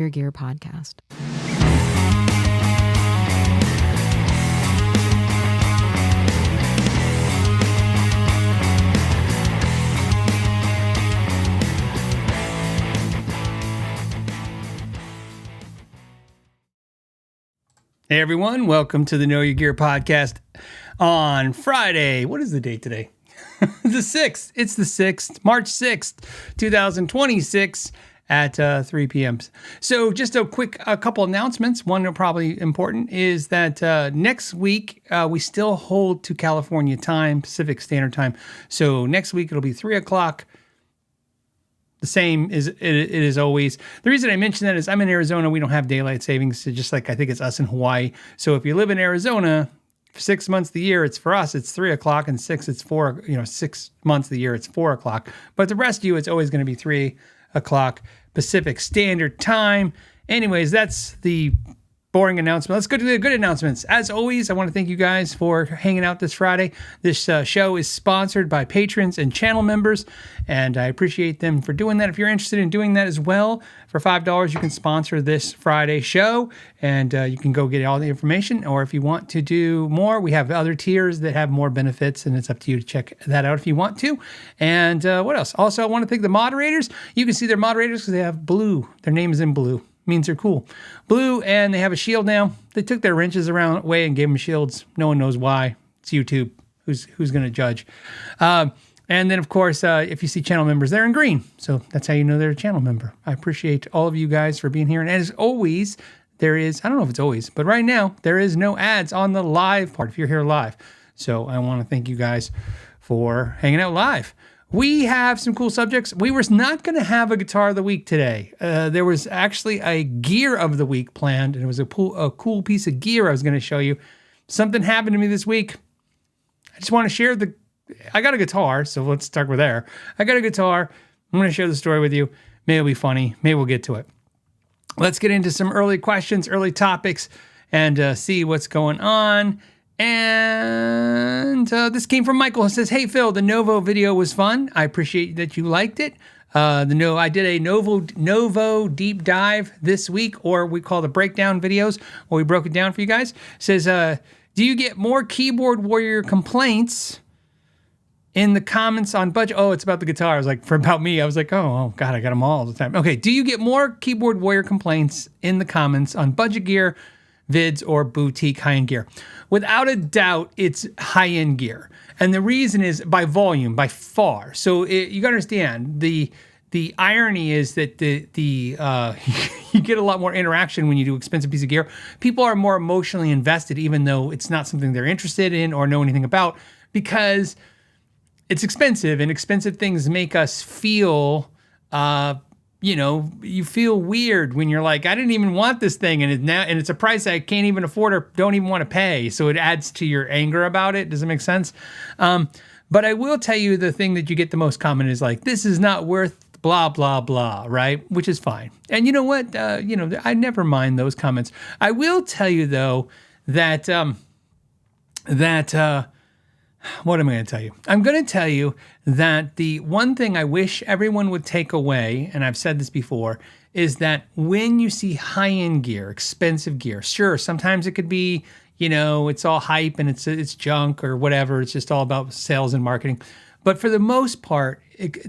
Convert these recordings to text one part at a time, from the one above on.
Your Gear podcast. Hey everyone, welcome to the Know Your Gear podcast on Friday. What is the date today? The 6th. It's the 6th, March 6th, 2026 at 3 p.m. So just a couple announcements. One probably important is that next week we still hold to California time, Pacific Standard Time. So next week it'll be 3 o'clock. The same as it is always. The reason I mention that is I'm in Arizona. We don't have daylight savings, just like I think it's us in Hawaii. So if you live in Arizona, 6 months of the year, it's for us, it's 3 o'clock, and 6 months of the year, it's 4 o'clock. But the rest of you, it's always going to be 3 o'clock Pacific Standard Time. Anyways, that's the boring announcement. Let's go to the good announcements. As always, I want to thank you guys for hanging out this Friday. This show is sponsored by patrons and channel members, and I appreciate them for doing that. If you're interested in doing that as well, for $5, you can sponsor this Friday show, and you can go get all the information. Or if you want to do more, we have other tiers that have more benefits, and it's up to you to check that out if you want to. And what else? Also, I want to thank the moderators. You can see their moderators because they have blue. Their name is in blue. Means they're cool. Blue, and they have a shield now. They took their wrenches away and gave them shields. No one knows why. It's YouTube. Who's going to judge? And then, of course, if you see channel members, they're in green. So that's how you know they're a channel member. I appreciate all of you guys for being here. And as always, there is, I don't know if it's always, but right now, there is no ads on the live part if you're here live. So I want to thank you guys for hanging out live. We have some cool subjects. We were not going to have a guitar of the week today. There was actually a gear of the week planned, and it was a cool piece of gear I was going to show you. Something happened to me this week. I just want to share I got a guitar, so let's start with there. I got a guitar. I'm going to share the story with you. Maybe it'll be funny. Maybe we'll get to it. Let's get into some early questions, early topics, and see what's going on. And this came from Michael. It says, "Hey Phil, the Novo video was fun. I appreciate that you liked it. I did a Novo deep dive this week, or we call the breakdown videos, where we broke it down for you guys." It says, "Do you get more keyboard warrior complaints in the comments on budget?" Oh, it's about the guitar. I was like, about me, I was like, oh God, I got them all the time. Okay, do you get more keyboard warrior complaints in the comments on budget gear, vids, or boutique high-end gear? Without a doubt, it's high-end gear. And the reason is by volume, by far. So you got to understand, the irony is that you get a lot more interaction when you do expensive piece of gear. People are more emotionally invested, even though it's not something they're interested in or know anything about, because it's expensive, and expensive things make us feel you feel weird when you're like, I didn't even want this thing, and it's a price I can't even afford or don't even want to pay. So it adds to your anger about it. Does it make sense? But I will tell you, the thing that you get the most common is like, this is not worth blah, blah, blah, right? Which is fine. And you know what? I never mind those comments. I will tell you, though, that what am I going to tell you? I'm going to tell you that the one thing I wish everyone would take away, and I've said this before, is that when you see high-end gear, expensive gear, sure, sometimes it could be, it's all hype and it's junk or whatever. It's just all about sales and marketing. But for the most part,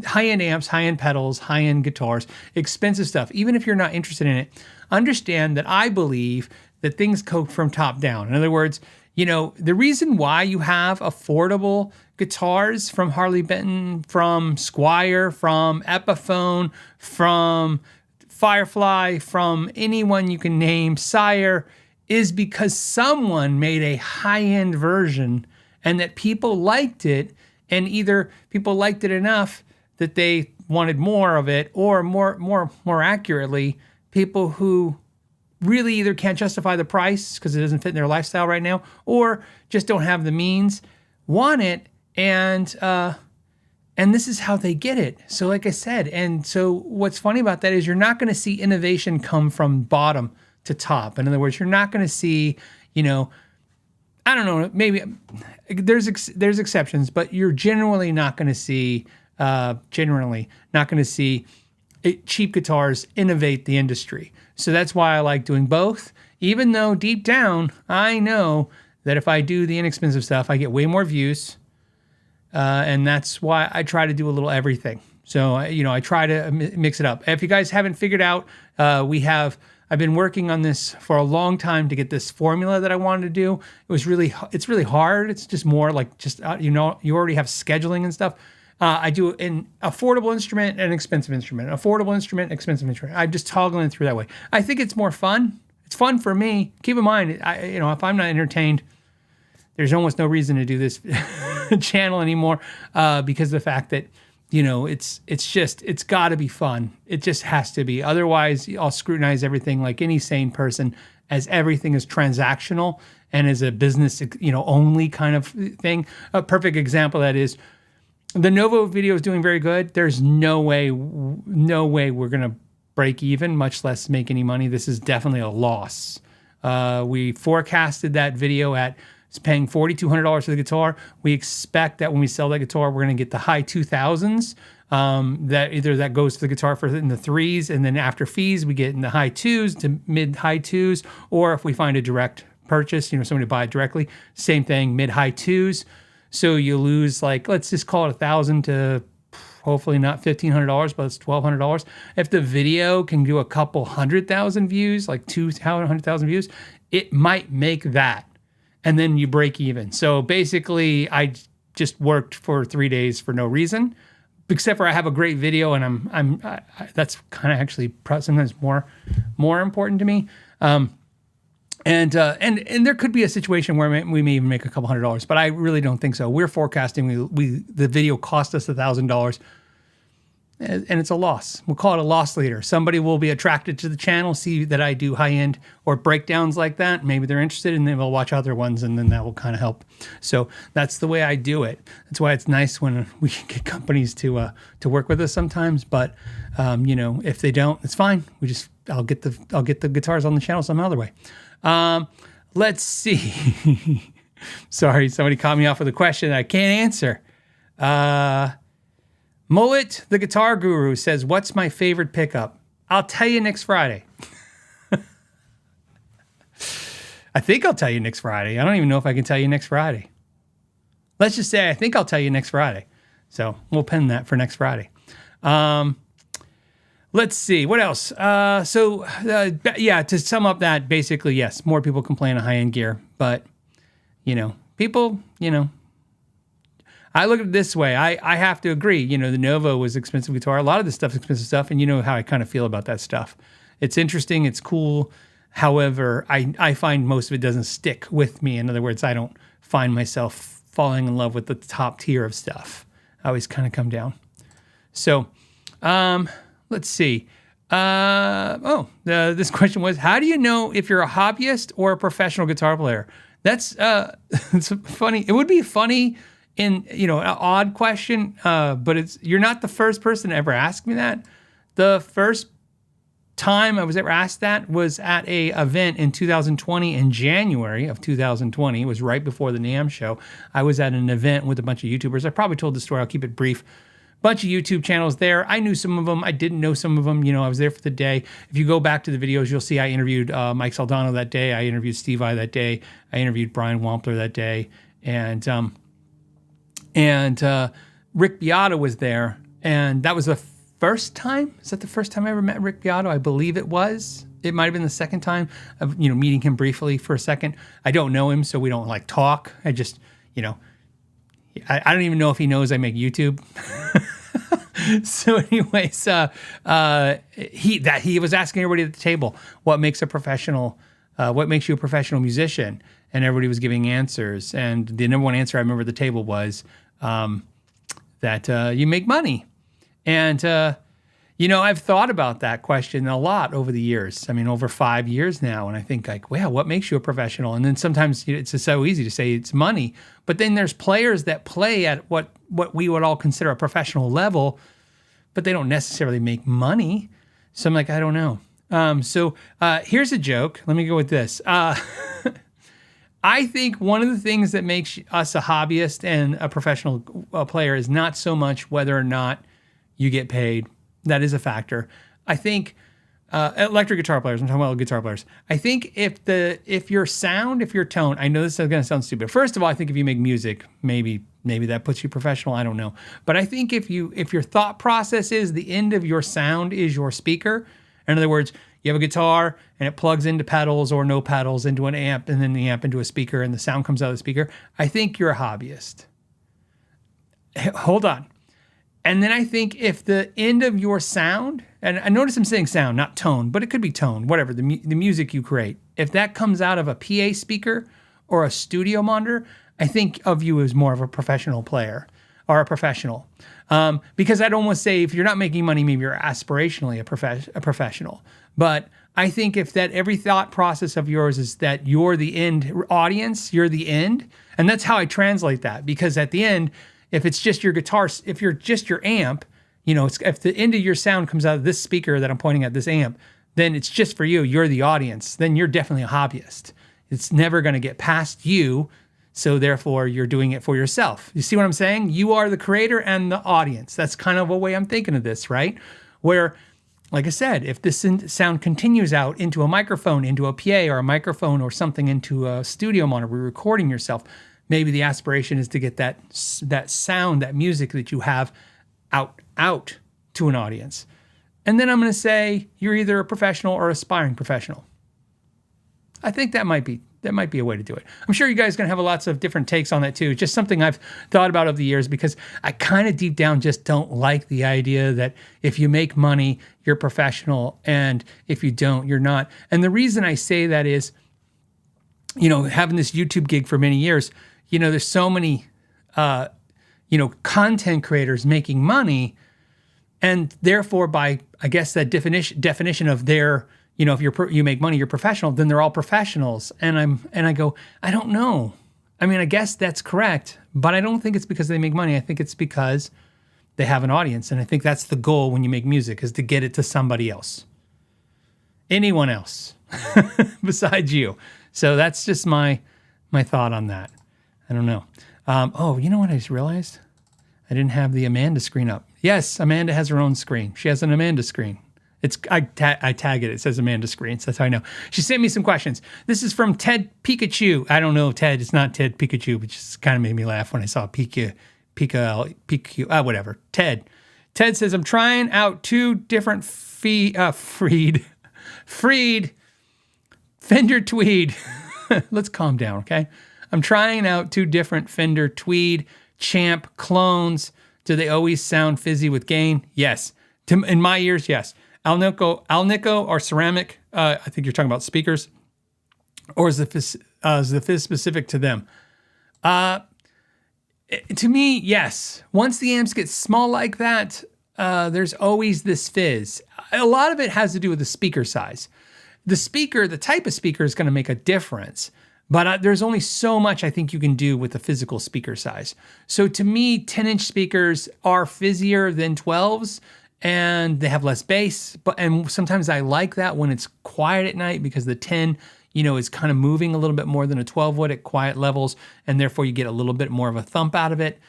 high-end amps, high-end pedals, high-end guitars, expensive stuff, even if you're not interested in it, understand that I believe that things go from top down. In other words, the reason why you have affordable guitars from Harley Benton, from Squire, from Epiphone, from Firefly, from anyone you can name, Sire, is because someone made a high-end version and that people liked it, and either people liked it enough that they wanted more of it, or more accurately, people who really either can't justify the price because it doesn't fit in their lifestyle right now, or just don't have the means, want it, and this is how they get it. So like I said, and so what's funny about that is you're not going to see innovation come from bottom to top. In other words, you're not going to see, I don't know, maybe there's exceptions, but you're generally not going to see cheap guitars innovate the industry. So that's why I like doing both, even though deep down, I know that if I do the inexpensive stuff, I get way more views. And that's why I try to do a little everything. So, I try to mix it up. If you guys haven't figured out, I've been working on this for a long time to get this formula that I wanted to do. It's really hard. It's just more like you already have scheduling and stuff. I do an affordable instrument and an expensive instrument, affordable instrument, expensive instrument. I'm just toggling it through that way. I think it's more fun. It's fun for me. Keep in mind, if I'm not entertained, there's almost no reason to do this channel anymore because of the fact that, it's got to be fun. It just has to be. Otherwise, I'll scrutinize everything like any sane person, as everything is transactional and is a business, only kind of thing. A perfect example of that is the Novo video is doing very good. There's no way we're going to break even, much less make any money. This is definitely a loss. We forecasted that video at it's paying $4,200 for the guitar. We expect that when we sell that guitar, we're going to get the high 2000s. That goes to the guitar for in the 3s, and then after fees, we get in the high 2s to mid-high 2s. Or if we find a direct purchase, somebody buy it directly, same thing, mid-high 2s. So you lose let's just call it $1,000 to hopefully not $1,500, but it's $1,200. If the video can do a couple 100,000 views, like 200,000 views, it might make that. And then you break even. So basically, I just worked for 3 days for no reason, except for I have a great video, and that's kind of actually sometimes more important to me. And there could be a situation where we may even make a couple $100, but I really don't think so. We're forecasting the video cost us $1,000. And it's a loss. We'll call it a loss leader. Somebody will be attracted to the channel, see that I do high-end or breakdowns like that. Maybe they're interested, and then they'll watch other ones, and then that will kind of help. So that's the way I do it. That's why it's nice when we can get companies to work with us sometimes. But if they don't, it's fine. I'll get the guitars on the channel some other way. Let's see. Sorry, somebody caught me off with a question that I can't answer. Mullet, the guitar guru, says, "What's my favorite pickup?" I'll tell you next Friday. I think I'll tell you next Friday. I don't even know if I can tell you next Friday. Let's just say I think I'll tell you next Friday. So we'll pen that for next Friday. Let's see. What else? To sum up that, basically, yes, more people complain of high-end gear. But, people, I look at it this way. I have to agree. The Novo was expensive guitar. A lot of this stuff is expensive stuff, and you know how I kind of feel about that stuff. It's interesting. It's cool. However, I find most of it doesn't stick with me. In other words, I don't find myself falling in love with the top tier of stuff. I always kind of come down. So, let's see. This question was, how do you know if you're a hobbyist or a professional guitar player? That's it's funny. It would be funny in, an odd question, but you're not the first person to ever ask me that. The first time I was ever asked that was at a event in 2020, in January of 2020. It was right before the NAMM show. I was at an event with a bunch of YouTubers. I probably told the story. I'll keep it brief. Bunch of YouTube channels there. I knew some of them. I didn't know some of them. I was there for the day. If you go back to the videos, you'll see I interviewed Mike Saldano that day. I interviewed Steve I that day. I interviewed Brian Wampler that day. And Rick Beato was there. And that was the first time. Is that the first time I ever met Rick Beato? I believe it was. It might have been the second time of, meeting him briefly for a second. I don't know him, so we don't talk. I just, I don't even know if he knows I make YouTube. So anyways, he was asking everybody at the table, what makes you a professional musician? And everybody was giving answers. And the number one answer I remember at the table was that you make money. And, I've thought about that question a lot over the years. I mean, over 5 years now. And I think what makes you a professional? And then sometimes it's just so easy to say it's money. But then there's players that play at what we would all consider a professional level, but they don't necessarily make money. So I'm like, I don't know. So here's a joke. Let me go with this. I think one of the things that makes us a hobbyist and a professional player is not so much whether or not you get paid That is a factor. I think electric guitar players, I'm talking about guitar players. I think if your tone, I know this is going to sound stupid. First of all, I think if you make music, maybe that puts you professional. I don't know. But I think if your thought process is the end of your sound is your speaker, in other words, you have a guitar and it plugs into pedals or no pedals into an amp and then the amp into a speaker and the sound comes out of the speaker, I think you're a hobbyist. Hold on. And then I think if the end of your sound, and I notice I'm saying sound, not tone, but it could be tone, whatever, the music you create, if that comes out of a PA speaker or a studio monitor, I think of you as more of a professional player or a professional. Because I don't want to say if you're not making money, maybe you're aspirationally a professional. But I think if that every thought process of yours is that you're the end audience, you're the end, and that's how I translate that. Because at the end, if it's just your guitar, if you're just your amp, if the end of your sound comes out of this speaker that I'm pointing at, this amp, then it's just for you. You're the audience. Then you're definitely a hobbyist. It's never going to get past you. So therefore, you're doing it for yourself. You see what I'm saying? You are the creator and the audience. That's kind of a way I'm thinking of this, right? Where, like I said, if this sound continues out into a microphone, into a PA or a microphone or something into a studio monitor, recording yourself, maybe the aspiration is to get that sound, that music that you have out to an audience. And then I'm going to say you're either a professional or aspiring professional. I think that might be a way to do it. I'm sure you guys are going to have lots of different takes on that too. It's just something I've thought about over the years because I kind of deep down just don't like the idea that if you make money, you're professional, and if you don't, you're not. And the reason I say that is, having this YouTube gig for many years, there's so many, content creators making money, and therefore by, I guess, that definition of their, if you make money, you're professional, then they're all professionals. And I go, I don't know. I mean, I guess that's correct, but I don't think it's because they make money. I think it's because they have an audience. And I think that's the goal when you make music, is to get it to somebody else. Anyone else besides you. So that's just my thought on that. I don't know. You know what I just realized? I didn't have the Amanda screen up. Yes, Amanda has her own screen. She has an Amanda screen. I tag it. It says Amanda screen. So that's how I know. She sent me some questions. This is from Ted Pikachu. I don't know Ted. It's not Ted Pikachu, but just kind of made me laugh when I saw Pikachu. Whatever. Ted says, I'm trying out two different Freed Fender Tweed. Let's calm down, okay? I'm trying out two different Fender Tweed Champ clones. Do they always sound fizzy with gain? Yes. In my ears, yes. Alnico or ceramic, I think you're talking about speakers, or is the fizz specific to them? To me, yes. Once the amps get small like that, there's always this fizz. A lot of it has to do with the speaker size. The type of speaker is going to make a difference, but there's only so much I think you can do with the physical speaker size. So to me, 10-inch speakers are fizzier than 12s, and they have less bass. And sometimes I like that when it's quiet at night, because the 10, is kind of moving a little bit more than a 12 would at quiet levels, and therefore you get a little bit more of a thump out of it.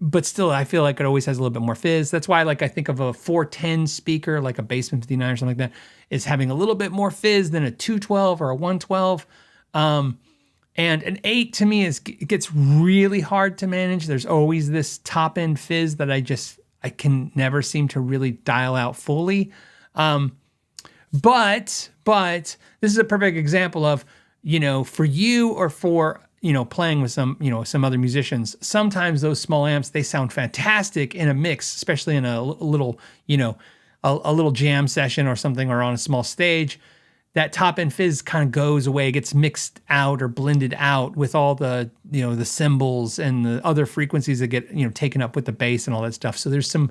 But still, I feel like it always has a little bit more fizz. That's why I think of a 410 speaker, like a Bassman 59 or something like that, is having a little bit more fizz than a 212 or a 112. And an 8 to me it gets really hard to manage. There's always this top end fizz that I can never seem to really dial out fully. But this is a perfect example of, for you or for, playing with some other musicians, sometimes those small amps, they sound fantastic in a mix, especially in a little, a little jam session or something, or on a small stage. That top end fizz kind of goes away, gets mixed out or blended out with all the, the cymbals and the other frequencies that get, taken up with the bass and all that stuff. So there's some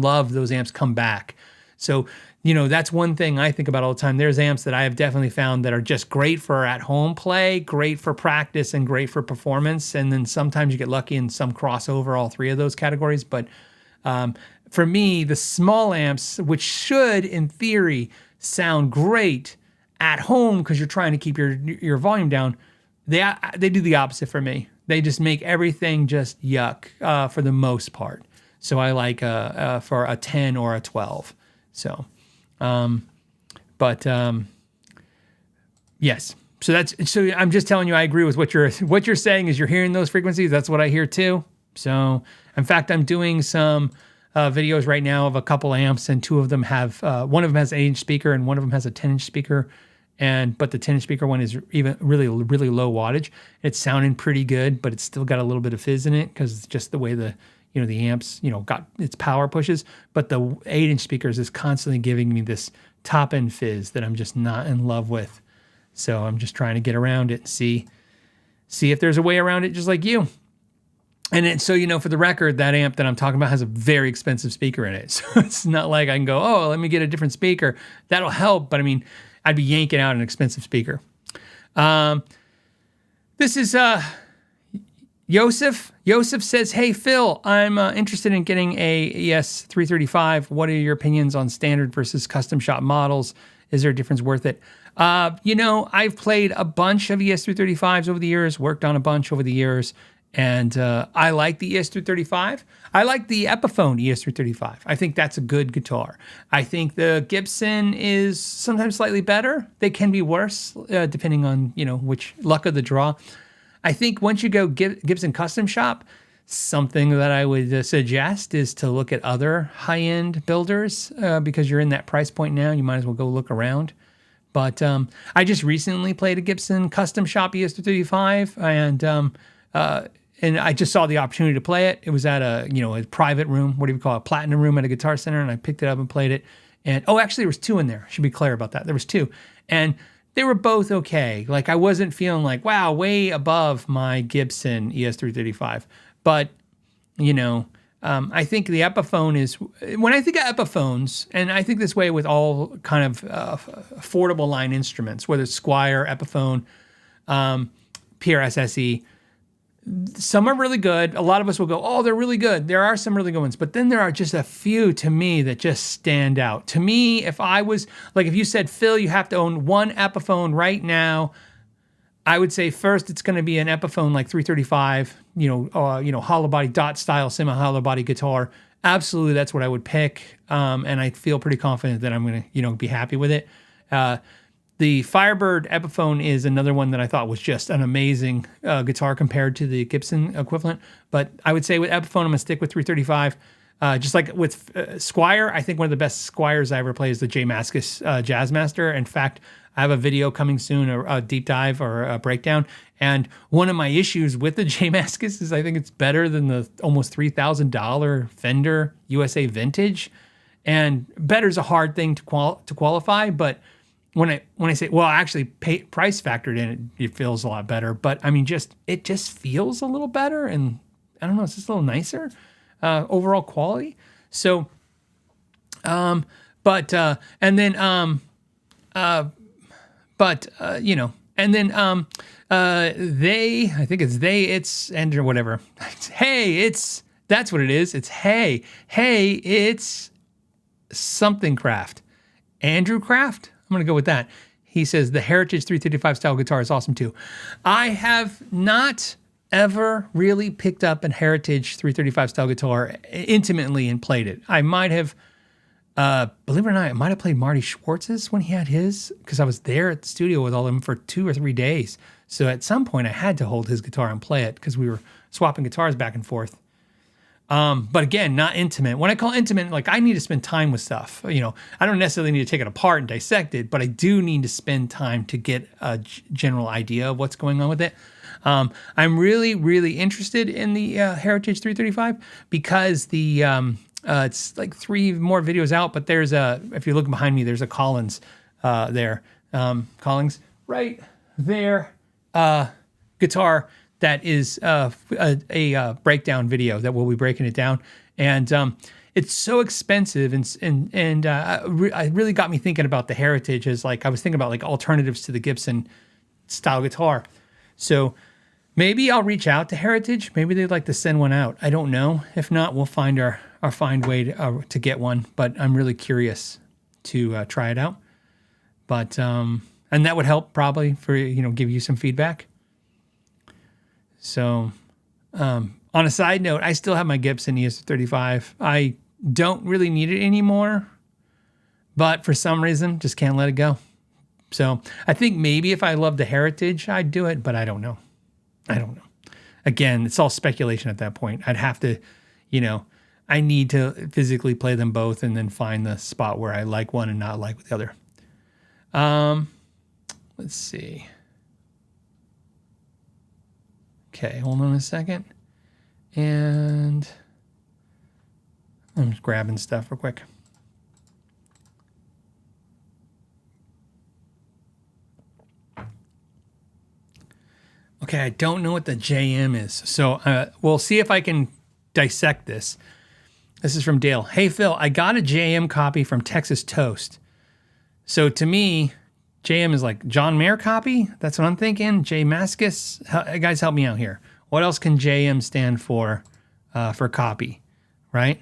love, those amps come back. So, that's one thing I think about all the time. There's amps that I have definitely found that are just great for at-home play, great for practice, and great for performance. And then sometimes you get lucky and some cross over all three of those categories. But for me, the small amps, which should, in theory, sound great at home because you're trying to keep your volume down, they do the opposite for me. They just make everything just yuck for the most part. So I like for a 10 or a 12. So, yes. So I'm just telling you, I agree with what you're saying is you're hearing those frequencies. That's what I hear too. So in fact, I'm doing some videos right now of a couple amps, and two of them have, one of them has an 8-inch speaker and one of them has a 10-inch speaker. But the 10-inch speaker one is even really, really low wattage. It's sounding pretty good, but it's still got a little bit of fizz in it because it's just the way the amps, got its power pushes. But the 8-inch speakers is constantly giving me this top end fizz that I'm just not in love with. So I'm just trying to get around it and see if there's a way around it, just like you. And so, for the record, that amp that I'm talking about has a very expensive speaker in it. So it's not like I can go, oh, let me get a different speaker. That'll help. But I mean, I'd be yanking out an expensive speaker. This is Yosef. Yosef says, hey, Phil, I'm interested in getting a ES335. What are your opinions on standard versus custom shop models? Is there a difference worth it? I've played a bunch of ES335s over the years, worked on a bunch over the years, and I like the ES335. I like the Epiphone ES335. I think that's a good guitar. I think the Gibson is sometimes slightly better. They can be worse, depending on, which luck of the draw. I think once you go Gibson custom shop, something that I would suggest is to look at other high-end builders because you're in that price point now. You might as well go look around. But I just recently played a Gibson custom shop ES335, and I just saw the opportunity to play it. It was at a private room, what do you call it, a platinum room at a Guitar Center, and I picked it up and played it. And actually there was two in there. I should be clear about that. There was two, and they were both okay. Like I wasn't feeling like, wow, way above my Gibson ES335. But I think the Epiphone is, when I think of Epiphones, and I think this way with all kind of affordable line instruments, whether it's Squire, Epiphone, PRS-SE, some are really good. A lot of us will go, oh, they're really good. There are some really good ones. But then there are just a few to me that just stand out. To me, if you said, Phil, you have to own one Epiphone right now, I would say first it's going to be an Epiphone like 335, hollow body dot style semi-hollow body guitar. Absolutely, that's what I would pick, and I feel pretty confident that I'm going to be happy with it. The Firebird Epiphone is another one that I thought was just an amazing guitar compared to the Gibson equivalent. But I would say with Epiphone, I'm going to stick with 335. Just like with Squire, I think one of the best Squires I ever played is the J Mascis Jazzmaster. In fact, I have a video coming soon, a deep dive or a breakdown. And one of my issues with the J Mascis is I think it's better than the almost $3,000 Fender USA Vintage. And better is a hard thing to qualify, but when I say, well, actually price factored in, it feels a lot better. But I mean, it just feels a little better, and I don't know, it's just a little nicer overall quality. So, I think it's it's and or whatever. That's what it is. It's it's something Craft. Andrew Craft. I'm going to go with that. He says the Heritage 335 style guitar is awesome too. I have not ever really picked up a Heritage 335 style guitar intimately and played it. I might have, believe it or not, I might have played Marty Schwartz's when he had his, because I was there at the studio with all of them for 2 or 3 days. So at some point I had to hold his guitar and play it because we were swapping guitars back and forth. But again, not intimate. When I call intimate, like I need to spend time with stuff. I don't necessarily need to take it apart and dissect it, but I do need to spend time to get a general idea of what's going on with it. I'm really, really interested in the Heritage 335 because it's like 3 more videos out, but there's if you look behind me, there's a Collins there. Collins right there, guitar. That is a breakdown video that we'll be breaking it down, and it's so expensive, and it really got me thinking about the Heritage as I was thinking about alternatives to the Gibson style guitar. So maybe I'll reach out to Heritage. Maybe they'd like to send one out. I don't know. If not, we'll find our way to get one. But I'm really curious to try it out. But and that would help probably for give you some feedback. So, On a side note, I still have my Gibson ES35. I don't really need it anymore, but for some reason, just can't let it go. So I think maybe if I loved the heritage, I'd do it, but I don't know. Again, it's all speculation at that point. I'd have to, I need to physically play them both and then find the spot where I like one and not like the other. Let's see. Okay, hold on a second. And I'm just grabbing stuff real quick. Okay, I don't know what the JM is. So we'll see if I can dissect this. This is from Dale. Hey, Phil, I got a JM copy from Texas Toast. So to me, JM is like John Mayer copy. That's what I'm thinking. J Mascus. Guys, help me out here. What else can JM stand for copy, right?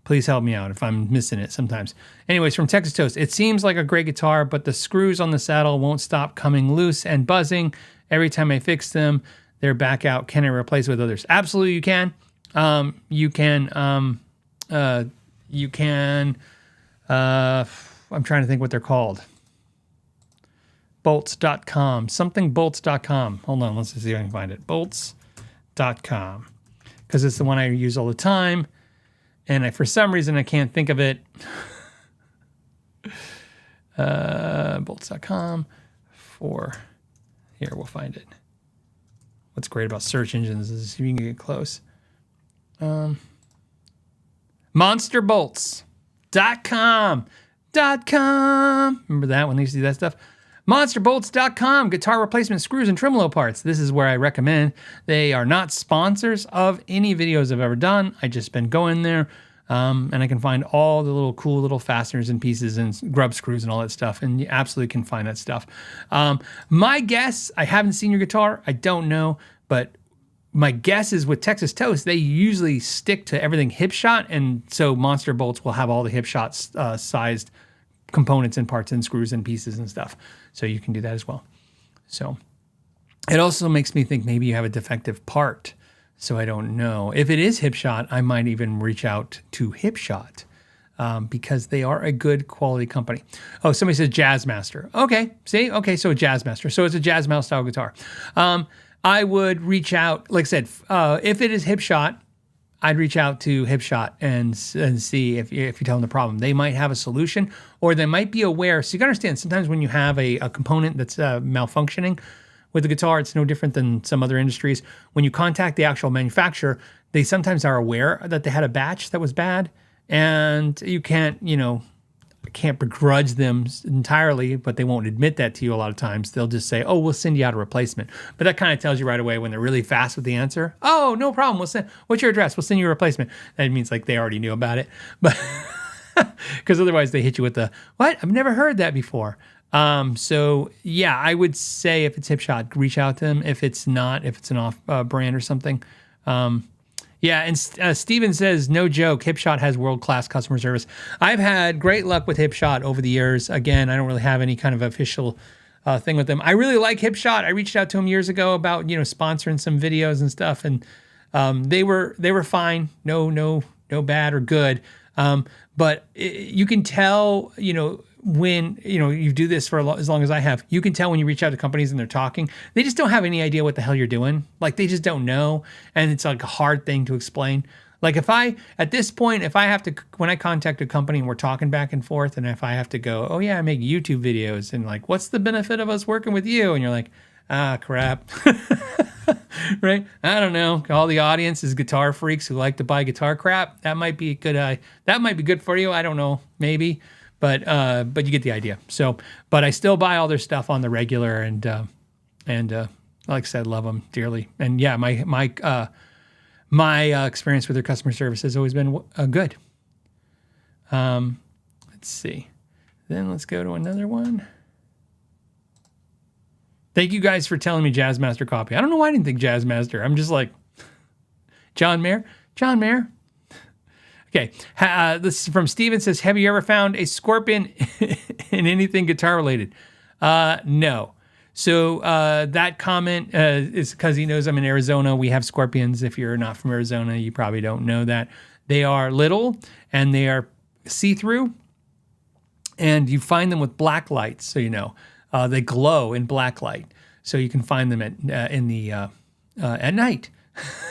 Please help me out if I'm missing it sometimes. Anyways, from Texas Toast. It seems like a great guitar, but the screws on the saddle won't stop coming loose and buzzing. Every time I fix them, they're back out. Can I replace with others? Absolutely, you can. You can. I'm trying to think what they're called. Bolts.com. Something bolts.com. Hold on, let's see if I can find it. Bolts.com. Because it's the one I use all the time. And for some reason, I can't think of it. Bolts.com. Here, we'll find it. What's great about search engines is if you can get close. Monsterbolts.com. Remember that when they used to do that stuff? Monsterbolts.com, guitar replacement screws and tremolo parts. This is where I recommend. They are not sponsors of any videos I've ever done. I just been going there, and I can find all the little cool little fasteners and pieces and grub screws and all that stuff, and you absolutely can find that stuff. My guess, I haven't seen your guitar. I don't know, but my guess is with Texas Toast, they usually stick to everything hip shot, and so Monster Bolts will have all the hip shot sized components and parts and screws and pieces and stuff. So you can do that as well. So it also makes me think maybe you have a defective part. So I don't know. If it is hip shot, I might even reach out to Hip Shot because they are a good quality company. Oh, somebody says Jazzmaster. Okay, see? Okay, so a Jazzmaster. So it's a Jazz Mouse style guitar. I would reach out, like I said, if it is hip shot, I'd reach out to Hip Shot and see if you tell them the problem. They might have a solution, or they might be aware. So you got to understand, sometimes when you have a component that's malfunctioning with the guitar, it's no different than some other industries. When you contact the actual manufacturer, they sometimes are aware that they had a batch that was bad, and you can't begrudge them entirely, but they won't admit that to you a lot of times. They'll just say, oh, we'll send you out a replacement. But that kind of tells you right away when they're really fast with the answer. Oh, no problem. What's your address? We'll send you a replacement. That means like they already knew about it. But because otherwise they hit you with the, what? I've never heard that before. So yeah, I would say if it's Hip Shot, reach out to them. If it's not, if it's an off brand or something, yeah, and Steven says, no joke, Hip Shot has world-class customer service. I've had great luck with Hip Shot over the years. Again, I don't really have any kind of official thing with them. I really like Hip Shot. I reached out to them years ago about, sponsoring some videos and stuff, and they were fine. No bad or good. But you can tell, when you do this for as long as I have, you can tell when you reach out to companies and they're talking, they just don't have any idea what the hell you're doing. Like they just don't know, and it's like a hard thing to explain. Like at this point, when I contact a company and we're talking back and forth, and if I have to go, oh yeah, I make YouTube videos, and like, what's the benefit of us working with you? And you're like, crap. Right? I don't know. All the audience is guitar freaks who like to buy guitar crap. That might be good. That might be good for you. I don't know. Maybe. But you get the idea. So, but I still buy all their stuff on the regular, and like I said, love them dearly. And yeah, my experience with their customer service has always been good. Let's see. Then let's go to another one. Thank you guys for telling me Jazzmaster copy. I don't know why I didn't think Jazzmaster. I'm just like, John Mayer. Okay, this is from Steven, says, have you ever found a scorpion in anything guitar related? No. So that comment is because he knows I'm in Arizona. We have scorpions. If you're not from Arizona, you probably don't know that. They are little and they are see-through, and you find them with black lights. So they glow in black light. So you can find them at night.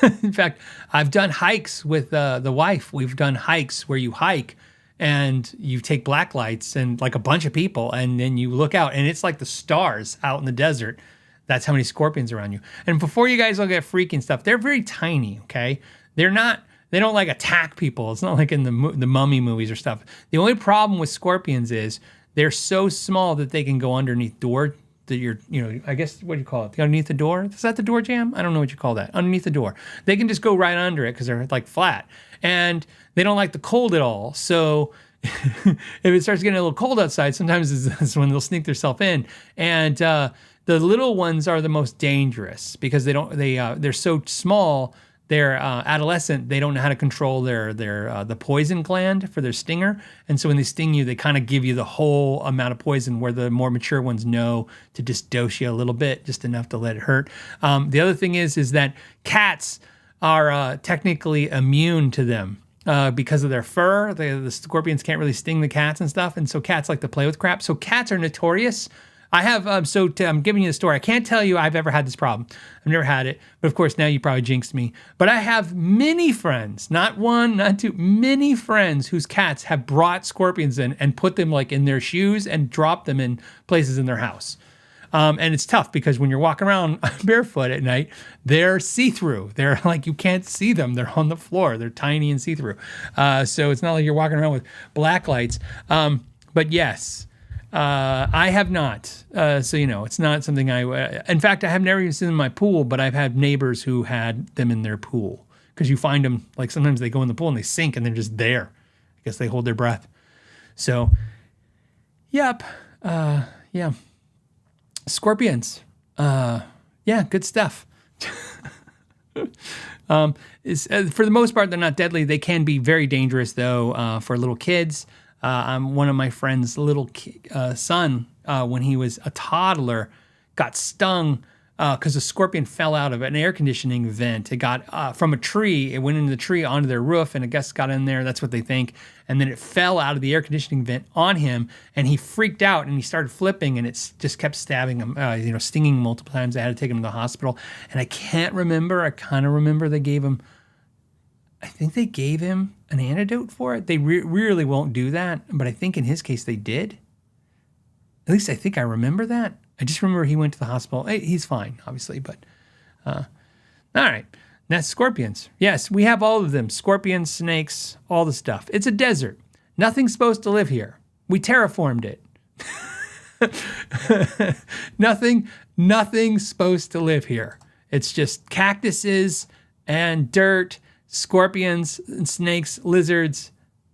In fact, I've done hikes with the wife. We've done hikes where you hike and you take black lights and like a bunch of people, and then you look out and it's like the stars out in the desert. That's how many scorpions are around you. And before you guys all get freaky and stuff, they're very tiny, okay? They don't like attack people. It's not like in the mummy movies or stuff. The only problem with scorpions is they're so small that they can go underneath door. I guess, what do you call it? Underneath the door? Is that the door jam? I don't know what you call that. Underneath the door. They can just go right under it because they're like flat. And they don't like the cold at all. So if it starts getting a little cold outside, sometimes that's when they'll sneak themselves in. And the little ones are the most dangerous because they're so small. They're adolescent. They don't know how to control the poison gland for their stinger, and so when they sting you, they kind of give you the whole amount of poison. Where the more mature ones know to just dose you a little bit, just enough to let it hurt. The other thing is that cats are technically immune to them because of their fur. The scorpions can't really sting the cats and stuff, and so cats like to play with crap. So cats are notorious. I have, I'm giving you the story. I can't tell you I've ever had this problem. I've never had it. But of course, now you probably jinxed me. But I have many friends, not one, not two, many friends whose cats have brought scorpions in and put them like in their shoes and dropped them in places in their house. And it's tough because when you're walking around barefoot at night, they're see-through. They're like, you can't see them. They're on the floor. They're tiny and see-through. So it's not like you're walking around with black lights. But yes. I have not. So, it's not something in fact, I have never even seen them in my pool, but I've had neighbors who had them in their pool because you find them, like sometimes they go in the pool and they sink and they're just there. I guess they hold their breath. So, yep. Yeah. Scorpions. Yeah, good stuff. For the most part, they're not deadly. They can be very dangerous though, for little kids. One of my friend's little son, when he was a toddler, got stung because a scorpion fell out of an air conditioning vent. It got from a tree. It went into the tree onto their roof, and I guess got in there. That's what they think. And then it fell out of the air conditioning vent on him, and he freaked out, and he started flipping, and it just kept stabbing him, stinging multiple times. I had to take him to the hospital, and I can't remember. I kind of remember they gave him. I think they gave him an antidote for it. They really won't do that, but I think in his case they did. At least I think I remember that. I just remember he went to the hospital. Hey, he's fine, obviously, but all right. That's scorpions. Yes, we have all of them. Scorpions, snakes, all the stuff. It's a desert. Nothing's supposed to live here. We terraformed it. Nothing's supposed to live here. It's just cactuses and dirt, scorpions and snakes, lizards,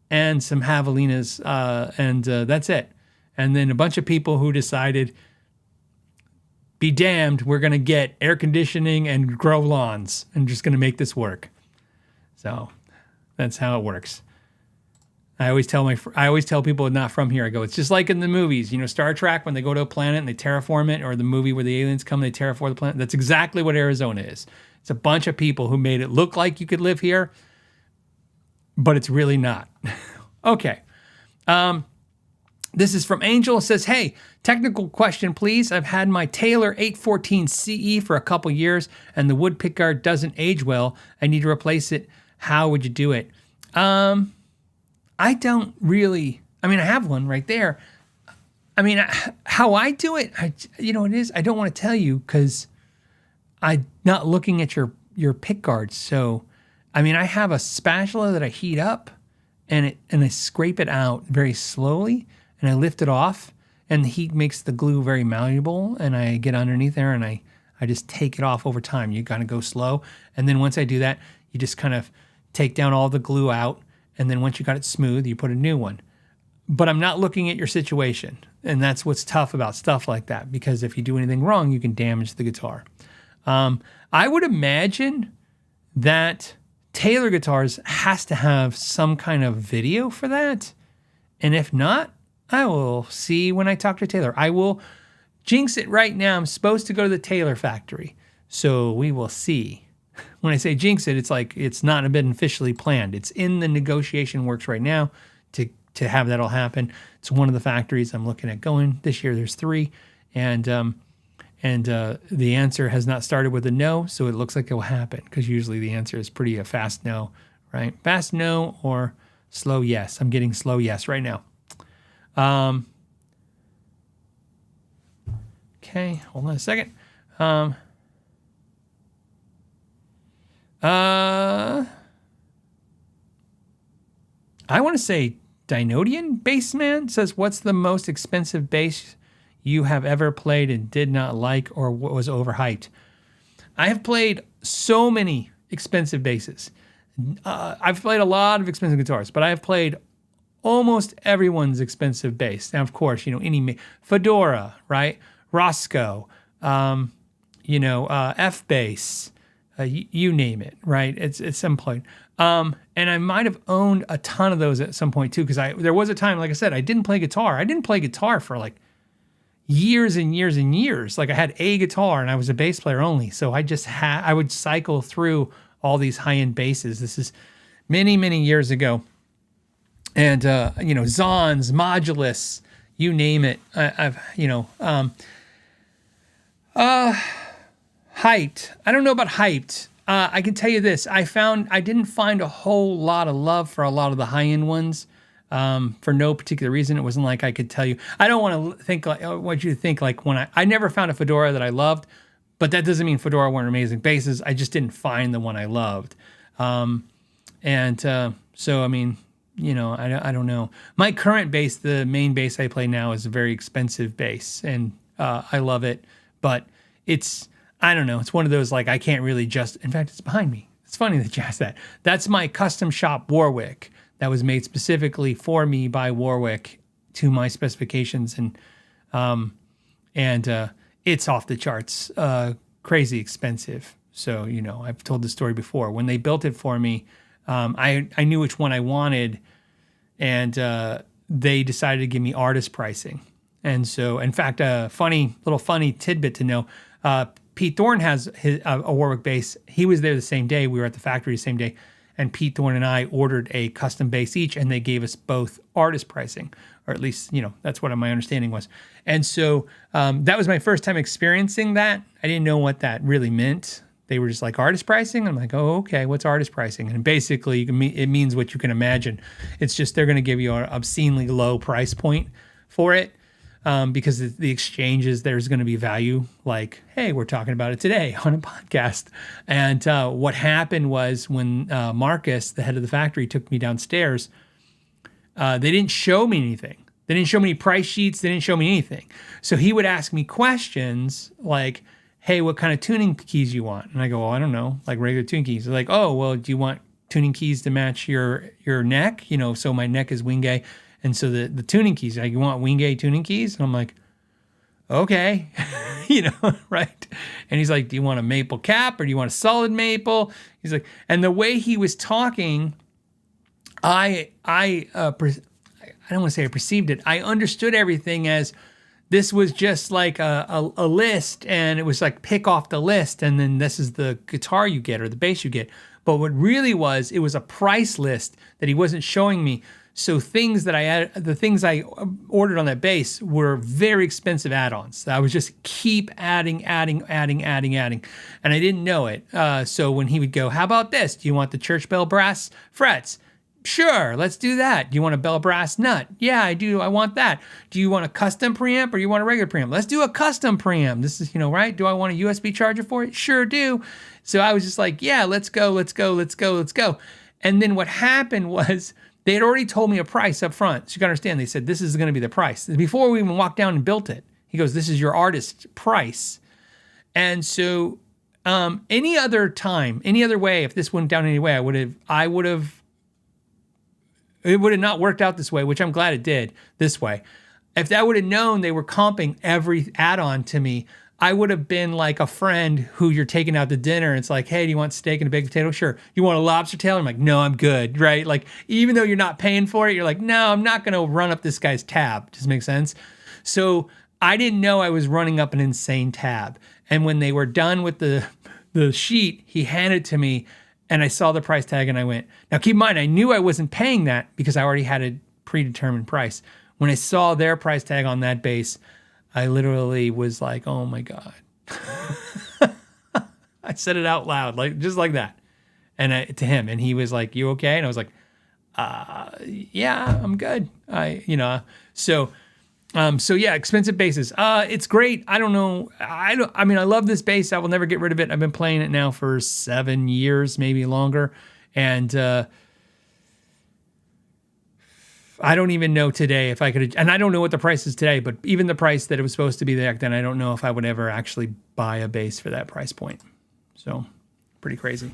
and some javelinas, and that's it. And then a bunch of people who decided, be damned, we're going to get air conditioning and grow lawns and just going to make this work. So that's how it works. I always tell people not from here, I go, it's just like in the movies, Star Trek, when they go to a planet and they terraform it, or the movie where the aliens come, they terraform the planet. That's exactly what Arizona is. It's a bunch of people who made it look like you could live here, but it's really not. Okay. This is from Angel. It says, hey, technical question, please. I've had my Taylor 814 CE for a couple years, and the wood pickguard doesn't age well. I need to replace it. How would you do it? I don't really. I have one right there. How I do it, it is. I don't want to tell you because I'm not looking at your pickguard. So, I have a spatula that I heat up, and I scrape it out very slowly, and I lift it off, and the heat makes the glue very malleable, and I get underneath there, and I just take it off over time. You gotta go slow, and then once I do that, you just kind of take down all the glue out, and then once you got it smooth, you put a new one. But I'm not looking at your situation, and that's what's tough about stuff like that, because if you do anything wrong, you can damage the guitar. I would imagine that Taylor guitars has to have some kind of video for that. And if not, I will see when I talk to Taylor. I will jinx it right now. I'm supposed to go to the Taylor factory. So we will see. When I say jinx it, it's like it's not been officially planned. It's in the negotiation works right now to have that all happen. It's one of the factories I'm looking at going. This year there's 3. And the answer has not started with a no, so it looks like it will happen, because usually the answer is pretty a fast no, right? Fast no or slow yes. I'm getting slow yes right now. Okay, hold on a second. I want to say Dynodian Bassman says, what's the most expensive bass you have ever played and did not like, or what was overhyped? I have played so many expensive basses. I've played a lot of expensive guitars, but I have played almost everyone's expensive bass. Now, of course, any Fedora, right? Roscoe, F bass, you name it, right? It's at some point. And I might have owned a ton of those at some point too, because there was a time, like I said, I didn't play guitar. I didn't play guitar for like years and years and years. Like I had a guitar and I was a bass player only. So I would cycle through all these high-end basses. This is many, many years ago. And, Zons, Modulus, you name it. Hyped. I don't know about hyped. I can tell you this. I didn't find a whole lot of love for a lot of the high-end ones. For no particular reason. It wasn't like I could tell you. I don't want to think like, I want you to think like when I never found a Fedora that I loved, but that doesn't mean Fedora weren't amazing basses. I just didn't find the one I loved. So, I mean, I don't know. My current bass, the main bass I play now, is a very expensive bass, and I love it, but I don't know. It's one of those, like, I can't really in fact, it's behind me. It's funny that you asked that. That's my custom shop Warwick. That was made specifically for me by Warwick to my specifications, and it's off the charts, crazy expensive. So I've told the story before. When they built it for me, I knew which one I wanted, and they decided to give me artist pricing. And so, in fact, a funny tidbit to know: Pete Thorne has a Warwick bass. He was there the same day. We were at the factory the same day. And Pete Thorne and I ordered a custom bass each, and they gave us both artist pricing, or at least, that's what my understanding was. And so that was my first time experiencing that. I didn't know what that really meant. They were just like, artist pricing? I'm like, oh, okay, what's artist pricing? And basically, it means what you can imagine. It's just they're going to give you an obscenely low price point for it. Because the exchanges, there's going to be value, like, hey, we're talking about it today on a podcast. And what happened was when Marcus, the head of the factory, took me downstairs, they didn't show me anything. They didn't show me any price sheets. They didn't show me anything. So he would ask me questions like, hey, what kind of tuning keys you want? And I go, well, I don't know, like regular tuning keys. They're like, oh, well, do you want tuning keys to match your neck? So my neck is Wingay. And so the tuning keys, like, you want Wingay tuning keys? And I'm like, okay, right? And he's like, do you want a maple cap or do you want a solid maple? He's like, and the way he was talking, I don't want to say I perceived it. I understood everything as this was just like a list, and it was like pick off the list, and then this is the guitar you get or the bass you get. But what really was, it was a price list that he wasn't showing me. So the things I ordered on that bass were very expensive add-ons. I was just keep adding. And I didn't know it. So when he would go, how about this? Do you want the church bell brass frets? Sure, let's do that. Do you want a bell brass nut? Yeah, I do. I want that. Do you want a custom preamp or you want a regular preamp? Let's do a custom preamp. This is, right? Do I want a USB charger for it? Sure do. So I was just like, yeah, let's go. And then what happened was, they had already told me a price up front. So you got to understand, they said, this is going to be the price. Before we even walked down and built it, he goes, this is your artist price. And so any other time, any other way, if this went down any way, it would have not worked out this way, which I'm glad it did this way. If I would have known they were comping every add-on to me, I would have been like a friend who you're taking out to dinner. It's like, hey, do you want steak and a baked potato? Sure. You want a lobster tail? I'm like, no, I'm good, right? Like, even though you're not paying for it, you're like, no, I'm not going to run up this guy's tab. Does it make sense? So I didn't know I was running up an insane tab. And when they were done with the sheet, he handed it to me and I saw the price tag and I went, now keep in mind, I knew I wasn't paying that because I already had a predetermined price. When I saw their price tag on that bass, I literally was like, oh my God. I said it out loud, like just like that. And to him, and he was like, you okay? And I was like, yeah, I'm good. So yeah, expensive basses. It's great. I don't know. I mean, I love this bass. I will never get rid of it. I've been playing it now for 7 years, maybe longer. And, I don't even know today if I could, and I don't know what the price is today, but even the price that it was supposed to be back then, I don't know if I would ever actually buy a bass for that price point. So pretty crazy.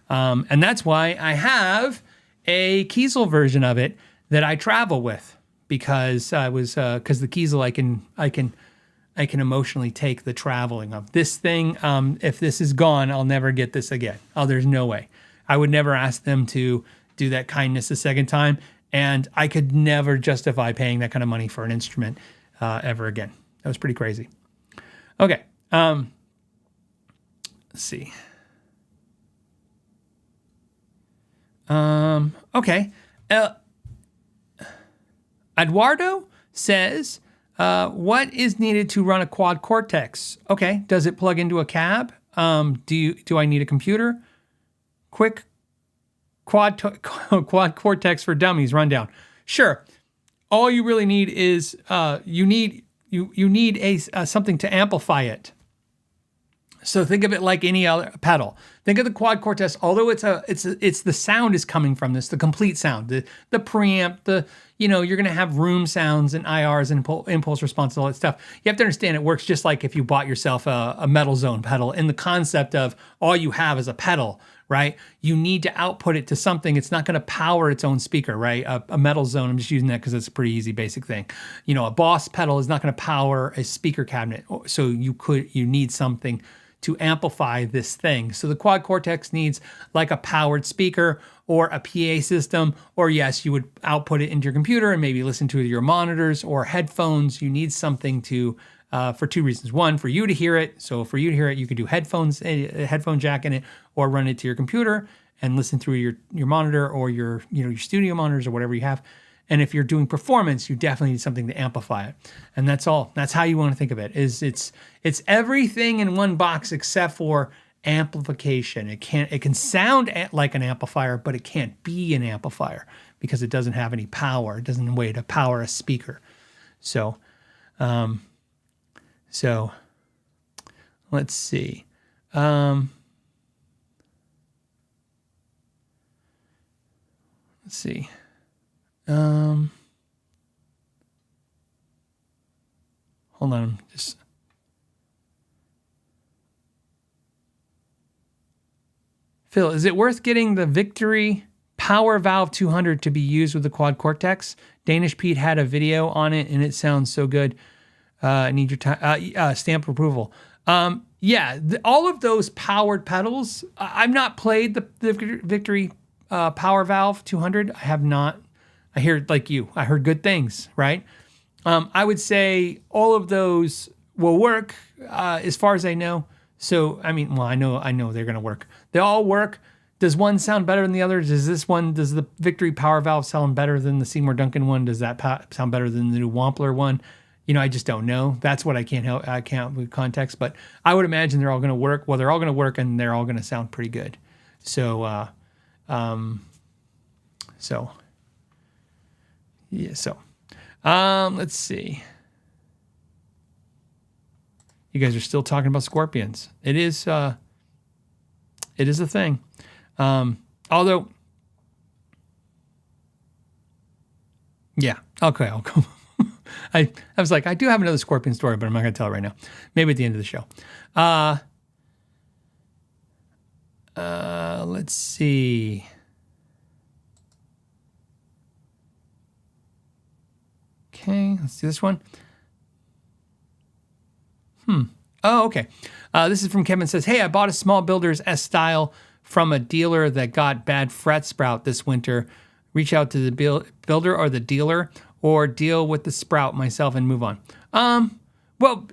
And that's why I have a Kiesel version of it that I travel with, because because the Kiesel I can emotionally take the traveling of this thing. If this is gone, I'll never get this again. Oh, there's no way. I would never ask them to do that kindness a second time. And I could never justify paying that kind of money for an instrument ever again. That was pretty crazy. Okay. Let's see. Okay. Eduardo says, what is needed to run a Quad Cortex? Okay. Does it plug into a cab? Do I need a computer? Quick Quad Cortex for Dummies rundown. Sure. All you really need is you need something to amplify it. So think of it like any other pedal. Think of the Quad Cortex. Although it's the sound is coming from this, the complete sound, the preamp, you're gonna have room sounds and IRs and impulse response and all that stuff. You have to understand it works just like if you bought yourself a Metal Zone pedal. In the concept of all you have is a pedal, right? You need to output it to something. It's not going to power its own speaker, right? A Metal Zone, I'm just using that because it's a pretty easy basic thing. A Boss pedal is not going to power a speaker cabinet. So you need something to amplify this thing. So the Quad Cortex needs like a powered speaker or a PA system, or yes, you would output it into your computer and maybe listen to it with your monitors or headphones. You need something to for two reasons. One, for you to hear it. So for you to hear it, you could do headphones, a headphone jack in it, or run it to your computer and listen through your monitor or your studio monitors or whatever you have. And if you're doing performance, you definitely need something to amplify it. And that's all. That's how you want to think of it. It's everything in one box except for amplification. It can sound like an amplifier, but it can't be an amplifier because it doesn't have any power. It doesn't have a way to power a speaker. So let's see. Let's see. Hold on. Phil, is it worth getting the Victory Power Valve 200 to be used with the Quad Cortex? Danish Pete had a video on it and it sounds so good. Need your time. Stamp approval. Yeah, all of those powered pedals. I've not played the Victory Power Valve 200. I have not. I hear like you. I heard good things, right? I would say all of those will work as far as I know. So, I mean, well, I know they're going to work. They all work. Does one sound better than the other? Does the Victory Power Valve sound better than the Seymour Duncan one? Does that sound better than the new Wampler one? I just don't know. That's what I can't with context, but I would imagine they're all going to work. Well, they're all going to work and they're all going to sound pretty good. So, yeah. So, let's see. You guys are still talking about scorpions. It is a thing. Although, yeah. Okay, I'll go. I was like, I do have another scorpion story, but I'm not going to tell it right now. Maybe at the end of the show. Let's see. Okay, let's do this one. Oh, okay. This is from Kevin. Says, hey, I bought a small builder's S-Style from a dealer that got bad fret sprout this winter. Reach out to the builder or the dealer, or deal with the sprout myself and move on. Well,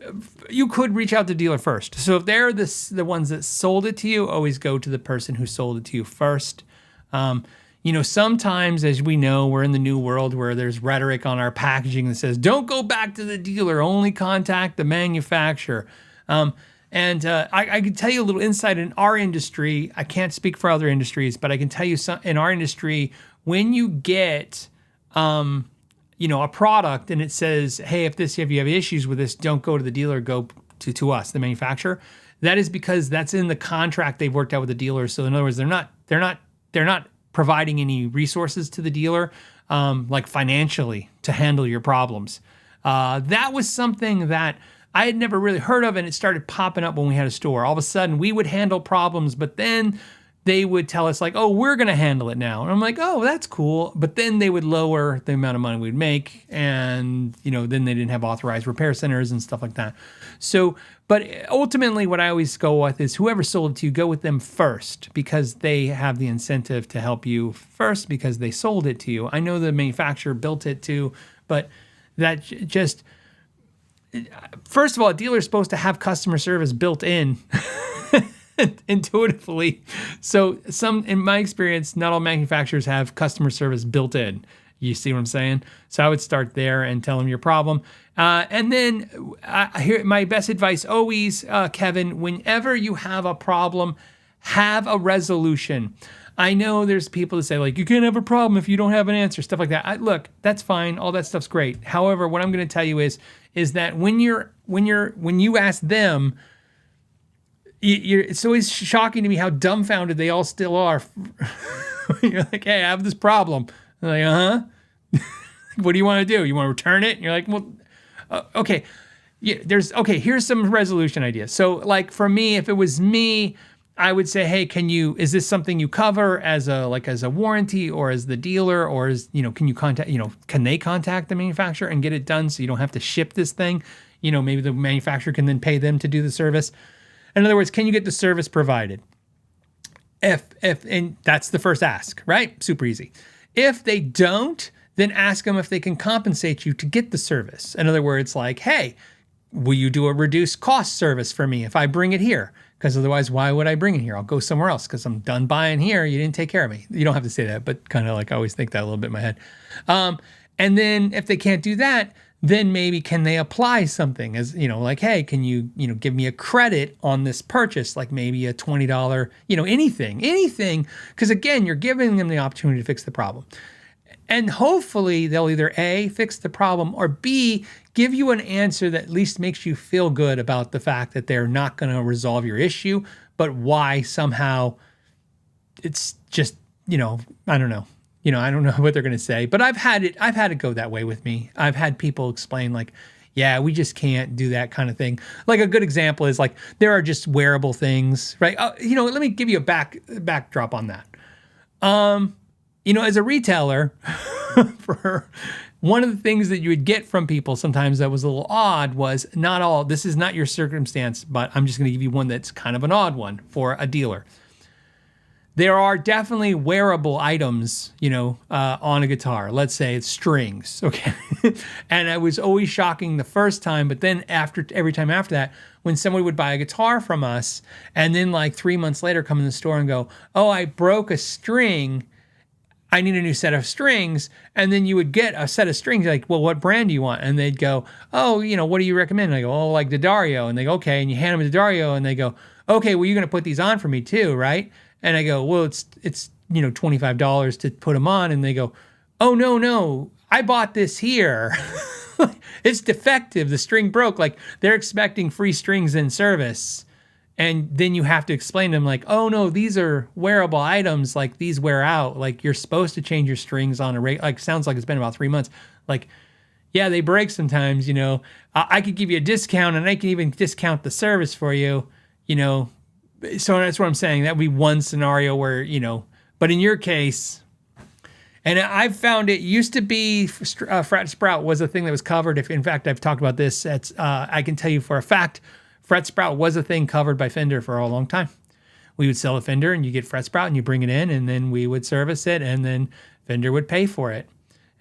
you could reach out to the dealer first. So if they're the ones that sold it to you, always go to the person who sold it to you first. Sometimes, as we know, we're in the new world where there's rhetoric on our packaging that says, don't go back to the dealer, only contact the manufacturer. I can tell you a little insight in our industry. I can't speak for other industries, but I can tell you in our industry, when you get, a product and it says, hey, if you have issues with this, don't go to the dealer, go to us, the manufacturer. That is because that's in the contract they've worked out with the dealer. So in other words, they're not providing any resources to the dealer, like financially, to handle your problems. That was something that I had never really heard of, and it started popping up when we had a store. All of a sudden, we would handle problems, but then they would tell us like, oh, we're going to handle it now. And I'm like, oh, that's cool. But then they would lower the amount of money we'd make, and then they didn't have authorized repair centers and stuff like that. So, but ultimately what I always go with is whoever sold it to you, go with them first, because they have the incentive to help you first because they sold it to you. I know the manufacturer built it too, but that just, first of all, a dealer is supposed to have customer service built in intuitively. So in my experience, not all manufacturers have customer service built in. You see what I'm saying? So I would start there and tell them your problem. And then here, my best advice always, Kevin, whenever you have a problem, have a resolution. I know there's people that say like, you can't have a problem if you don't have an answer, stuff like that. Look, that's fine. All that stuff's great. However, what I'm going to tell you is that when you ask them, it's always shocking to me how dumbfounded they all still are. You're like, hey, I have this problem. They're like, what do you want to do? You want to return it? And you're like, well, okay. Yeah, here's some resolution ideas. So like for me, if it was me, I would say, hey, is this something you cover as a warranty, or as the dealer, or can they contact the manufacturer and get it done so you don't have to ship this thing? Maybe the manufacturer can then pay them to do the service. In other words, can you get the service provided? And that's the first ask, right? Super easy. If they don't, then ask them if they can compensate you to get the service. In other words, like, hey, will you do a reduced cost service for me if I bring it here? Because otherwise, why would I bring it here? I'll go somewhere else because I'm done buying here. You didn't take care of me. You don't have to say that, but kind of like I always think that a little bit in my head. And then if they can't do that, then maybe can they apply something as, like, hey, can you give me a credit on this purchase? Like maybe a $20, anything. Because again, you're giving them the opportunity to fix the problem. And hopefully they'll either A, fix the problem, or B, give you an answer that at least makes you feel good about the fact that they're not going to resolve your issue, but why somehow it's just, I don't know. I don't know what they're going to say, but I've had it go that way with me. I've had people explain like, yeah, we just can't do that kind of thing. Like a good example is like, there are just wearable things, right? Let me give you a backdrop on that. As a retailer, for one of the things that you would get from people sometimes that was a little odd was this is not your circumstance, but I'm just going to give you one that's kind of an odd one for a dealer. There are definitely wearable items, on a guitar. Let's say it's strings, okay? And it was always shocking the first time, but then every time after that, when somebody would buy a guitar from us, and then like 3 months later come in the store and go, oh, I broke a string, I need a new set of strings. And then you would get a set of strings, like, well, what brand do you want? And they'd go, oh, what do you recommend? And I go, oh, like the Dario. And they go, okay. And you hand them the Dario, and they go, okay, well, you're going to put these on for me too, right? And I go, well, it's $25 to put them on. And they go, oh, no, I bought this here. It's defective. The string broke. Like they're expecting free strings in service. And then you have to explain to them like, oh, no, these are wearable items. Like these wear out. Like you're supposed to change your strings on a rate. Like sounds like it's been about 3 months. Like, yeah, they break sometimes, I could give you a discount, and I can even discount the service for you, So that's what I'm saying. That would be one scenario where, but in your case, and I've found it used to be fret sprout was a thing that was covered. If in fact, I've talked about this, I can tell you for a fact, fret sprout was a thing covered by Fender for a long time. We would sell a Fender and you get fret sprout and you bring it in, and then we would service it, and then Fender would pay for it.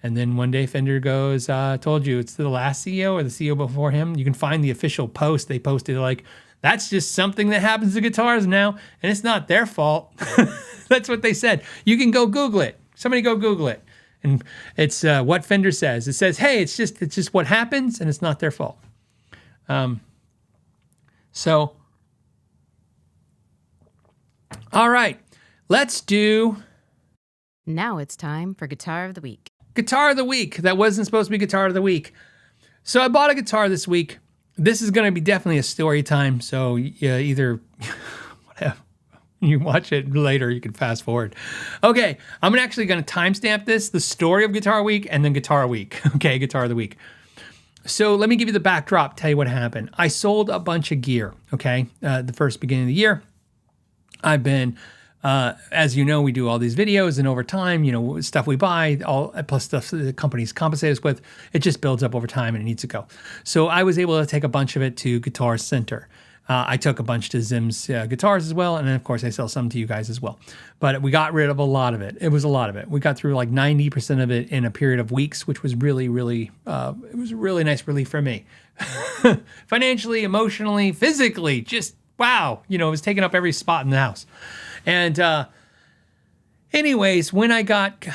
And then one day Fender goes, told you it's the last CEO or the CEO before him. You can find the official post. They posted like, that's just something that happens to guitars now, and it's not their fault. That's what they said. You can go Google it. Somebody go Google it. And it's what Fender says. It says, hey, it's just what happens, and it's not their fault. So, all right, let's do. Now it's time for Guitar of the Week. Guitar of the Week. That wasn't supposed to be Guitar of the Week. So I bought a guitar this week. This is going to be definitely a story time. So either whatever, you watch it later, you can fast forward. Okay, I'm actually going to timestamp this, the story of Guitar Week, and then Guitar Week. Okay, Guitar of the Week. So let me give you the backdrop, tell you what happened. I sold a bunch of gear, okay, the first beginning of the year. I've been... as you know, we do all these videos, and over time, stuff we buy, all plus stuff the companies compensate us with, it just builds up over time and it needs to go. So I was able to take a bunch of it to Guitar Center. I took a bunch to Zim's guitars as well, and then of course I sell some to you guys as well. But we got rid of a lot of it. It was a lot of it. We got through like 90% of it in a period of weeks, which was really, really, it was a really nice relief for me. Financially, emotionally, physically, just wow. It was taking up every spot in the house. And anyways, when I got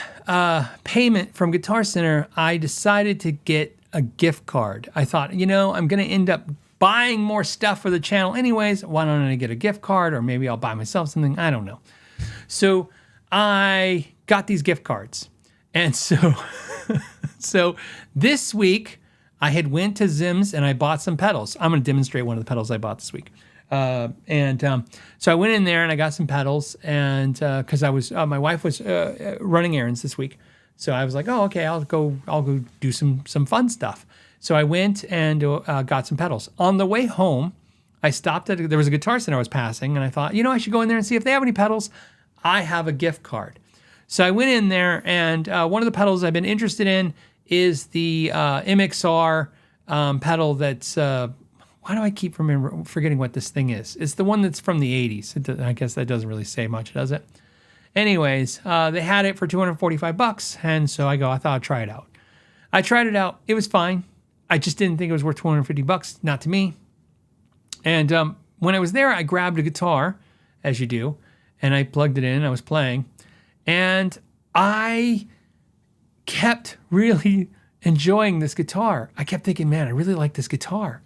payment from Guitar Center, I decided to get a gift card. I thought, I'm going to end up buying more stuff for the channel anyways. Why don't I get a gift card, or maybe I'll buy myself something? I don't know. So I got these gift cards. And so this week I had went to Zim's and I bought some pedals. I'm going to demonstrate one of the pedals I bought this week. So I went in there and I got some pedals, and because I was my wife was running errands this week, so I was like, oh, okay, I'll go do some fun stuff. So I went and got some pedals. On the way home, I stopped there was a Guitar Center I was passing, and I thought, I should go in there and see if they have any pedals. I have a gift card. So I went in there, and one of the pedals I've been interested in is the MXR pedal that's. Why do I keep forgetting what this thing is? It's the one that's from the 80s. I guess that doesn't really say much, does it? Anyways, they had it for $245, and so I thought I'd try it out. I tried it out. It was fine. I just didn't think it was worth $250, not to me. And when I was there, I grabbed a guitar, as you do, and I plugged it in. I was playing, and I kept really enjoying this guitar. I kept thinking, man, I really like this guitar.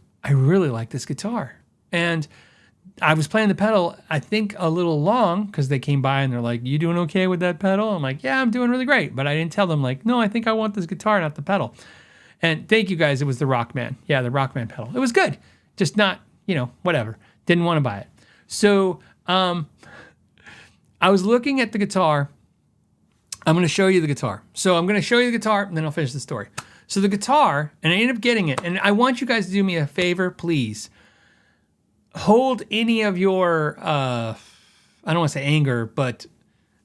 And I was playing the pedal, I think a little long, because they came by and they're like, you doing okay with that pedal? I'm like, yeah, I'm doing really great. But I didn't tell them like, no, I think I want this guitar, not the pedal. And thank you guys. It was the Rockman. Yeah, the Rockman pedal. It was good. Just not, whatever. Didn't want to buy it. So I was looking at the guitar. I'm going to show you the guitar. So I'm going to show you the guitar, and then I'll finish the story. So the guitar, and I ended up getting it, and I want you guys to do me a favor, please. Hold any of your, I don't want to say anger, but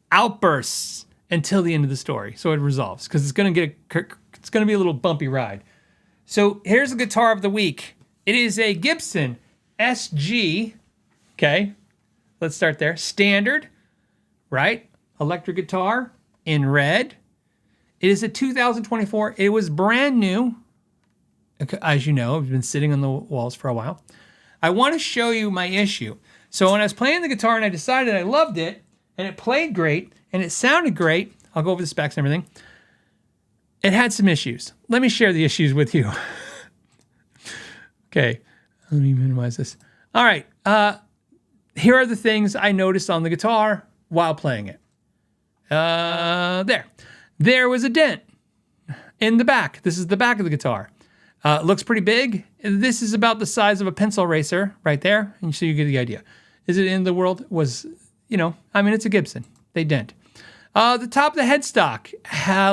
outbursts until the end of the story, so it resolves, because it's going to be a little bumpy ride. So here's the Guitar of the Week. It is a Gibson SG. Okay, let's start there. Standard, right? Electric guitar in red. It is a 2024. It was brand new. As you know, it's been sitting on the walls for a while. I want to show you my issue. So when I was playing the guitar and I decided I loved it, and it played great, and it sounded great, I'll go over the specs and everything. It had some issues. Let me share the issues with you. Okay, let me minimize this. All right, here are the things I noticed on the guitar while playing it. There was a dent in the back. This is the back of the guitar. Looks pretty big. This is about the size of a pencil eraser right there. And so you get the idea. Is it in the world? It's a Gibson. They dent. The top of the headstock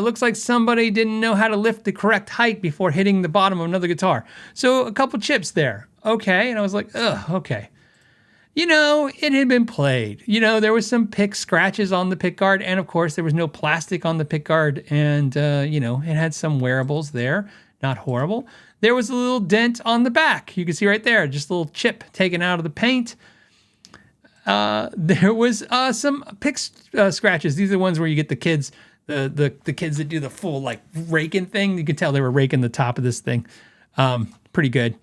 looks like somebody didn't know how to lift the correct height before hitting the bottom of another guitar. So a couple chips there. Okay. And I was like, ugh, okay. It had been played. There was some pick scratches on the pick guard, and of course there was no plastic on the pick guard, and it had some wearables there, not horrible. There was a little dent on the back. You can see right there, just a little chip taken out of the paint. There was some pick scratches. These are the ones where you get the kids the kids that do the full like raking thing. You could tell they were raking the top of this thing. Pretty good.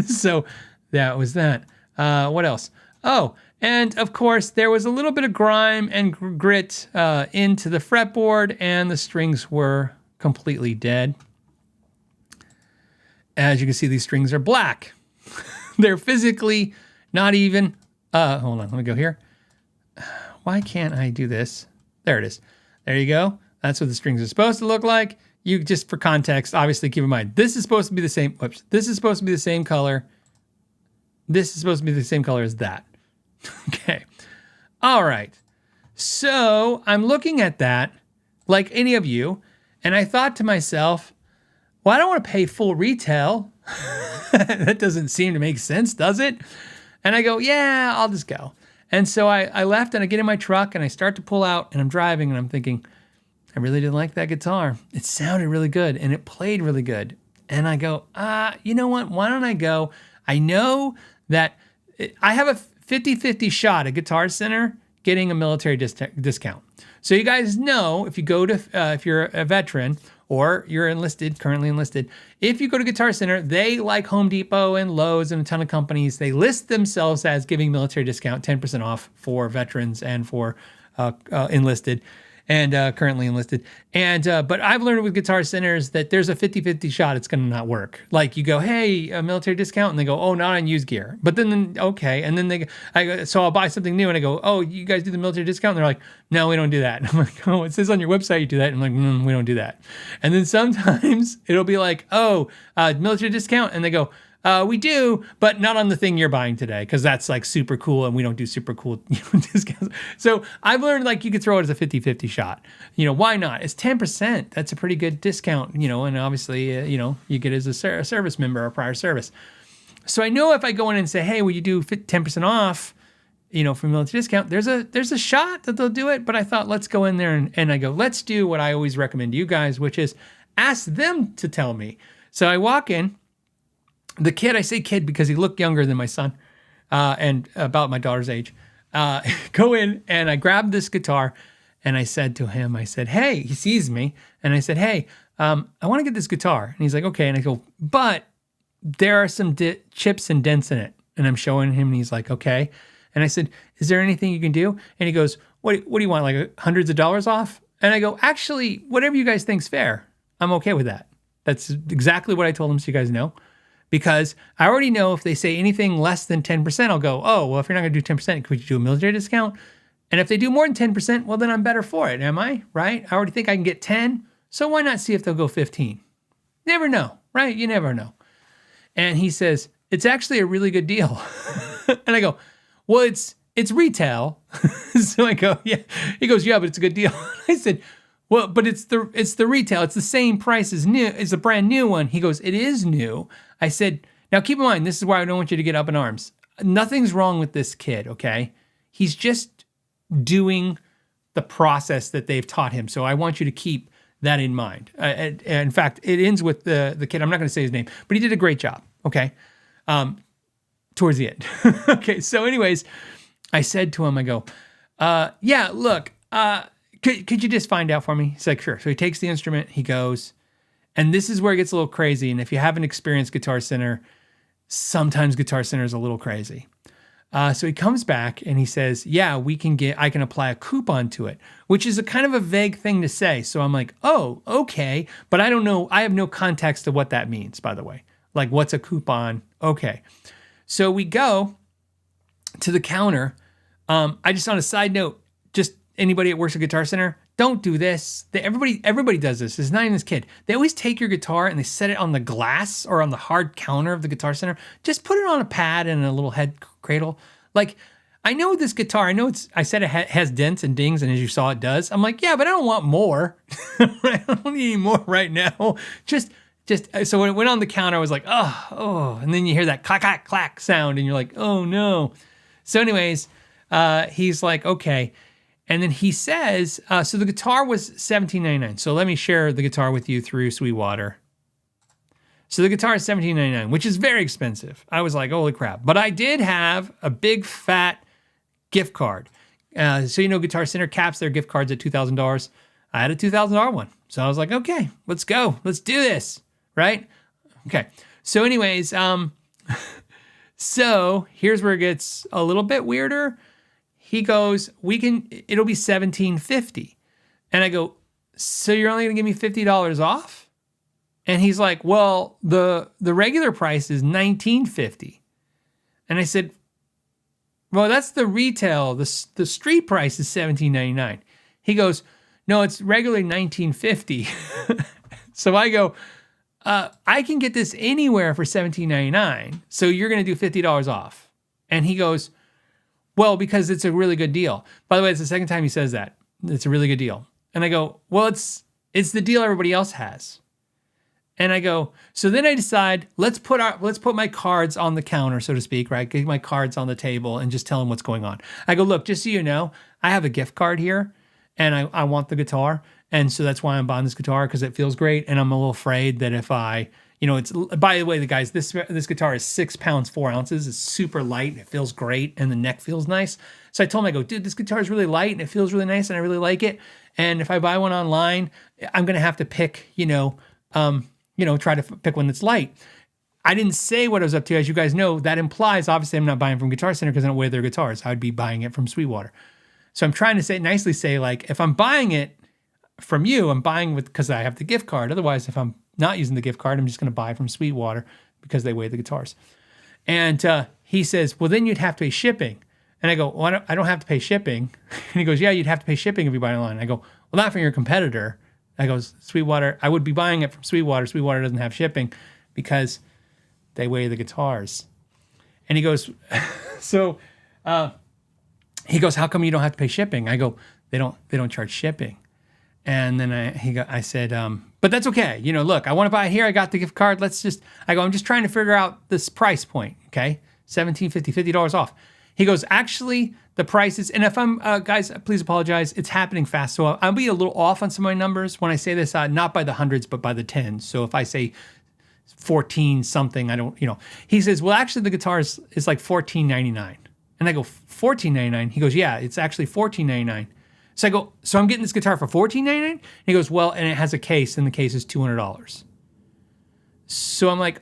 So that was that. What else? Oh, and of course there was a little bit of grime and grit into the fretboard, and the strings were completely dead. As you can see, these strings are black. They're physically not even. Hold on, let me go here. Why can't I do this? There it is. There you go. That's what the strings are supposed to look like. You just, for context, obviously keep in mind, this is supposed to be the same. Whoops. This is supposed to be the same color. This is supposed to be the same color as that. Okay. All right. So I'm looking at that like any of you, and I thought to myself, well, I don't want to pay full retail. That doesn't seem to make sense, does it? And I go, yeah, I'll just go. And so I left, and I get in my truck, and I start to pull out, and I'm driving, and I'm thinking, I really didn't like that guitar. It sounded really good, and it played really good. And I go, you know what? Why don't I go? I know that I have a 50-50 shot at Guitar Center getting a military discount. So you guys know, if you go to, if you're a veteran or you're enlisted, currently enlisted, if you go to Guitar Center, they, like Home Depot and Lowe's and a ton of companies, they list themselves as giving military discount, 10% off for veterans and for enlisted and currently enlisted. And but I've learned with Guitar Centers that there's a 50-50 shot it's going to not work. Like you go, hey, a military discount, and they go, oh, not on used gear. But then okay, and then so I'll buy something new, and I go, oh, you guys do the military discount? And they're like, no, we don't do that. And I'm like, oh, it says on your website you do that. And I'm like, we don't do that. And then sometimes it'll be like, oh, military discount, and they go, we do, but not on the thing you're buying today, because that's like super cool, and we don't do super cool discounts. So I've learned like you could throw it as a 50-50 shot. Why not? It's 10%. That's a pretty good discount, and obviously, you get as a service member or prior service. So I know if I go in and say, hey, will you do 10% off, for military discount, there's a shot that they'll do it. But I thought, let's go in there and I go, let's do what I always recommend to you guys, which is ask them to tell me. So I walk in. The kid, I say kid because he looked younger than my son and about my daughter's age. Go in, and I grabbed this guitar, and I said to him, I said, hey, he sees me, and I said, hey, I want to get this guitar. And he's like, okay. And I go, but there are some chips and dents in it. And I'm showing him, and he's like, okay. And I said, is there anything you can do? And he goes, what do you want, like hundreds of dollars off? And I go, actually, whatever you guys think's fair, I'm okay with that. That's exactly what I told him, so you guys know. Because I already know if they say anything less than 10%, I'll go, oh, well, if you're not going to do 10%, could you do a military discount? And if they do more than 10%, well, then I'm better for it, am I? Right? I already think I can get 10, so why not see if they'll go 15? Never know, right? You never know. And he says, it's actually a really good deal. And I go, well, it's retail. So I go, yeah. He goes, yeah, but it's a good deal. I said, well, but it's the retail. It's the same price as new. It's a brand new one. He goes, it is new. I said, now keep in mind, this is why I don't want you to get up in arms. Nothing's wrong with this kid, okay? He's just doing the process that they've taught him. So I want you to keep that in mind. In fact, it ends with the kid. I'm not going to say his name, but he did a great job, okay? Towards the end. Okay, so anyways, I said to him, I go, yeah, look, could you just find out for me? He's like, sure. So he takes the instrument, he goes, and this is where it gets a little crazy. And if you haven't experienced Guitar Center, sometimes Guitar Center is a little crazy. So he comes back and he says, yeah, I can apply a coupon to it, which is a kind of a vague thing to say. So I'm like, oh, okay. But I don't know. I have no context of what that means, by the way. Like, what's a coupon? Okay. So we go to the counter. I just, on a side note, just anybody that works at Guitar Center, don't do this. Everybody does this. It's not even this kid. They always take your guitar and they set it on the glass or on the hard counter of the Guitar Center. Just put it on a pad and a little head cradle. Like, I know this guitar, I said it has dents and dings, and as you saw, it does. I'm like, yeah, but I don't want more. I don't need any more right now. Just so when it went on the counter, I was like, oh, and then you hear that clack, clack, clack sound, and you're like, oh no. So anyways, he's like, okay. And then he says, so the guitar was $17.99. So let me share the guitar with you through Sweetwater. So the guitar is $17.99, which is very expensive. I was like, holy crap. But I did have a big fat gift card. So Guitar Center caps their gift cards at $2,000. I had a $2,000 one. So I was like, okay, let's go. Let's do this. Right? Okay. So anyways, so here's where it gets a little bit weirder. He goes, it'll be $1,750. And I go, so you're only gonna give me $50 off? And he's like, well, the regular price is $1,950. And I said, well, that's the retail. The street price is $17.99. He goes, no, it's regularly $1,950. So I go, I can get this anywhere for $17.99. So you're going to do $50 off. And he goes, well, because it's a really good deal. By the way, it's the second time he says that. It's a really good deal. And I go, well, it's the deal everybody else has. And I go, so then I decide, let's put my cards on the counter, so to speak, right? Get my cards on the table and just tell him what's going on. I go, look, just so you know, I have a gift card here and I want the guitar. And so that's why I'm buying this guitar, because it feels great. And I'm a little afraid that if it's, by the way, the guys, this guitar is 6 pounds, 4 ounces. It's super light. It feels great. And the neck feels nice. So I told him, I go, dude, this guitar is really light and it feels really nice and I really like it. And if I buy one online, I'm going to have to pick, try to pick one that's light. I didn't say what I was up to. As you guys know, that implies, obviously, I'm not buying from Guitar Center because I don't wear their guitars. I'd be buying it from Sweetwater. So I'm trying to nicely say, like, if I'm buying it from you, I'm buying because I have the gift card. Otherwise, if I'm not using the gift card, I'm just going to buy from Sweetwater because they weigh the guitars. And he says, well, then you'd have to pay shipping. And I go, well, I don't have to pay shipping. And he goes, yeah, you'd have to pay shipping if you buy online. I go, well, not from your competitor. I goes, Sweetwater, I would be buying it from Sweetwater. Sweetwater doesn't have shipping because they weigh the guitars. And he goes, he goes, how come you don't have to pay shipping? I go, they don't charge shipping. And then I said, but that's okay. Look, I want to buy it here. I got the gift card. I'm just trying to figure out this price point. Okay. $17.50, $50 off. He goes, actually, the prices, and if I'm, guys, please apologize. It's happening fast. So I'll be a little off on some of my numbers when I say this, not by the hundreds, but by the tens. So if I say 14 something, I don't, he says, well, actually the guitar is like $14.99. And I go, $14.99? He goes, yeah, it's actually $14.99. So I go, so I'm getting this guitar for $14.99? And he goes, well, and it has a case, and the case is $200. So I'm like,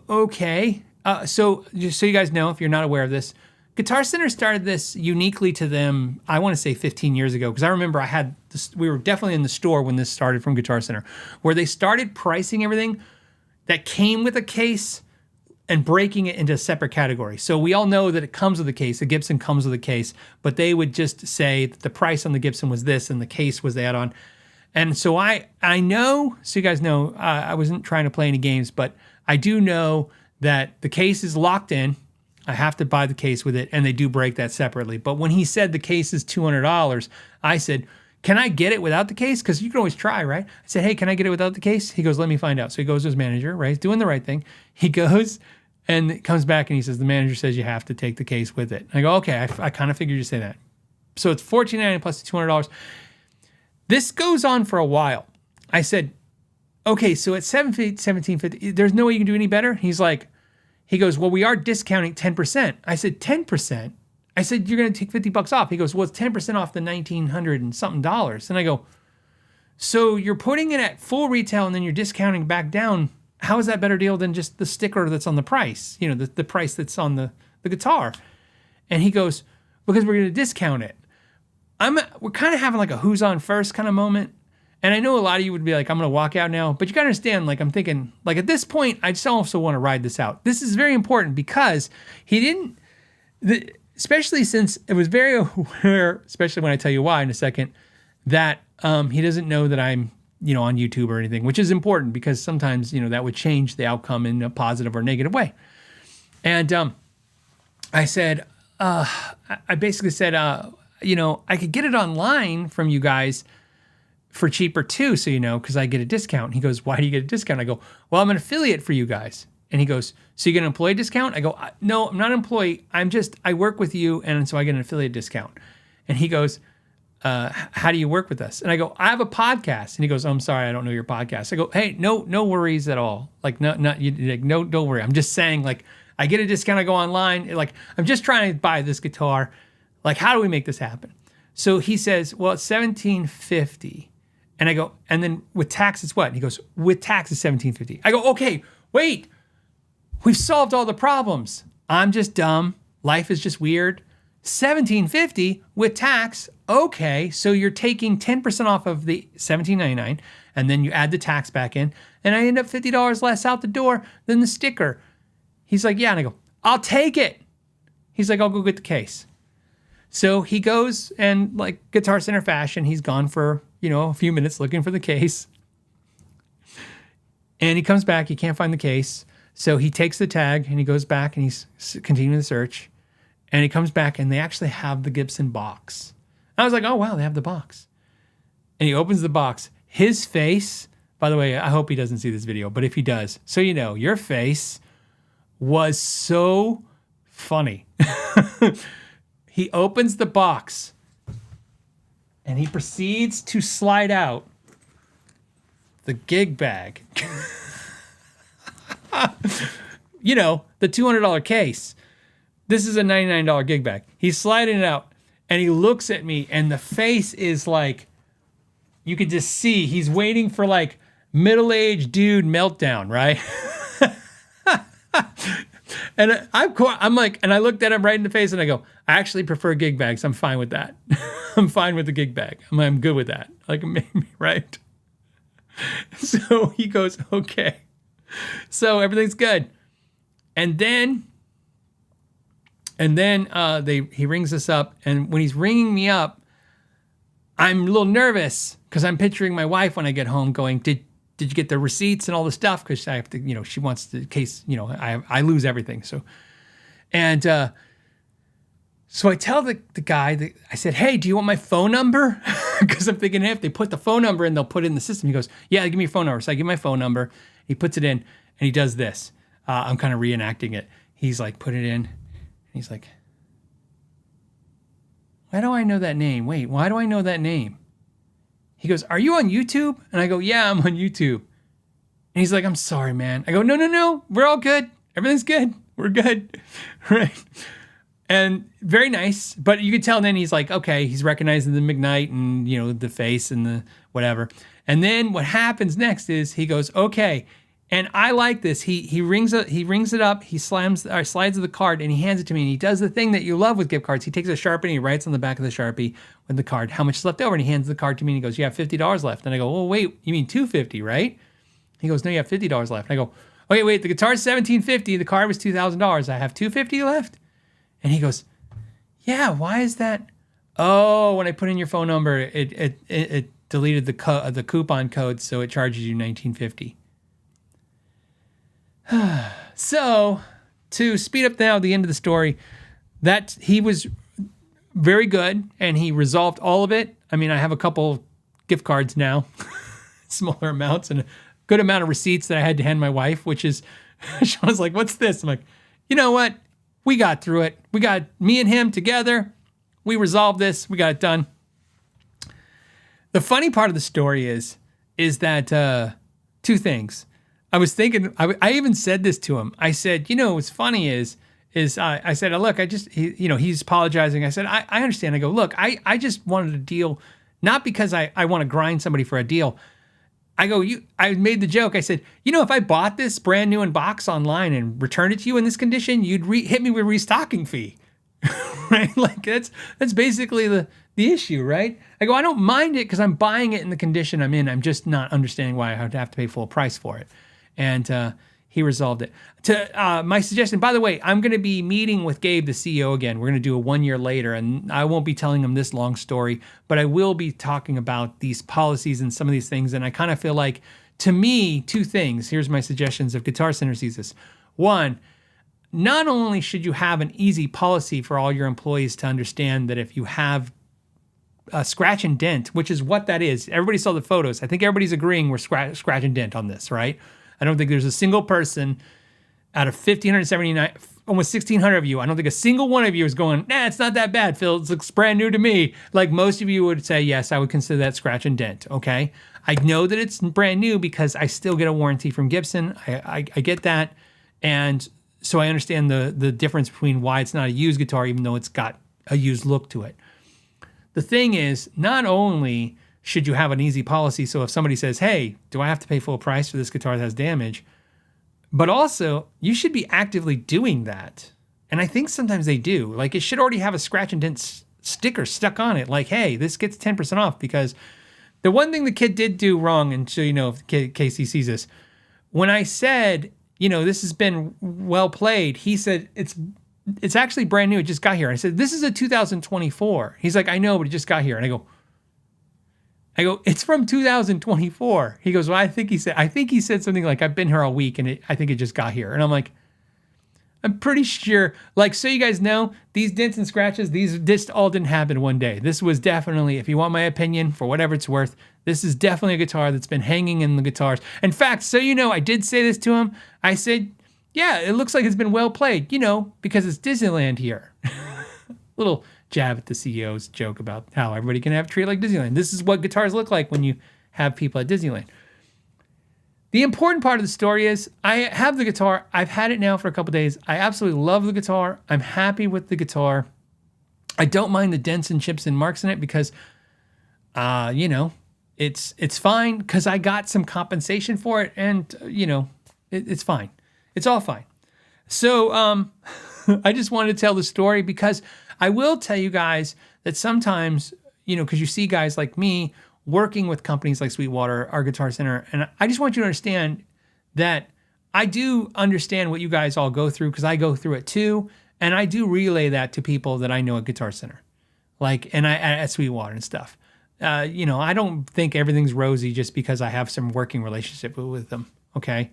okay. So just so you guys know, if you're not aware of this, Guitar Center started this uniquely to them, I want to say 15 years ago, because I remember we were definitely in the store when this started from Guitar Center, where they started pricing everything that came with a case and breaking it into a separate category. So we all know that it comes with a case. The Gibson comes with a case, but they would just say that the price on the Gibson was this and the case was the add-on. And so I know, so you guys know, I wasn't trying to play any games, but I do know that the case is locked in. I have to buy the case with it, and they do break that separately. But when he said the case is $200, I said, can I get it without the case? Because you can always try, right? I said, hey, can I get it without the case? He goes, let me find out. So he goes to his manager, right? He's doing the right thing. He goes and comes back and he says, the manager says you have to take the case with it. And I go, okay, I kind of figured you'd say that. So it's $14.99 plus $200. This goes on for a while. I said, okay, so at $17.50, there's no way you can do any better? He goes, well, we are discounting 10%. I said, 10%? I said, you're going to take $50 off. He goes, well, it's 10% off the $1,900 and something dollars. And I go, so you're putting it at full retail and then you're discounting back down. How is that better deal than just the sticker that's on the price? The price that's on the guitar. And he goes, because we're going to discount it. We're kind of having like a who's on first kind of moment. And I know a lot of you would be like, I'm going to walk out now. But you got to understand, like, I'm thinking, like, at this point, I just also want to ride this out. This is very important because he didn't, especially since it was very aware, especially when I tell you why in a second, that he doesn't know that I'm, on YouTube or anything, which is important because sometimes, that would change the outcome in a positive or negative way. And I said, I basically said, I could get it online from you guys for cheaper too, so because I get a discount. He goes, why do you get a discount? I go, well, I'm an affiliate for you guys. And he goes, so you get an employee discount? I go, no, I'm not an employee. I work with you, and so I get an affiliate discount. And he goes, how do you work with us? And I go, I have a podcast. And he goes, I'm sorry, I don't know your podcast. I go, hey, no worries at all. Like, no, don't worry. I'm just saying, like, I get a discount. I go online. Like, I'm just trying to buy this guitar. Like, how do we make this happen? So he says, well, it's $1,750. And I go, and then with tax, it's what? And he goes, with tax, it's $1,750. I go, okay, wait. We've solved all the problems. I'm just dumb. Life is just weird. $1,750 with tax. Okay, so you're taking 10% off of the $1,799, and then you add the tax back in, and I end up $50 less out the door than the sticker. He's like, yeah. And I go, I'll take it. He's like, I'll go get the case. So he goes, and like Guitar Center fashion, he's gone for, a few minutes looking for the case. And he comes back, he can't find the case. So he takes the tag and he goes back and he's continuing the search. And he comes back and they actually have the Gibson box. I was like, oh, wow, they have the box. And he opens the box. His face, by the way, I hope he doesn't see this video, but if he does, so your face was so funny. He opens the box and he proceeds to slide out the gig bag. The $200 case. This is a $99 gig bag. He's sliding it out and he looks at me and the face is like, you could just see he's waiting for like middle-aged dude meltdown, right? And I'm like, and I looked at him right in the face and I go, I actually prefer gig bags. I'm fine with that. I'm fine with the gig bag. I'm good with that. Like, maybe, right? So he goes, okay. So everything's good. And then he rings us up. And when he's ringing me up, I'm a little nervous because I'm picturing my wife when I get home going, did you get the receipts and all the stuff? Because I have to, she wants the case, I lose everything. So, and so I tell the guy, I said, hey, do you want my phone number? Because I'm thinking, hey, if they put the phone number in, they'll put it in the system. He goes, yeah, give me your phone number. So I give him my phone number. He puts it in and he does this. I'm kind of reenacting it. He's like, put it in. And he's like, why do I know that name? Wait, why do I know that name? He goes, are you on YouTube? And I go, yeah, I'm on YouTube. And he's like, I'm sorry, man. I go, no, we're all good. Everything's good. We're good. Right. And very nice. But you could tell then he's like, okay, he's recognizing the McKnight and, the face and the whatever. And then what happens next is he goes, okay. And I like this. He rings it up. He slides the card and he hands it to me. And he does the thing that you love with gift cards. He takes a Sharpie and he writes on the back of the Sharpie with the card how much is left over. And he hands the card to me and he goes, you have $50 left. And I go, oh, wait, you mean $250, right? He goes, no, you have $50 left. And I go, okay, wait, the guitar's $1,750. The card was $2,000. I have $250 left? And he goes, yeah, why is that? Oh, when I put in your phone number, it deleted the coupon code, so it charges you $19.50. So, to speed up now the end of the story, that he was very good and he resolved all of it. I mean, I have a couple gift cards now, smaller amounts, and a good amount of receipts that I had to hand my wife, which is, Sean's like, what's this? I'm like, you know what? We got through it. We got me and him together. We resolved this. We got it done. The funny part of the story is that two things. I was thinking, I even said this to him. I said, what's funny is I said, look, he's apologizing. I said, I understand. I go, look, I just wanted a deal, not because I want to grind somebody for a deal. I go, I made the joke. I said, if I bought this brand new in box online and returned it to you in this condition, you'd hit me with a restocking fee, right? Like that's basically the issue, right? I go, I don't mind it because I'm buying it in the condition I'm in. I'm just not understanding why I have to pay full price for it. And he resolved it. To my suggestion, by the way, I'm going to be meeting with Gabe, the CEO, again. We're going to do a 1 year later, and I won't be telling him this long story, but I will be talking about these policies and some of these things. And I kind of feel like, to me, two things. Here's my suggestions if Guitar Center sees this. One, not only should you have an easy policy for all your employees to understand that if you have a scratch and dent, which is what that is. Everybody saw the photos. I think everybody's agreeing we're scratch and dent on this, right? I don't think there's a single person out of 1,579, almost 1,600 of you, I don't think a single one of you is going, nah, it's not that bad, Phil. It looks brand new to me. Like most of you would say, yes, I would consider that scratch and dent, okay? I know that it's brand new because I still get a warranty from Gibson. I get that. And so I understand the difference between why it's not a used guitar, even though it's got a used look to it. the thing is, not only should you have an easy policy, so if somebody says, hey, do I have to pay full price for this guitar that has damage? But also, you should be actively doing that. And I think sometimes they do. Like, it should already have a scratch and dent sticker stuck on it. Like, hey, this gets 10% off. Because the one thing the kid did do wrong, and so you know, if Casey sees this, when I said, you know, this has been well played, he said, it's actually brand new. It just got here. I said, this is a 2024. He's like, I know, but it just got here. And I go, it's from 2024. He goes, well, I think he said something like, I've been here all week and I think it just got here. And I'm like, I'm pretty sure, like, so you guys know, these dents and scratches, this all didn't happen one day. This was definitely, if you want my opinion, for whatever it's worth, this is definitely a guitar that's been hanging in the guitars. In fact, so you know, I did say this to him. I said, yeah, it looks like it's been well played, you know, because it's Disneyland here. Little jab at the CEO's joke about how everybody can have a treat like Disneyland. This is what guitars look like when you have people at Disneyland. The important part of the story is I have the guitar. I've had it now for a couple days. I absolutely love the guitar. I'm happy with the guitar. I don't mind the dents and chips and marks in it because, you know, it's fine because I got some compensation for it, and you know, it's fine. It's all fine. So I just wanted to tell the story because I will tell you guys that sometimes, you know, because you see guys like me working with companies like Sweetwater, our Guitar Center, and I just want you to understand that I do understand what you guys all go through because I go through it too, and I do relay that to people that I know at Guitar Center, like, and I at Sweetwater and stuff. You know, I don't think everything's rosy just because I have some working relationship with them. Okay.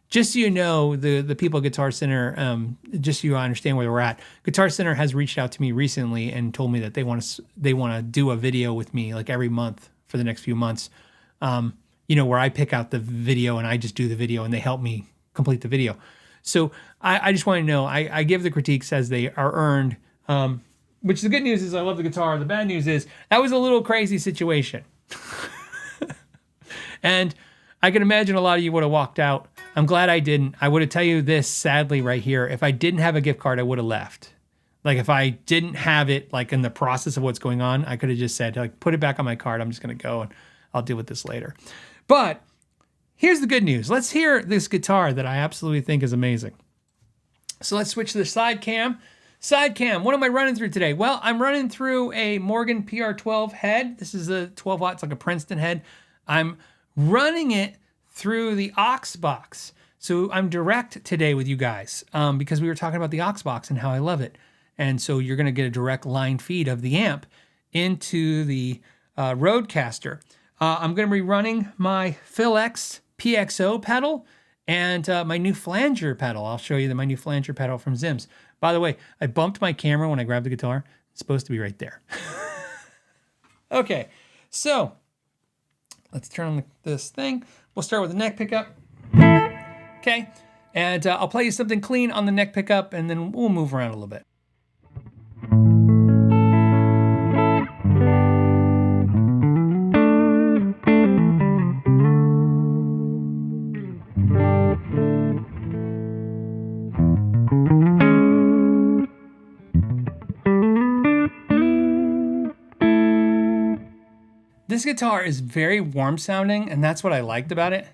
Just so you know, the people at Guitar Center, just so you understand where we're at, Guitar Center has reached out to me recently and told me that they want to do a video with me like every month for the next few months. You know, where I pick out the video and I just do the video and they help me complete the video. So I just want to know, I give the critiques as they are earned. Which the good news is I love the guitar. The bad news is that was a little crazy situation. And I can imagine a lot of you would have walked out. I'm glad I didn't. I would have tell you this sadly right here. If I didn't have a gift card, I would have left. Like if I didn't have it like in the process of what's going on, I could have just said, like, put it back on my card. I'm just going to go and I'll deal with this later. But here's the good news. Let's hear this guitar that I absolutely think is amazing. So let's switch to the side cam. Side cam, what am I running through today? Well, I'm running through a Morgan PR12 head. This is a 12 watt, it's like a Princeton head. I'm running it through the aux box. So I'm direct today with you guys because we were talking about the aux box and how I love it. And so you're gonna get a direct line feed of the amp into the Rodecaster. I'm gonna be running my Phil-X PXO pedal and my new flanger pedal. I'll show you my new flanger pedal from Zims. By the way, I bumped my camera when I grabbed the guitar. It's supposed to be right there. Okay, so let's turn on this thing. We'll start with the neck pickup. Okay, and I'll play you something clean on the neck pickup and then we'll move around a little bit. This guitar is very warm sounding, and that's what I liked about it.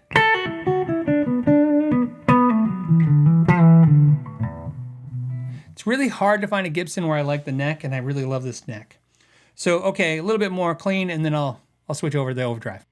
It's really hard to find a Gibson where I like the neck, and I really love this neck. So, okay, a little bit more clean, and then I'll switch over to the overdrive.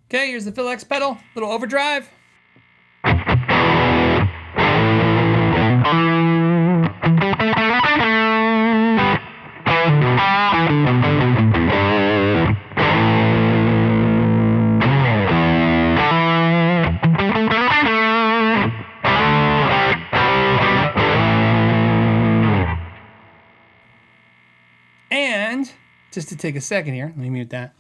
Okay, here's the Phil-X pedal, little overdrive. And just to take a second here, let me mute that.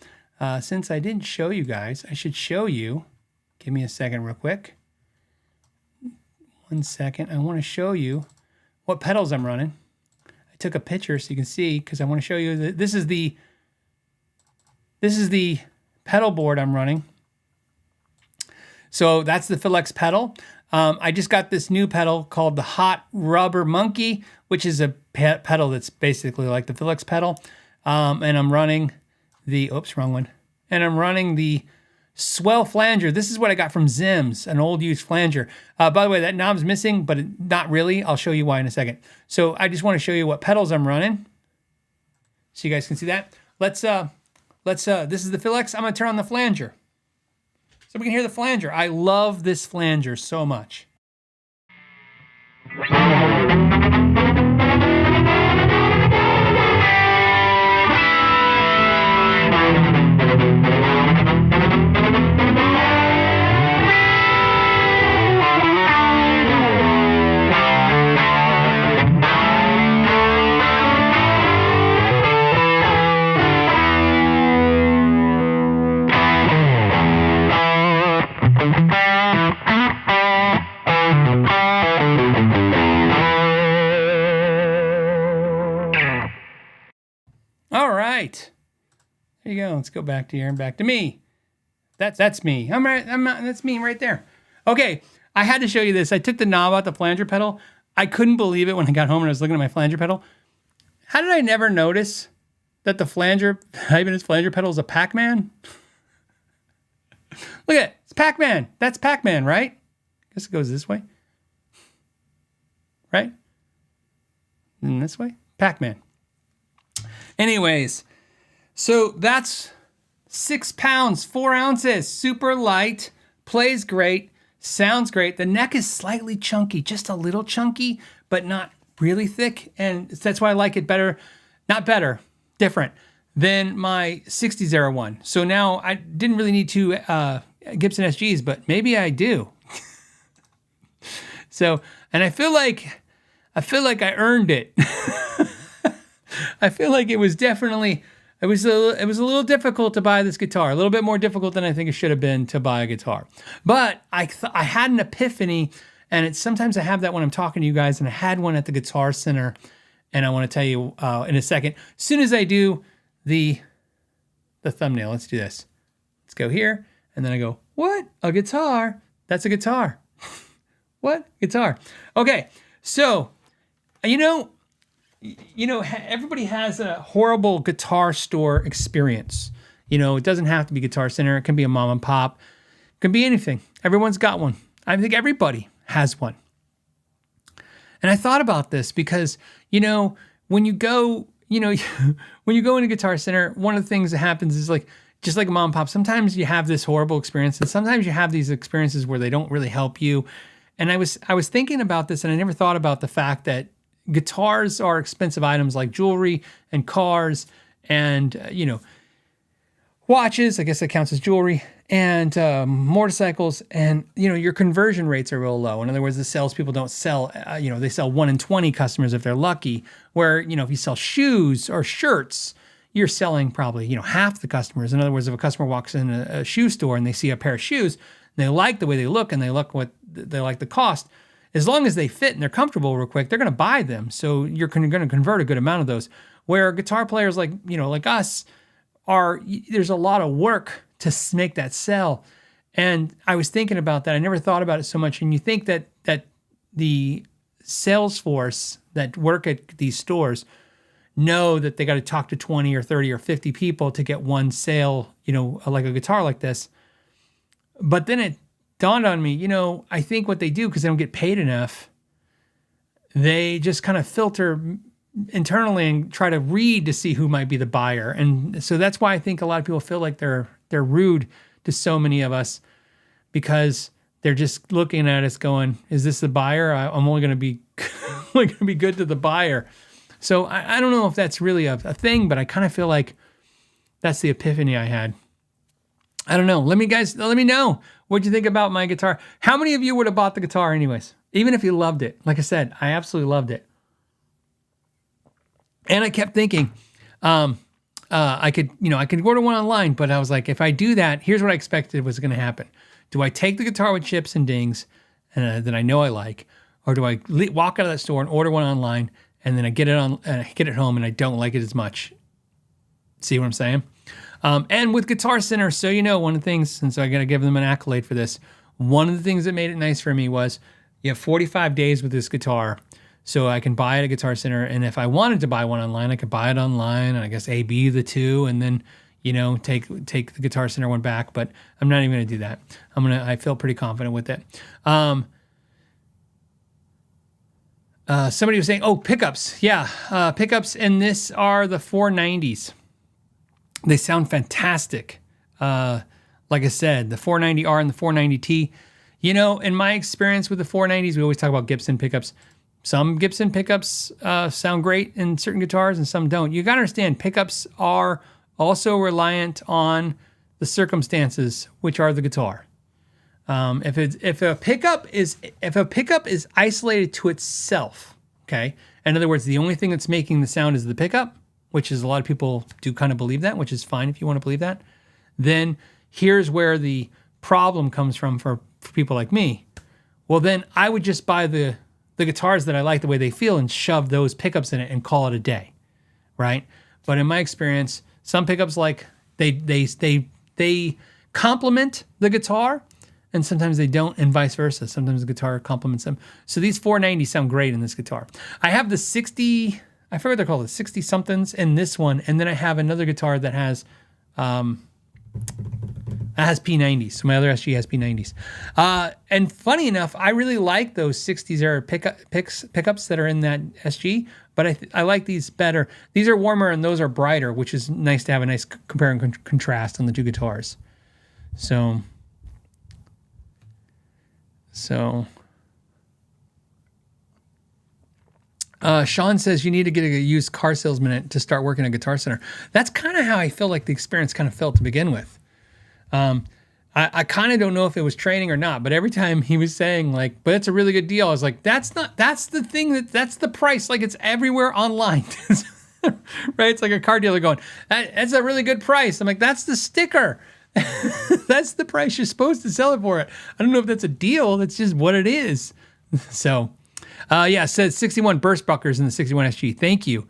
Since I didn't show you guys, I should show you. Give me a second real quick. 1 second. I want to show you what pedals I'm running. I took a picture so you can see, because I want to show you that this is the pedal board I'm running. So that's the Phil X pedal. I just got this new pedal called the Hot Rubber Monkey, which is a pedal that's basically like the Phil X pedal. And I'm running the, oops, wrong one. And I'm running the Swell Flanger. This is what I got from Zim's, an old used flanger. By the way, that knob's missing, but not really. I'll show you why in a second. So I just want to show you what pedals I'm running, so you guys can see that. This is the Phil X. I'm gonna turn on the flanger, so we can hear the flanger. I love this flanger so much. All right, there you go. Let's go back to here and back to me. That's me. That's me right there. Okay, I had to show you this. I took the knob out the flanger pedal. I couldn't believe it when I got home and I was looking at my flanger pedal. How did I never notice that the Ibanez flanger pedal is a Pac-Man? Look at it. It's Pac-Man. That's Pac-Man, right? I guess it goes this way. Right? And this way? Pac-Man. Anyways, so that's 6 pounds, 4 ounces, super light, plays great, sounds great. The neck is slightly chunky, just a little chunky, but not really thick. And that's why I like it better, not better, different than my 60s one. So now I didn't really need two Gibson SGs, but maybe I do. So, and I feel like I earned it. I feel like it was definitely, it was a little difficult to buy this guitar, a little bit more difficult than I think it should have been to buy a guitar. But I had an epiphany, and sometimes I have that when I'm talking to you guys, and I had one at the Guitar Center, and I want to tell you in a second. As soon as I do the thumbnail, let's do this. Let's go here, and then I go, what? A guitar? That's a guitar. What? Guitar. Okay, so, everybody has a horrible guitar store experience. It doesn't have to be Guitar Center. It can be a mom and pop. It can be anything. Everyone's got one. I think everybody has one. And I thought about this because, when you go, when you go into Guitar Center, one of the things that happens is just like a mom and pop, sometimes you have this horrible experience, and sometimes you have these experiences where they don't really help you. And I was thinking about this, and I never thought about the fact that guitars are expensive items like jewelry and cars and, watches, I guess that counts as jewelry, and motorcycles. And, your conversion rates are real low. In other words, the salespeople don't sell, they sell 1 in 20 customers if they're lucky. Where, if you sell shoes or shirts, you're selling probably, half the customers. In other words, if a customer walks in a shoe store and they see a pair of shoes, they like the way they look and they like the cost. As long as they fit and they're comfortable real quick, they're going to buy them. So you're going to convert a good amount of those. Where guitar players like us there's a lot of work to make that sell. And I was thinking about that. I never thought about it so much. And you think that the sales force that work at these stores know that they got to talk to 20 or 30 or 50 people to get one sale, like a guitar like this. But then it dawned on me, I think what they do, because they don't get paid enough, they just kind of filter internally and try to read to see who might be the buyer. And so that's why I think a lot of people feel like they're rude to so many of us, because they're just looking at us going, is this the buyer? I'm only going to be good to the buyer. So I don't know if that's really a thing, but I kind of feel like that's the epiphany I had. I don't know. Let me know. What'd you think about my guitar? How many of you would have bought the guitar anyways? Even if you loved it. Like I said, I absolutely loved it. And I kept thinking, I could order one online, but I was like, if I do that, here's what I expected was going to happen. Do I take the guitar with chips and dings that I know I like, or do I walk out of that store and order one online, and then I get it home and I don't like it as much? See what I'm saying? And with Guitar Center, so one of the things, and so I got to give them an accolade for this. One of the things that made it nice for me was you have 45 days with this guitar, so I can buy it at Guitar Center. And if I wanted to buy one online, I could buy it online, and I guess AB the two, and then take the Guitar Center one back. But I'm not even going to do that. I feel pretty confident with it. Somebody was saying, pickups. Yeah, pickups, and this are the 490s. They sound fantastic. Like I said, the 490R and the 490T. In my experience with the 490s, we always talk about Gibson pickups. Some Gibson pickups sound great in certain guitars and some don't. You got to understand, pickups are also reliant on the circumstances, which are the guitar. If a pickup is isolated to itself, okay. In other words, the only thing that's making the sound is the pickup, which is a lot of people do kind of believe that, which is fine if you want to believe that. Then here's where the problem comes from for people like me. Well, then I would just buy the guitars that I like the way they feel and shove those pickups in it and call it a day, right? But in my experience, some pickups they complement the guitar, and sometimes they don't, and vice versa. Sometimes the guitar complements them. So these 490s sound great in this guitar. I have the 60, I forget what they're called, the 60 somethings in this one, and then I have another guitar that has P90s. So my other SG has P90s. And funny enough, I really like those 60s era pickups that are in that SG, but I like these better. These are warmer and those are brighter, which is nice to have a nice compare and contrast on the two guitars. So Sean says you need to get a used car salesman to start working at Guitar Center. That's kind of how I feel like the experience kind of felt to begin with. I kind of don't know if it was training or not, but every time he was saying but it's a really good deal, I was like, that's the thing, that's the price. Like, it's everywhere online, right? It's like a car dealer going, that's a really good price. I'm like, that's the sticker. That's the price you're supposed to sell it for. I don't know if that's a deal. That's just what it is. So, it says 61 burst buckers in the 61 SG. Thank you.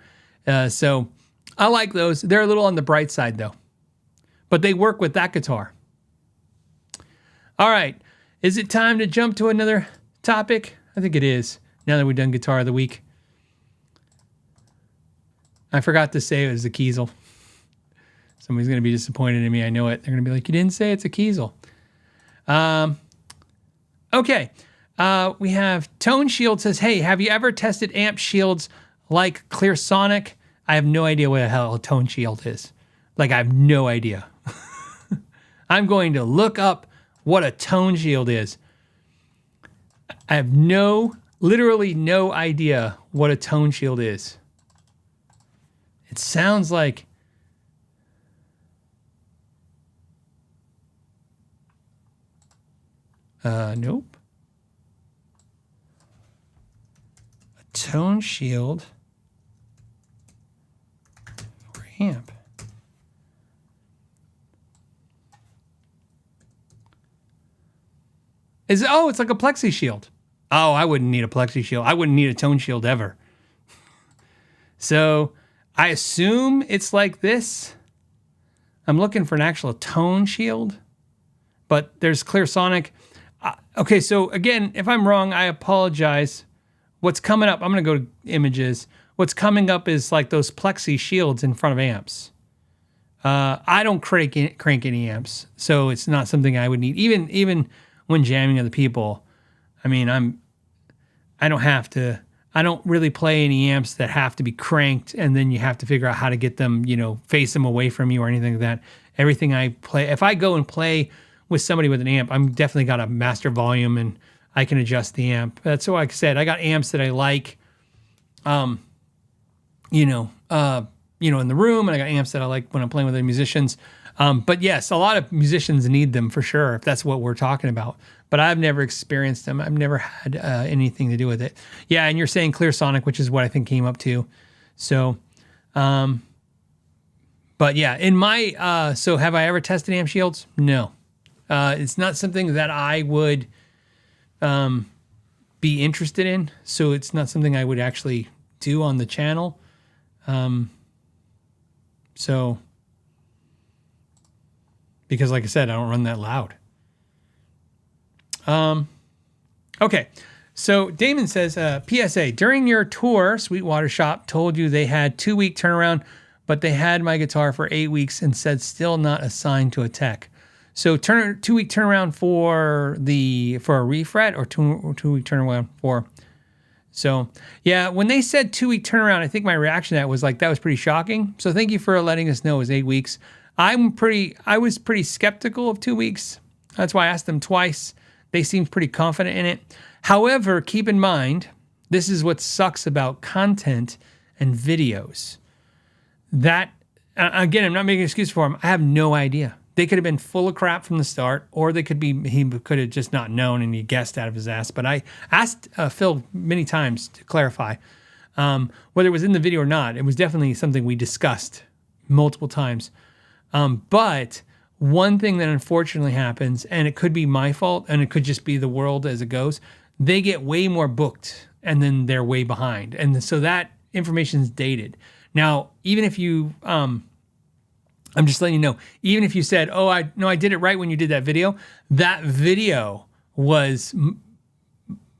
So I like those. They're a little on the bright side though, but they work with that guitar. All right. Is it time to jump to another topic? I think it is, now that we've done Guitar of the Week. I forgot to say it was the Kiesel. Somebody's going to be disappointed in me. I know it. They're going to be like, you didn't say it's a Kiesel. Okay. We have Tone Shield says, hey, have you ever tested amp shields like Clear Sonic? I have no idea what the hell a Tone Shield is. I have no idea. I'm going to look up what a Tone Shield is. I have literally no idea what a Tone Shield is. It sounds like nope. A Tone Shield for amp. It's like a plexi shield. Oh, I wouldn't need a plexi shield. I wouldn't need a Tone Shield ever. So I assume it's like this. I'm looking for an actual Tone Shield, but there's Clear Sonic. Okay, so again, if I'm wrong, I apologize. What's coming up, I'm going to go to images. What's coming up is like those plexi shields in front of amps. I don't crank any amps, so it's not something I would need. Even when jamming other people, I mean, I don't really play any amps that have to be cranked and then you have to figure out how to get them, face them away from you or anything like that. Everything I play, if I go and play with somebody with an amp, I'm definitely got a master volume and I can adjust the amp. That's what I said. I got amps that I like, in the room, and I got amps that I like when I'm playing with the musicians. But yes, a lot of musicians need them for sure, if that's what we're talking about. But I've never experienced them. I've never had anything to do with it. Yeah, and you're saying Clear Sonic, which is what I think came up to. So, but yeah, in my, so have I ever tested amp shields? No. It's not something that I would be be interested in. So it's not something I would actually do on the channel. So, because like I said, I don't run that loud. Okay. So Damon says, PSA, during your tour, Sweetwater Shop told you they had 2-week turnaround, but they had my guitar for 8 weeks and said still not assigned to a tech. So 2-week turnaround for a refret, or 2-week turnaround for. So yeah, when they said 2-week turnaround, I think my reaction to that was like, that was pretty shocking. So thank you for letting us know it was 8 weeks. I was pretty skeptical of 2 weeks. That's why I asked them twice. They seemed pretty confident in it. However, keep in mind, this is what sucks about content and videos. That, again, I'm not making an excuse for them. I have no idea. They could have been full of crap from the start, or he could have just not known and he guessed out of his ass. But I asked Phil many times to clarify whether it was in the video or not. It was definitely something we discussed multiple times. But one thing that unfortunately happens, and it could be my fault, and it could just be the world as it goes, they get way more booked, and then they're way behind. And so that information is dated. Now, even if you, I'm just letting you know, even if you said, oh, I did it right when you did that video was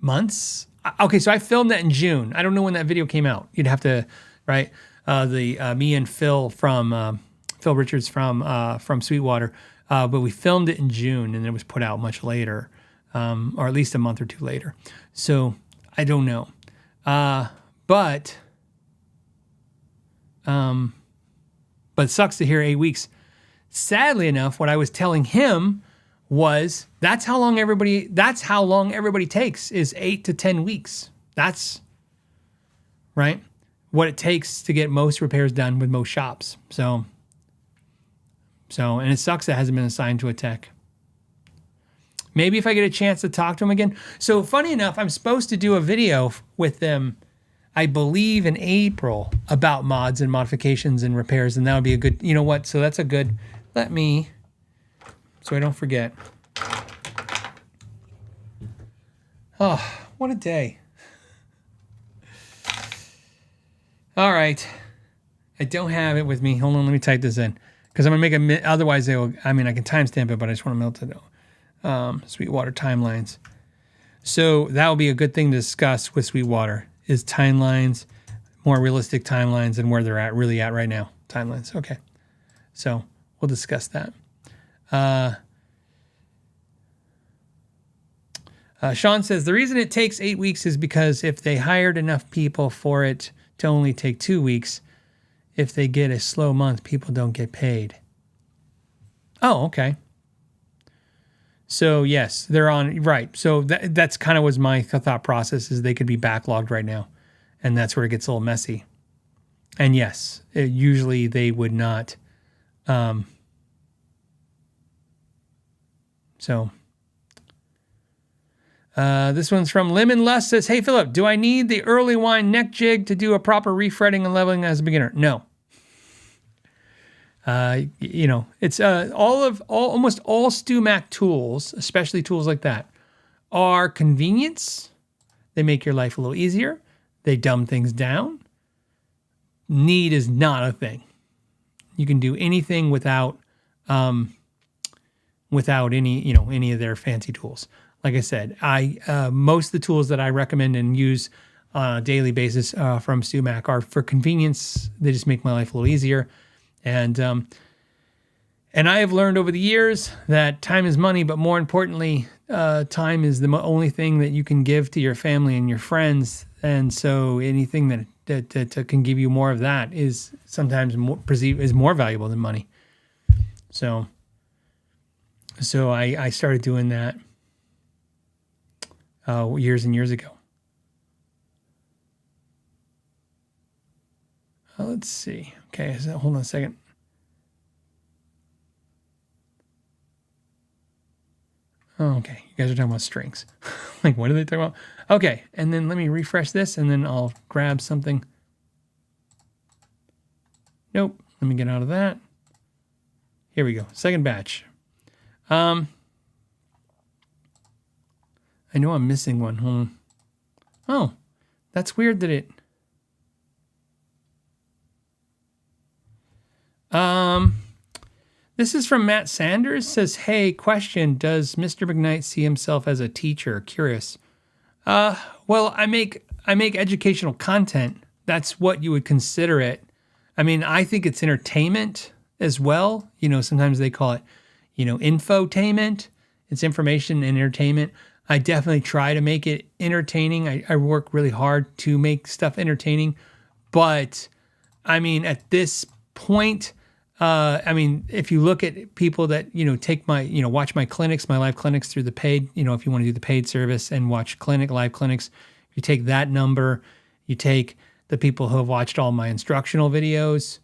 months. Okay, so I filmed that in June. I don't know when that video came out. You'd have to, right? Me and Phil from Phil Richards from Sweetwater, but we filmed it in June, and it was put out much later, or at least a month or two later. So I don't know, but it sucks to hear 8 weeks. Sadly enough, what I was telling him was that's how long everybody takes, is 8 to 10 weeks. That's right, what it takes to get most repairs done with most shops. So, and it sucks that it hasn't been assigned to a tech. Maybe if I get a chance to talk to him again. So funny enough, I'm supposed to do a video with them, I believe in April, about mods and modifications and repairs. And that would be a good, you know what? So that's a good, so I don't forget. Oh, what a day. All right. I don't have it with me. Hold on, let me type this in. Because I'm going to make otherwise I can timestamp it, but I just want to melt it. Sweetwater timelines. So that will be a good thing to discuss with Sweetwater, is timelines, more realistic timelines, and where they're really at right now. Timelines. Okay. So we'll discuss that. Sean says, the reason it takes 8 weeks is because if they hired enough people for it to only take 2 weeks, if they get a slow month, people don't get paid. Oh, okay. So yes, they're on, right. So that's kind of was my thought process, is they could be backlogged right now. And that's where it gets a little messy. And yes, usually they would not. This one's from Lemon Lust, says, hey, Philip, do I need the early wine neck jig to do a proper refretting and leveling as a beginner? No. It's almost all StewMac tools, especially tools like that, are convenience. They make your life a little easier. They dumb things down. Need is not a thing. You can do anything without any of their fancy tools. Like I said, most of the tools that I recommend and use on a daily basis from StewMac are for convenience. They just make my life a little easier. And I have learned over the years that time is money, but more importantly, time is the only thing that you can give to your family and your friends. And so anything that can give you more of that is sometimes more valuable than money. So I started doing that years and years ago. Let's see. Okay, so hold on a second. Oh, okay, you guys are talking about strings. Like, what are they talking about? Okay, and then let me refresh this, and then I'll grab something. Nope, let me get out of that. Here we go, second batch. I know I'm missing one. Hold on. Oh, that's weird that it... This is from Matt Sanders. Says, hey, question. Does Mr. McKnight see himself as a teacher? Curious. Well, I make educational content. That's what you would consider it. I mean, I think it's entertainment as well. Sometimes they call it, infotainment. It's information and entertainment. I definitely try to make it entertaining. I work really hard to make stuff entertaining. But, I mean, at this point, if you look at people that, take my, watch my clinics, my live clinics through the paid, if you want to do the paid service and watch live clinics, you take that number, you take the people who have watched all my instructional videos.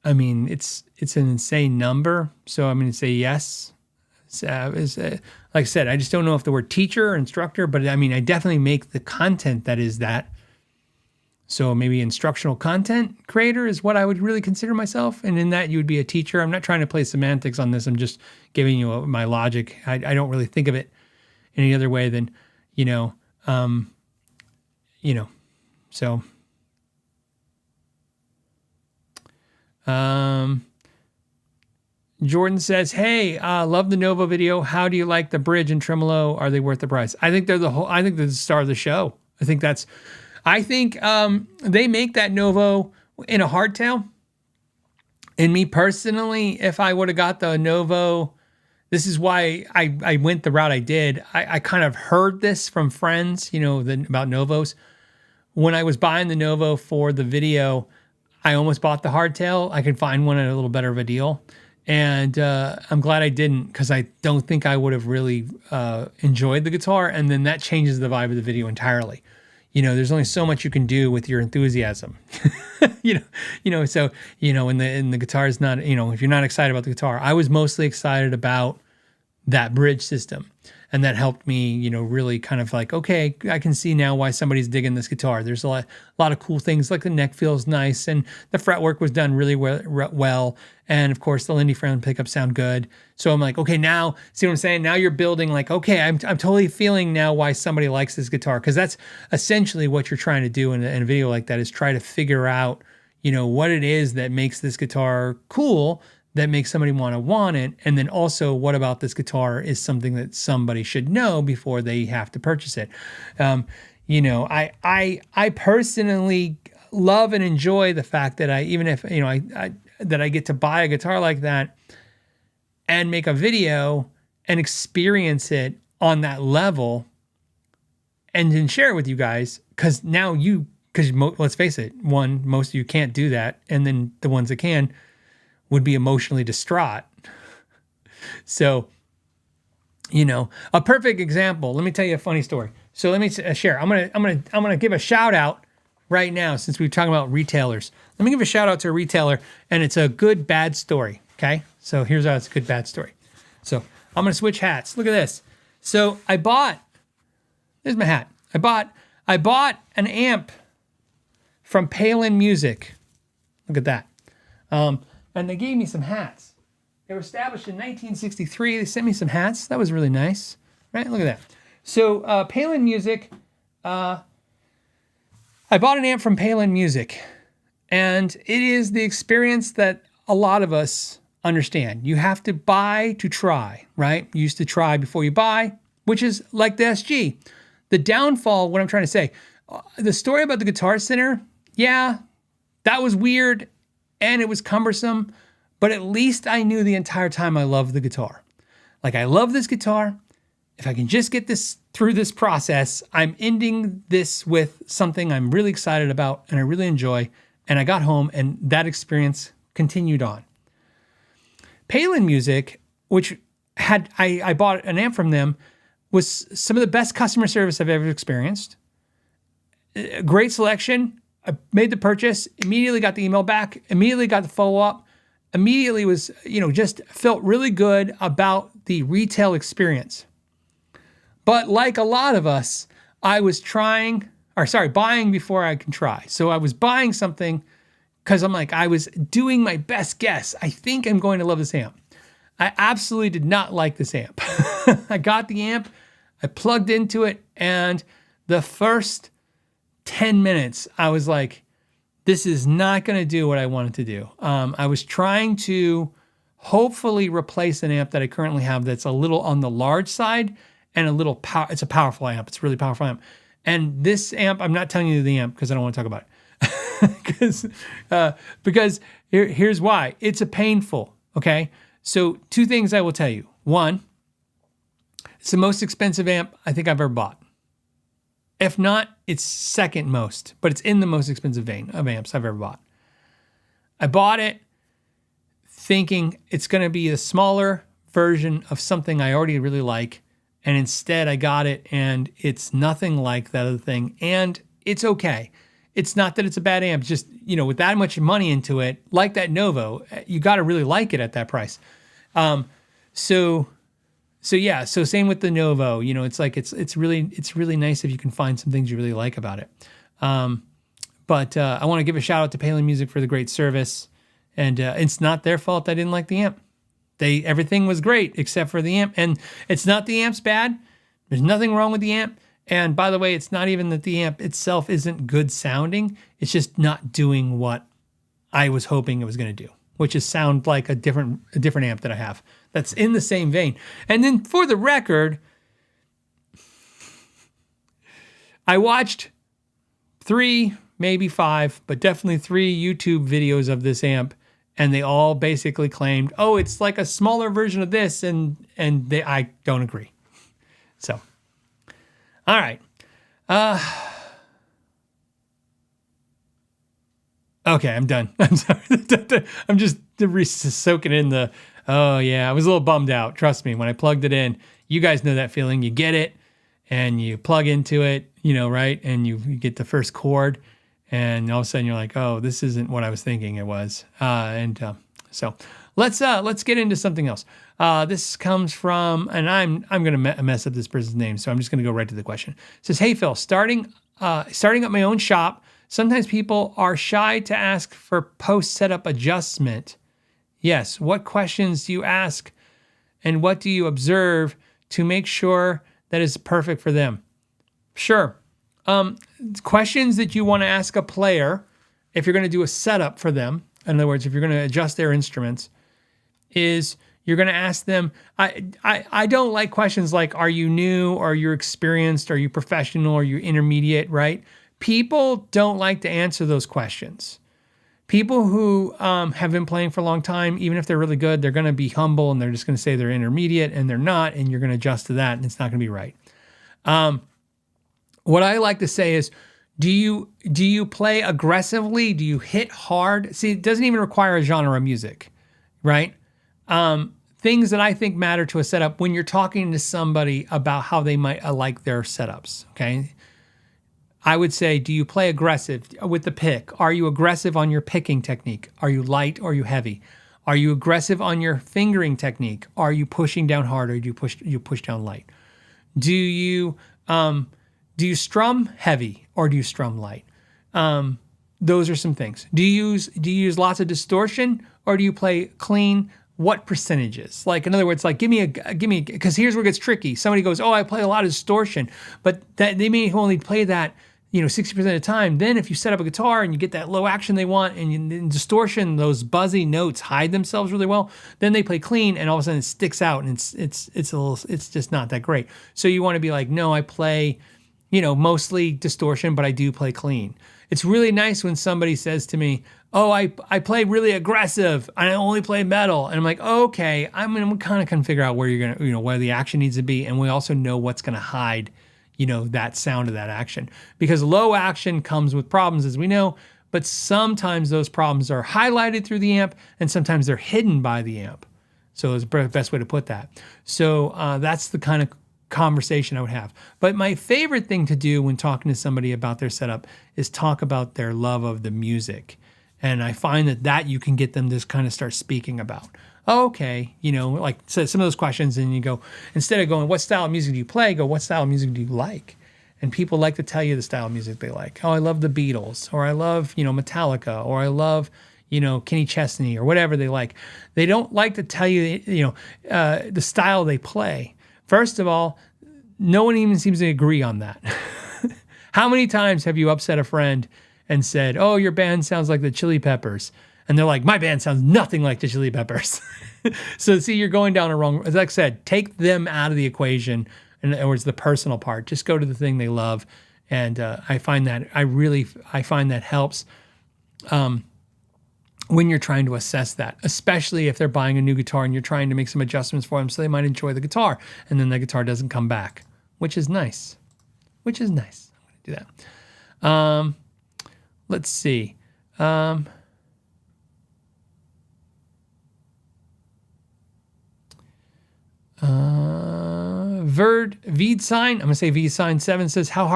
It's an insane number. So I'm going to say yes. Like I said, I just don't know if the word teacher or instructor, but I definitely make the content that is that. So maybe instructional content creator is what I would really consider myself. And in that, you would be a teacher. I'm not trying to play semantics on this. I'm just giving you my logic. I don't really think of it any other way than, so. Jordan says, hey, love the Nova video. How do you like the bridge and tremolo? Are they worth the price? I think they're the star of the show. I think they make that Novo in a hardtail. And me personally, if I would have got the Novo, this is why I went the route I did. I kind of heard this from friends, about Novos. When I was buying the Novo for the video, I almost bought the hardtail. I could find one at a little better of a deal. And I'm glad I didn't, because I don't think I would have really enjoyed the guitar. And then that changes the vibe of the video entirely. There's only so much you can do with your enthusiasm. So when the guitar is not, if you're not excited about the guitar, I was mostly excited about that bridge system. And that helped me, really kind of like, okay, I can see now why somebody's digging this guitar. There's a lot of cool things, like the neck feels nice and the fretwork was done really well. And of course, the Lindy Frown pickups sound good. So I'm like, okay, now, see what I'm saying? Now you're building like, okay, I'm totally feeling now why somebody likes this guitar. Because that's essentially what you're trying to do in a video like that, is try to figure out, what it is that makes this guitar cool, that makes somebody want it. And then also, what about this guitar is something that somebody should know before they have to purchase it. I personally love and enjoy the fact that that I get to buy a guitar like that and make a video and experience it on that level and then share it with you guys. Because let's face it, most of you can't do that. And then the ones that can would be emotionally distraught. So, a perfect example. Let me tell you a funny story. So let me share. I'm gonna give a shout out right now, since we're talking about retailers. Let me give a shout out to a retailer, and it's a good bad story. Okay, so here's how it's a good bad story. So I'm gonna switch hats. Look at this. So there's my hat. I bought an amp from Palen Music. Look at that. And they gave me some hats. They were established in 1963. They sent me some hats. That was really nice, right? Look at that. So Palen Music, I bought an amp from Palen Music. And it is the experience that a lot of us understand. You have to buy to try, right? You used to try before you buy, which is like the SG. The downfall, what I'm trying to say, the story about the Guitar Center, yeah, that was weird. And it was cumbersome, but at least I knew the entire time I loved the guitar. Like, I love this guitar. If I can just get this through this process, I'm ending this with something I'm really excited about and I really enjoy. And I got home and that experience continued on. Palen Music, which I bought an amp from them, was some of the best customer service I've ever experienced. A great selection. I made the purchase, immediately got the email back, immediately got the follow-up, immediately was, just felt really good about the retail experience. But like a lot of us, I was buying before I can try. So I was buying something because I'm like, I was doing my best guess. I think I'm going to love this amp. I absolutely did not like this amp. I got the amp, I plugged into it, and The first 10 minutes, I was like, this is not going to do what I wanted to do. I was trying to hopefully replace an amp that I currently have that's a little on the large side and a little power. It's a powerful amp. It's a really powerful amp. And this amp, I'm not telling you the amp because I don't want to talk about it. because here's why. It's a painful, okay? So 2 things I will tell you. 1, it's the most expensive amp I think I've ever bought. If not, it's second most, but it's in the most expensive vein of amps I've ever bought. I bought it thinking it's going to be a smaller version of something I already really like. And instead I got it and it's nothing like that other thing. And it's okay. It's not that it's a bad amp, just, with that much money into it, like that Novo, you got to really like it at that price. So same with the Novo, it's like, it's really nice if you can find some things you really like about it. But I want to give a shout out to Palen Music for the great service. And it's not their fault I didn't like the amp. Everything was great except for the amp. And it's not the amp's bad. There's nothing wrong with the amp. And by the way, it's not even that the amp itself isn't good sounding. It's just not doing what I was hoping it was going to do, which is sound like a different amp that I have that's in the same vein. And then for the record, I watched 3, maybe 5, but definitely 3 YouTube videos of this amp. And they all basically claimed, oh, it's like a smaller version of this. And I don't agree. So, all right. Okay, I'm done. I'm sorry. I'm just soaking in the, oh yeah, I was a little bummed out. Trust me, when I plugged it in, you guys know that feeling. You get it and you plug into it, right? And you get the first chord. And all of a sudden you're like, oh, this isn't what I was thinking it was. So let's get into something else. This comes from, and I'm going to mess up this person's name, so I'm just going to go right to the question. It says, hey, Phil, starting up my own shop, sometimes people are shy to ask for post-setup adjustment. Yes, what questions do you ask and what do you observe to make sure that is perfect for them? Sure. Questions that you want to ask a player if you're going to do a setup for them, in other words, if you're going to adjust their instruments, is you're going to ask them, I don't like questions like, are you new? Are you experienced? Are you professional? Are you intermediate, right? People don't like to answer those questions. People who have been playing for a long time, even if they're really good, they're going to be humble and they're just going to say they're intermediate and they're not, and you're going to adjust to that and it's not going to be right. What I like to say is, do you play aggressively? Do you hit hard? See, it doesn't even require a genre of music, right? Things that I think matter to a setup when you're talking to somebody about how they might like their setups, okay? I would say, do you play aggressive with the pick? Are you aggressive on your picking technique? Are you light or are you heavy? Are you aggressive on your fingering technique? Are you pushing down hard or do you push down light? Do you strum heavy or do you strum light? Those are some things. Do you use lots of distortion or do you play clean? What percentages? Like, in other words, like give me, because here's where it gets tricky. Somebody goes, oh, I play a lot of distortion, but that they may only play that, 60% of the time. Then if you set up a guitar and you get that low action they want and in distortion, those buzzy notes hide themselves really well, then they play clean and all of a sudden it sticks out and it's just not that great. So you want to be like, no, I play, mostly distortion, but I do play clean. It's really nice when somebody says to me, oh, I play really aggressive and I only play metal. And I'm like, okay, we kind of can figure out where you're going to, where the action needs to be. And we also know what's going to hide, that sound of that action. Because low action comes with problems, as we know, but sometimes those problems are highlighted through the amp and sometimes they're hidden by the amp. So it's the best way to put that. So that's the kind of conversation I would have. But my favorite thing to do when talking to somebody about their setup is talk about their love of the music. And I find that you can get them to kind of start speaking about. Oh, okay, like so some of those questions, and you go, instead of going, what style of music do you play? Go, what style of music do you like? And people like to tell you the style of music they like. Oh, I love the Beatles, or I love, Metallica, or I love, Kenny Chesney, or whatever they like. They don't like to tell you, the style they play. First of all, no one even seems to agree on that. How many times have you upset a friend and said, "Oh, your band sounds like the Chili Peppers," and they're like, "My band sounds nothing like the Chili Peppers." So see, you're going down a wrong. As I said, take them out of the equation, and or it's the personal part. Just go to the thing they love, and I find that helps. When you're trying to assess that, especially if they're buying a new guitar and you're trying to make some adjustments for them so they might enjoy the guitar, and then the guitar doesn't come back, which is nice. I'm going to do that. Let's see. Veedsign, I'm going to say Veedsign 7 says, how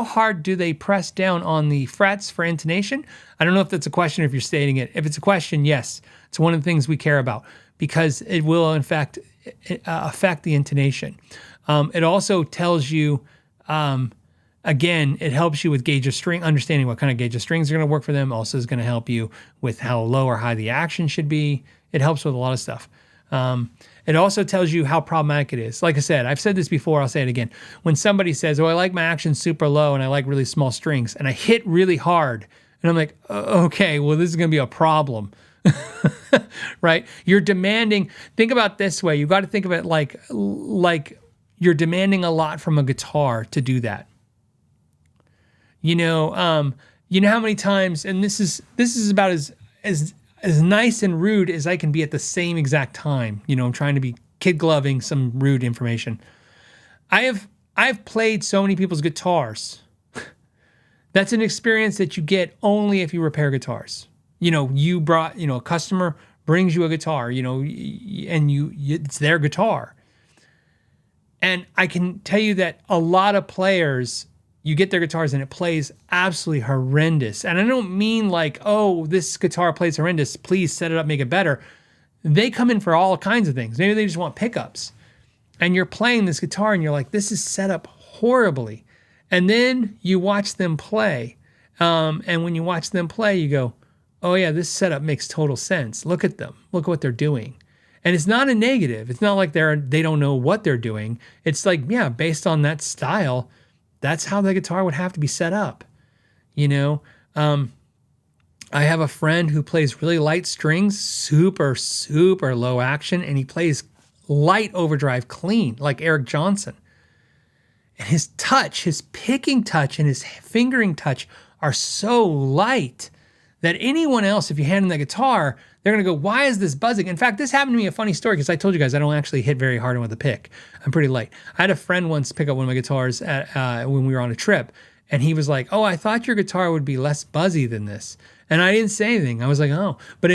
hard do they press down on the frets for intonation? I don't know if that's a question or if you're stating it. If it's a question, yes. It's one of the things we care about because it will, in fact, affect the intonation. It also tells you, again, it helps you with gauge of string, understanding what kind of gauge of strings are going to work for them. Also is going to help you with how low or high the action should be. It helps with a lot of stuff. It also tells you how problematic it is. Like I said, I've said this before, I'll say it again. When somebody says, "Oh, I like my action super low and I like really small strings," and I hit really hard, and I'm like, okay, well, this is going to be a problem, right? You're demanding, think about it this way. You've got to think of it like you're demanding a lot from a guitar to do that. You know how many times, and this is about as nice and rude as I can be at the same exact time. I'm trying to be kid gloving some rude information. I've played so many people's guitars. That's an experience that you get only if you repair guitars. You brought, a customer brings you a guitar, and it's their guitar. And I can tell you that a lot of players, you get their guitars and it plays absolutely horrendous. And I don't mean like, "Oh, this guitar plays horrendous, please set it up, make it better." They come in for all kinds of things. Maybe they just want pickups. And you're playing this guitar and you're like, "This is set up horribly." And then you watch them play. And when you watch them play, you go, "Oh yeah, this setup makes total sense. Look at them. Look at what they're doing." And it's not a negative. It's not like they don't know what they're doing. It's like, yeah, based on that style, that's how the guitar would have to be set up. I have a friend who plays really light strings, super, super low action, and he plays light overdrive clean, like Eric Johnson. And his touch, his picking touch and his fingering touch are so light that anyone else, if you hand them the guitar, they're going to go, "Why is this buzzing?" In fact, this happened to me, a funny story, because I told you guys I don't actually hit very hard with a pick. I'm pretty light. I had a friend once pick up one of my guitars when we were on a trip, and he was like, "Oh, I thought your guitar would be less buzzy than this." And I didn't say anything. I was like, "Oh." But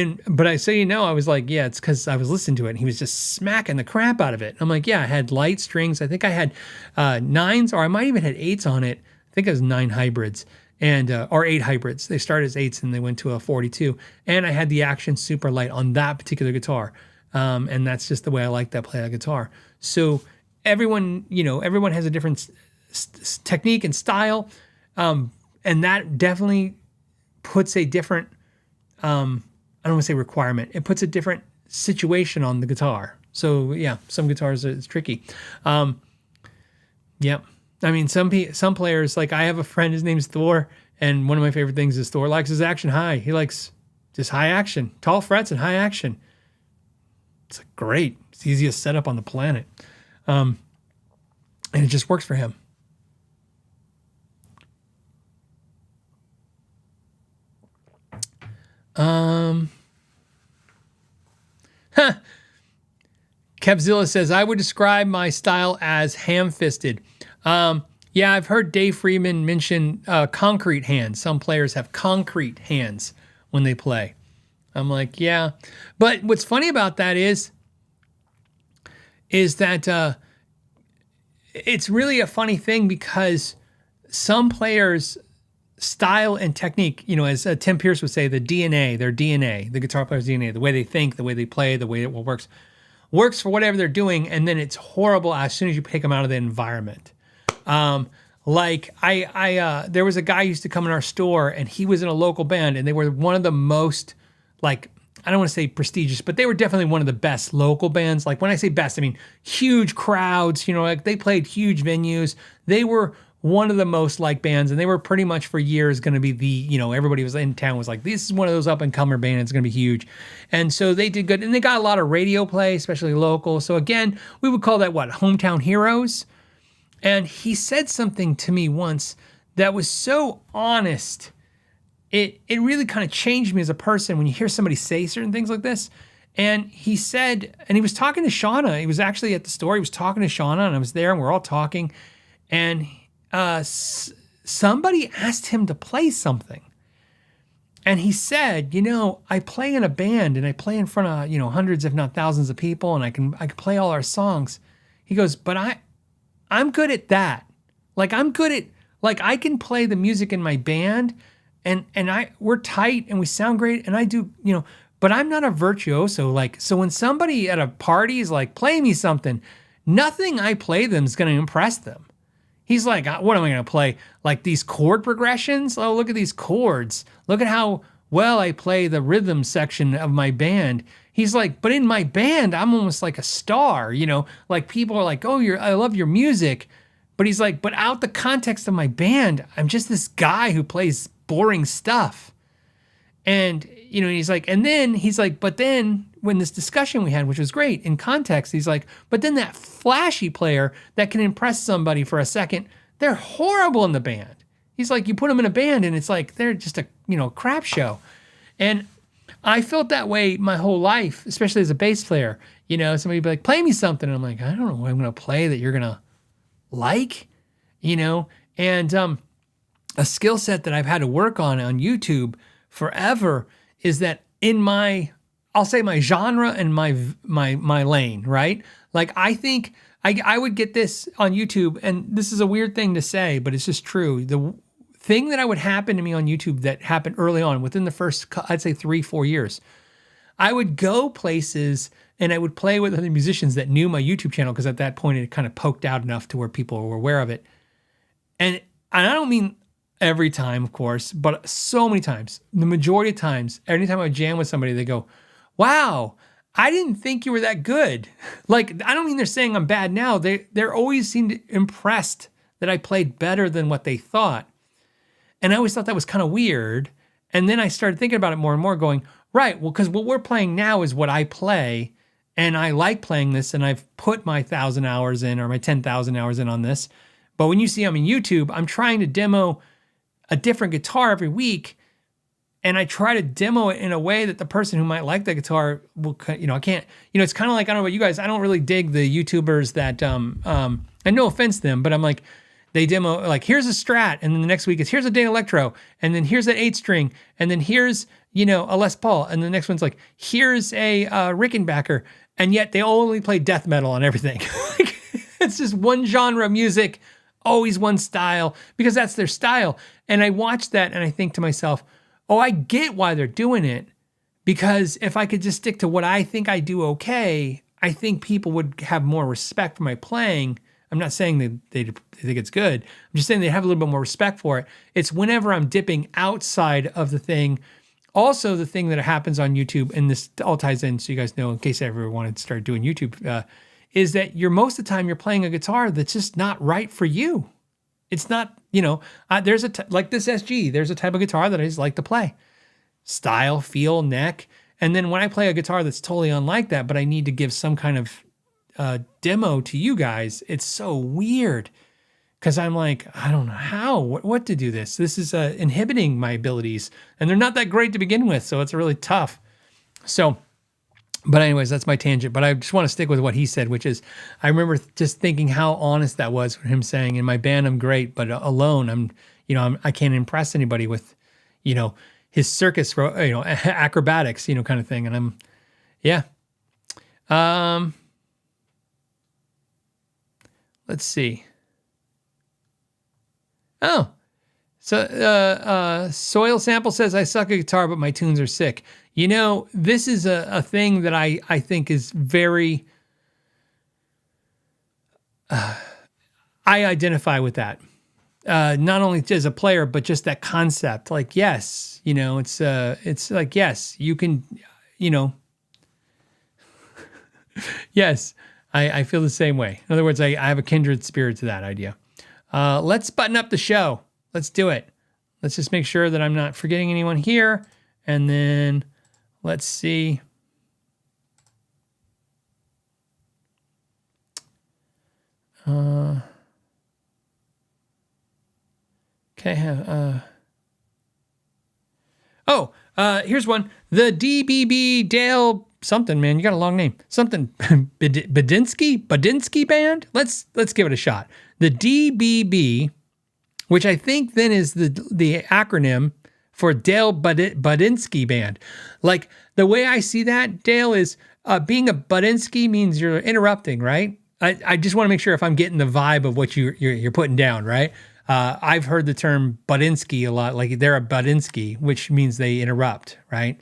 I say, I was like, "Yeah, it's because I was listening to it." And he was just smacking the crap out of it. I'm like, "Yeah, I had light strings. I think I had 9s, or I might even had 8s on it. I think it was 9 hybrids. Or 8 hybrids. They started as 8s and they went to a 42. And I had the action super light on that particular guitar. And that's just the way I like that play that guitar. So everyone has a different technique and style. And that definitely puts a different, I don't want to say requirement. It puts a different situation on the guitar. So yeah, some guitars it's tricky. Yeah. I mean, some players, like I have a friend, his name's Thor, and one of my favorite things is Thor likes his action high. He likes just high action, tall frets and high action. It's like great. It's the easiest setup on the planet. And it just works for him. Kevzilla says, "I would describe my style as ham-fisted." Yeah, I've heard Dave Freeman mention concrete hands. Some players have concrete hands when they play. I'm like, yeah. But what's funny about that is that it's really a funny thing because some players' style and technique, as Tim Pierce would say, their DNA, the guitar player's DNA, the way they think, the way they play, the way it works for whatever they're doing, and then it's horrible as soon as you take them out of the environment. There was a guy who used to come in our store, and he was in a local band, and they were one of the most, like, I don't want to say prestigious, but they were definitely one of the best local bands. Like when I say best, I mean huge crowds, like they played huge venues. They were one of the most liked bands, and they were pretty much for years going to be everybody was in town was like, this is one of those up and comer bands, it's going to be huge. And so they did good, and they got a lot of radio play, especially local. So again, we would call that hometown heroes. And he said something to me once that was so honest. It really kind of changed me as a person when you hear somebody say certain things like this. And he said, and he was talking to Shauna. He was actually at the store. He was talking to Shauna, and I was there, and we're all talking. And somebody asked him to play something. And he said, I play in a band, and I play in front of, hundreds, if not thousands of people, and I can play all our songs. He goes, but I'm good at that. I'm good at, I can play the music in my band, and we're tight, and we sound great, and I do, but I'm not a virtuoso. So when somebody at a party is like, play me something, nothing I play them is going to impress them. He's like, what am I going to play? These chord progressions? Oh, look at these chords. Look at how well I play the rhythm section of my band. He's like, but in my band, I'm almost like a star, people are like, oh, I love your music. But he's like, but out the context of my band, I'm just this guy who plays boring stuff. And, he's like, but then when this discussion we had, which was great in context, he's like, but then that flashy player that can impress somebody for a second, they're horrible in the band. He's like, you put them in a band and it's like, they're just a, crap show. And I felt that way my whole life, especially as a bass player. Somebody would be like, play me something. And I'm like, I don't know what I'm going to play that you're going to like, and a skill set that I've had to work on YouTube forever is that in I'll say my genre and my lane, right? I think I would get this on YouTube, and this is a weird thing to say, but it's just true. The thing that would happen to me on YouTube that happened early on, within the first, I'd say 3-4 years, I would go places and I would play with other musicians that knew my YouTube channel, because at that point it kind of poked out enough to where people were aware of it. And I don't mean every time, of course, but so many times, the majority of times, anytime I would jam with somebody, they go, wow, I didn't think you were that good. I don't mean they're saying I'm bad now. They're always seemed impressed that I played better than what they thought. And I always thought that was kind of weird. And then I started thinking about it more and more, going, right, well, because what we're playing now is what I play, and I like playing this, and I've put my 1,000 hours in, or my 10,000 hours in on this. But when you see I'm on YouTube, I'm trying to demo a different guitar every week, and I try to demo it in a way that the person who might like the guitar will, I can't, it's kind of like, I don't know about you guys, I don't really dig the YouTubers that, and no offense to them, but I'm like, they demo, here's a Strat, and then the next week is, here's a Dane Electro, and then here's an 8-string, and then here's, a Les Paul, and the next one's like, here's a Rickenbacker, and yet they only play death metal on everything. It's just one genre of music, always one style, because that's their style. And I watch that and I think to myself, oh, I get why they're doing it, because if I could just stick to what I think I do okay, I think people would have more respect for my playing. I'm not saying that they think it's good. I'm just saying they have a little bit more respect for it. It's whenever I'm dipping outside of the thing. Also, the thing that happens on YouTube, and this all ties in so you guys know, in case I ever wanted to start doing YouTube, is that most of the time you're playing a guitar that's just not right for you. It's not, there's like this SG, there's a type of guitar that I just like to play. Style, feel, neck. And then when I play a guitar that's totally unlike that, but I need to give some kind of demo to you guys, it's so weird. Because I'm like, I don't know what to do this. This is inhibiting my abilities. And they're not that great to begin with, so it's really tough. So, but anyways, that's my tangent. But I just want to stick with what he said, which is, I remember just thinking how honest that was for him saying, in my band, I'm great, but alone, I can't impress anybody with, his circus, acrobatics, kind of thing. And yeah. Let's see. Oh, so Soil Sample says, I suck at guitar, but my tunes are sick. This is a thing that I think is very, I identify with that. Not only as a player, but just that concept. Yes, it's like, yes, you can, yes, I feel the same way. In other words, I have a kindred spirit to that idea. let's button up the show. Let's do it. Let's just make sure that I'm not forgetting anyone here. And then let's see. Okay. Here's one. The DBB Dale something, man. You got a long name. Something Badinsky band. Let's give it a shot. The DBB, which I think then is the acronym for Dale Badinsky band. Like the way I see that, Dale, is being a Badinsky means you're interrupting, right? I just want to make sure if I'm getting the vibe of what you're putting down, right? I've heard the term Badinsky a lot, like they're a Badinsky, which means they interrupt, right?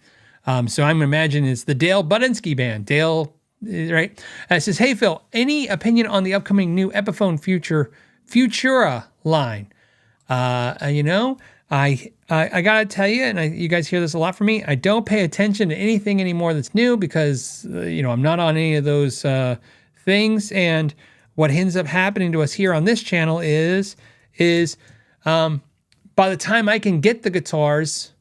So I'm imagining it's the Dale Badinsky band. Dale, right? It says, hey, Phil, any opinion on the upcoming new Epiphone Futura line? I gotta tell you, and you guys hear this a lot from me, I don't pay attention to anything anymore that's new because, I'm not on any of those things. And what ends up happening to us here on this channel is by the time I can get the guitars,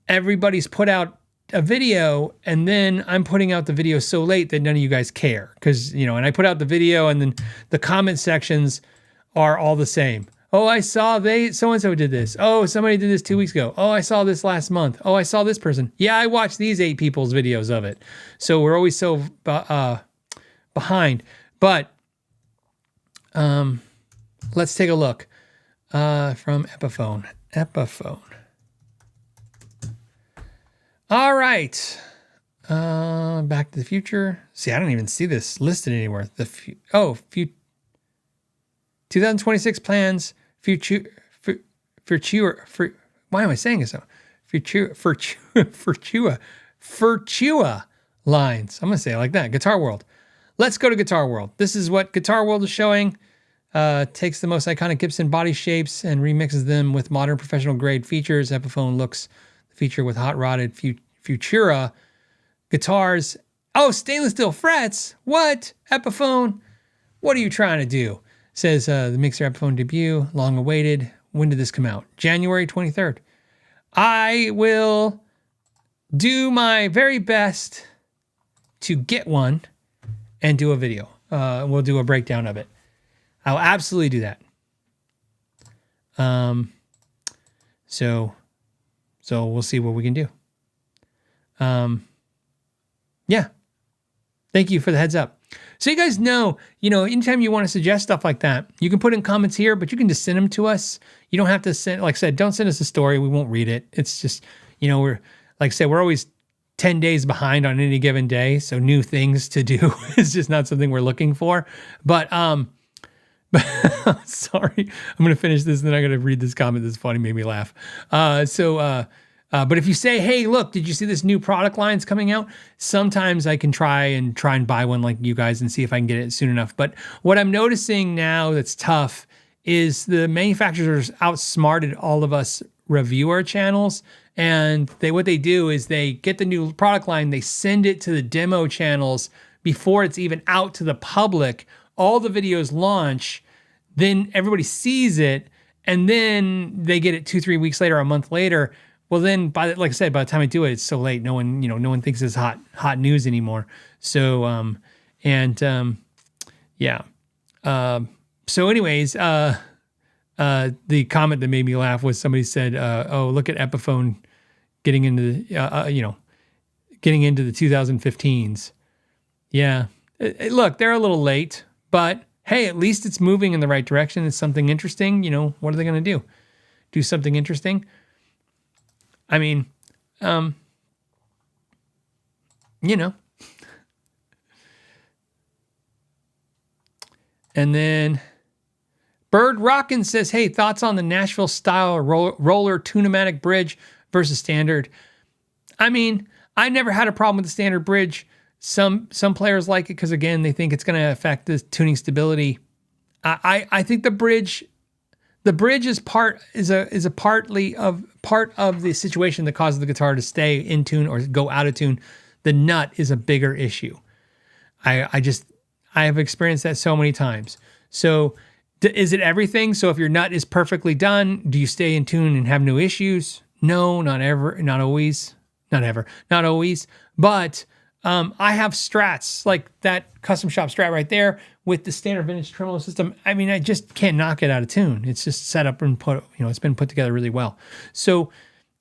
everybody's put out a video, and then I'm putting out the video so late that none of you guys care. Because, and I put out the video, and then the comment sections are all the same. Oh, I saw so-and-so did this. Oh, somebody did this 2 weeks ago. Oh, I saw this last month. Oh, I saw this person. Yeah, I watched these 8 people's videos of it. So we're always so behind. But let's take a look from Epiphone. All right. Back to the Future. See, I don't even see this listed anywhere. 2026 plans. Why am I saying this? Furtua lines. I'm going to say it like that. Guitar World. Let's go to Guitar World. This is what Guitar World is showing. Takes the most iconic Gibson body shapes and remixes them with modern professional grade features. Epiphone looks the feature with hot rodded Futura guitars. Oh, stainless steel frets. What? Epiphone? What are you trying to do? Says the Mixer Epiphone debut, long awaited. When did this come out? January 23rd. I will do my very best to get one and do a video. We'll do a breakdown of it. I'll absolutely do that. So we'll see what we can do. Yeah. Thank you for the heads up. So you guys know, anytime you want to suggest stuff like that, you can put in comments here, but you can just send them to us. You don't have to send, like I said, don't send us a story. We won't read it. It's just, we're, like I said, we're always 10 days behind on any given day. So new things to do is just not something we're looking for. But sorry, I'm going to finish this and then I'm going to read this comment that's funny, made me laugh. But if you say, hey, look, did you see this new product line's coming out? Sometimes I can try and buy one like you guys and see if I can get it soon enough. But what I'm noticing now that's tough is the manufacturers outsmarted all of us reviewer channels. And what they do is they get the new product line, they send it to the demo channels before it's even out to the public. All the videos launch, then everybody sees it, and then they get it 2-3 weeks later, a month later. Well, then, like I said, by the time I do it, it's so late. No one thinks it's hot news anymore. So, yeah. So, anyways, the comment that made me laugh was somebody said, "Oh, look at Epiphone getting into the 2015s." Yeah, look, they're a little late, but hey, at least it's moving in the right direction. It's something interesting. What are they going to do? Do something interesting? I mean, And then Bird Rockin' says, hey, thoughts on the Nashville style roller tunematic bridge versus standard? I mean, I never had a problem with the standard bridge. Some players like it because, again, they think it's going to affect the tuning stability. I think the bridge is part of the situation that causes the guitar to stay in tune or go out of tune. The nut is a bigger issue. I have experienced that so many times. So Is it everything? So if your nut is perfectly done, do you stay in tune and have no issues? No, not ever, not always, not ever, not always. But I have Strats, like that custom shop Strat right there with the standard vintage tremolo system. I mean, I just can't knock it out of tune. It's just set up and it's been put together really well. So,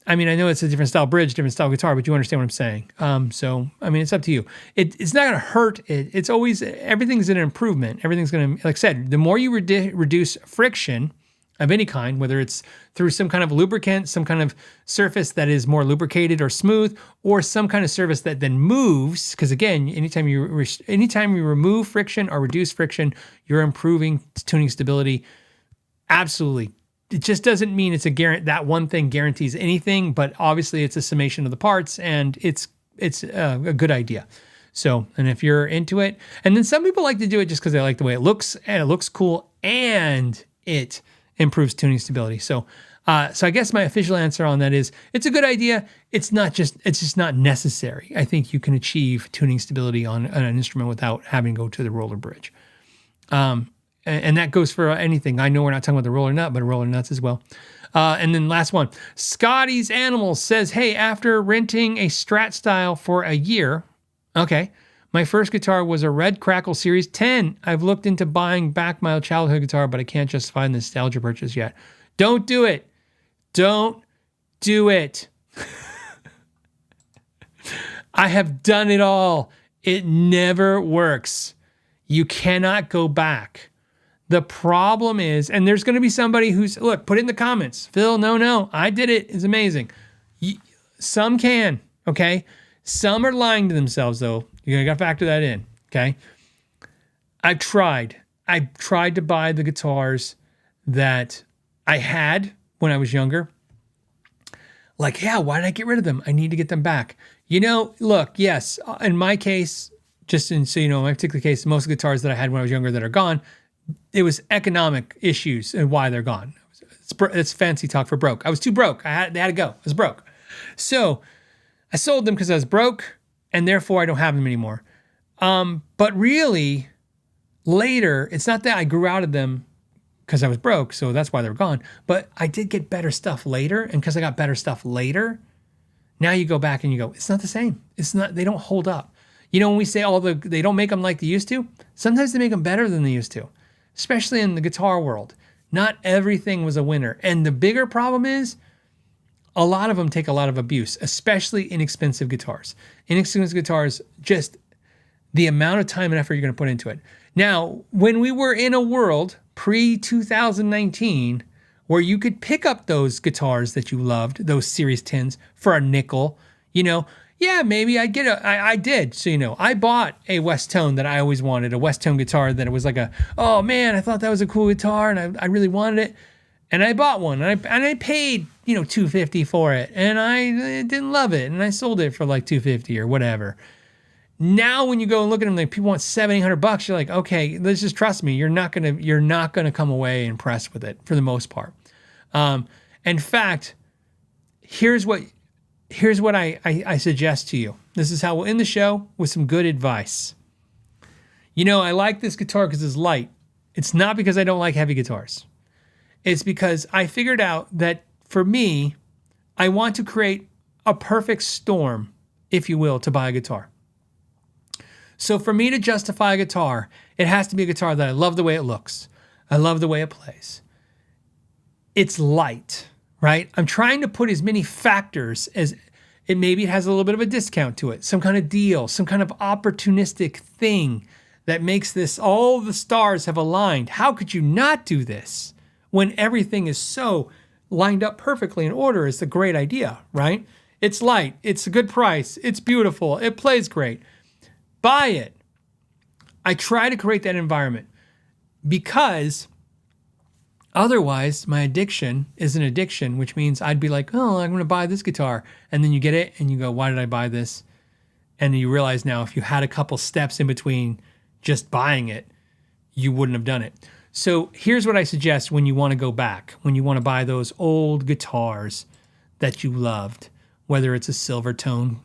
I mean, I know it's a different style bridge, different style guitar, but you understand what I'm saying. So, I mean, it's up to you. It's not going to hurt. It's always, everything's an improvement. Everything's going to, like I said, the more you reduce friction of any kind, whether it's through some kind of lubricant, some kind of surface that is more lubricated or smooth, or some kind of surface that then moves, because again, anytime you remove friction or reduce friction, you're improving tuning stability. Absolutely. It just doesn't mean it's that one thing guarantees anything, but obviously it's a summation of the parts, and it's a good idea. So, and if you're into it, and then some people like to do it just because they like the way it looks, and it looks cool, and it improves tuning stability. So I guess my official answer on that is it's a good idea. It's just not necessary. I think you can achieve tuning stability on an instrument without having to go to the roller bridge. And that goes for anything. I know we're not talking about the roller nut, but roller nuts as well. And then last one, Scotty's Animals says, hey, after renting a Strat style for a year, okay, my first guitar was a Red Crackle Series 10. I've looked into buying back my childhood guitar, but I can't justify the nostalgia purchase yet. Don't do it. Don't do it. I have done it all. It never works. You cannot go back. The problem is, and there's going to be somebody who's, look, put it in the comments. Phil, no, I did it. It's amazing. Some can, okay? Some are lying to themselves, though. You got to factor that in, okay? I tried to buy the guitars that I had when I was younger. Like, yeah, why did I get rid of them? I need to get them back. Look, yes, in my case, just in, so you know, in my particular case, most of the guitars that I had when I was younger that are gone, it was economic issues and why they're gone. It's fancy talk for broke. I was too broke. They had to go. I was broke. So I sold them because I was broke, and therefore I don't have them anymore. But really, later, it's not that I grew out of them because I was broke, so that's why they're gone. But I did get better stuff later, and because I got better stuff later, now you go back and you go, it's not the same. It's not. They don't hold up. When we say they don't make them like they used to, sometimes they make them better than they used to, especially in the guitar world. Not everything was a winner. And the bigger problem is, a lot of them take a lot of abuse, especially inexpensive guitars. Inexpensive guitars, just the amount of time and effort you're going to put into it. Now, when we were in a world pre-2019 where you could pick up those guitars that you loved, those Series 10s, for a nickel, yeah, maybe I'd get I did. So, I bought a West Tone that I always wanted, a West Tone guitar that it was like oh man, I thought that was a cool guitar and I really wanted it. And I bought one and I paid, $250 for it, and I didn't love it, and I sold it for like $250 or whatever. Now, when you go and look at them, like people want $700-800, you're like, okay, let's just trust me. You're not gonna come away impressed with it for the most part. In fact, here's what I suggest to you. This is how we'll end the show with some good advice. I like this guitar because it's light. It's not because I don't like heavy guitars. It's because I figured out that for me, I want to create a perfect storm, if you will, to buy a guitar. So for me to justify a guitar, it has to be a guitar that I love the way it looks. I love the way it plays. It's light, right? I'm trying to put as many factors as maybe it has a little bit of a discount to it, some kind of deal, some kind of opportunistic thing that makes this, all the stars have aligned. How could you not do this when everything is so lined up perfectly in order? Is a great idea, right? It's light, it's a good price, it's beautiful, it plays great. Buy it. I try to create that environment because otherwise my addiction is an addiction, which means I'd be like, oh, I'm going to buy this guitar. And then you get it and you go, why did I buy this? And then you realize now if you had a couple steps in between just buying it, you wouldn't have done it. So here's what I suggest when you want to go back, when you want to buy those old guitars that you loved, whether it's a Silvertone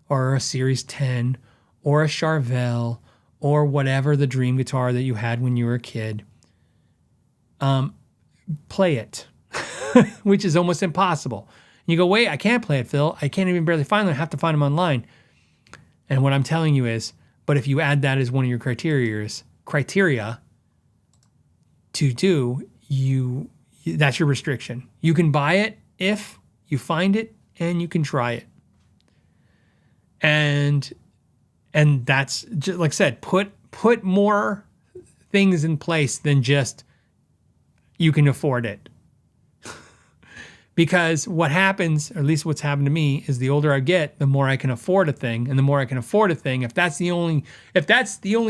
or a Series 10 or a Charvel or whatever the dream guitar that you had when you were a kid. play it, which is almost impossible. You go, wait, I can't play it, Phil. I can't even barely find them. I have to find them online. And what I'm telling you is, but if you add that as one of your criteria to do, that's your restriction. You can buy it if you find it, and you can try it. And that's just, like I said, put more things in place than just you can afford it. Because what happens, or at least what's happened to me, is the older I get, the more I can afford a thing, and the more I can afford a thing, if that's the only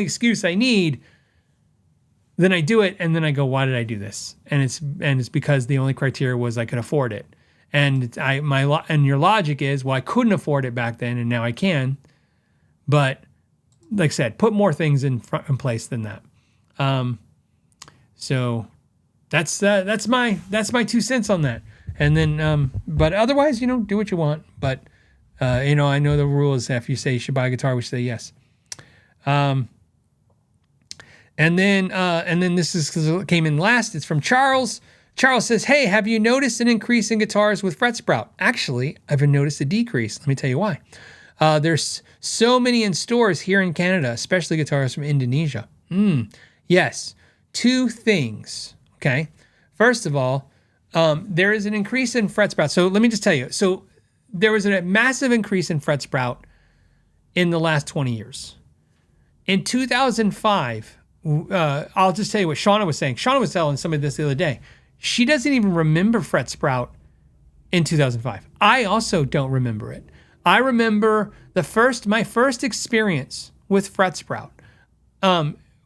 excuse I need, then I do it, and then I go, why did I do this? And it's because the only criteria was I could afford it. And your logic is, well, I couldn't afford it back then, and now I can. But like I said, put more things in place than that. So that's my 2 cents on that. And then, but otherwise, do what you want. But I know the rule is if you say you should buy a guitar, we say yes. And then this is because it came in last. It's from Charles. Charles says, hey, have you noticed an increase in guitars with fret sprout? Actually, I've noticed a decrease. Let me tell you why. There's so many in stores here in Canada, especially guitars from Indonesia. Yes. 2 things. Okay. First of all, there is an increase in fret sprout. So let me just tell you. So there was a massive increase in fret sprout in the last 20 years. In 2005, I'll just tell you what Shauna was saying. Shauna was telling somebody this the other day. She doesn't even remember fret sprout in 2005. I also don't remember it. I remember my first experience with fret sprout.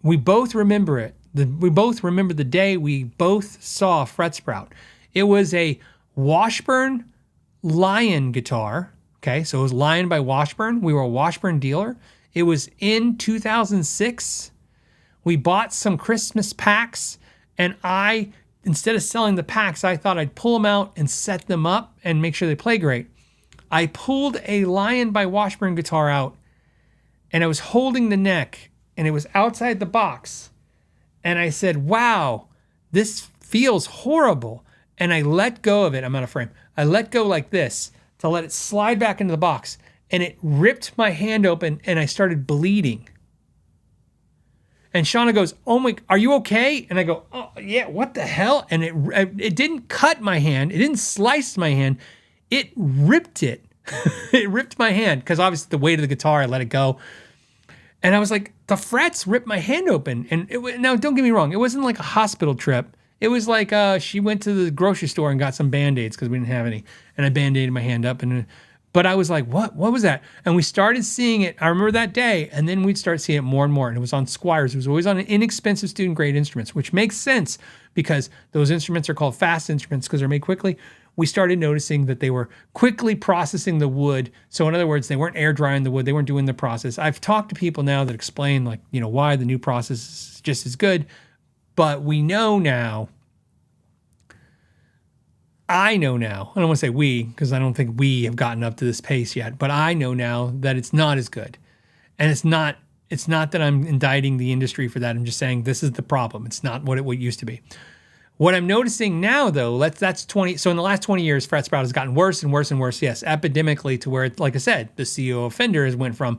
We both remember it. We both remember the day we both saw fret sprout. It was a Washburn Lion guitar. Okay, so it was Lion by Washburn. We were a Washburn dealer. It was in 2006. We bought some Christmas packs, and instead of selling the packs, I thought I'd pull them out and set them up and make sure they play great. I pulled a Lion by Washburn guitar out, and I was holding the neck, and it was outside the box. And I said, wow, this feels horrible. And I let go of it. I'm out of frame. I let go like this to let it slide back into the box. And it ripped my hand open, and I started bleeding. And Shauna goes, oh my, are you okay? And I go, oh yeah, what the hell? And it didn't cut my hand. It didn't slice my hand. It ripped it. It ripped my hand because obviously the weight of the guitar, I let it go. And I was like, the frets ripped my hand open. And now don't get me wrong. It wasn't like a hospital trip. It was like she went to the grocery store and got some Band-Aids because we didn't have any. And I Band-Aided my hand up. But I was like, what was that? And we started seeing it. I remember that day. And then we'd start seeing it more and more. And it was on Squires. It was always on inexpensive student grade instruments, which makes sense because those instruments are called fast instruments because they're made quickly. We started noticing that they were quickly processing the wood. So in other words, they weren't air drying the wood. They weren't doing the process. I've talked to people now that explain why the new process is just as good. But we know now, I know now, I don't want to say we, because I don't think we have gotten up to this pace yet, but I know now that it's not as good. And it's not that I'm indicting the industry for that. I'm just saying this is the problem. It's not what it used to be. What I'm noticing now, though, that's 20. So in the last 20 years, fret sprout has gotten worse and worse and worse. Yes, epidemically to where, like I said, the CEO of Fender went from,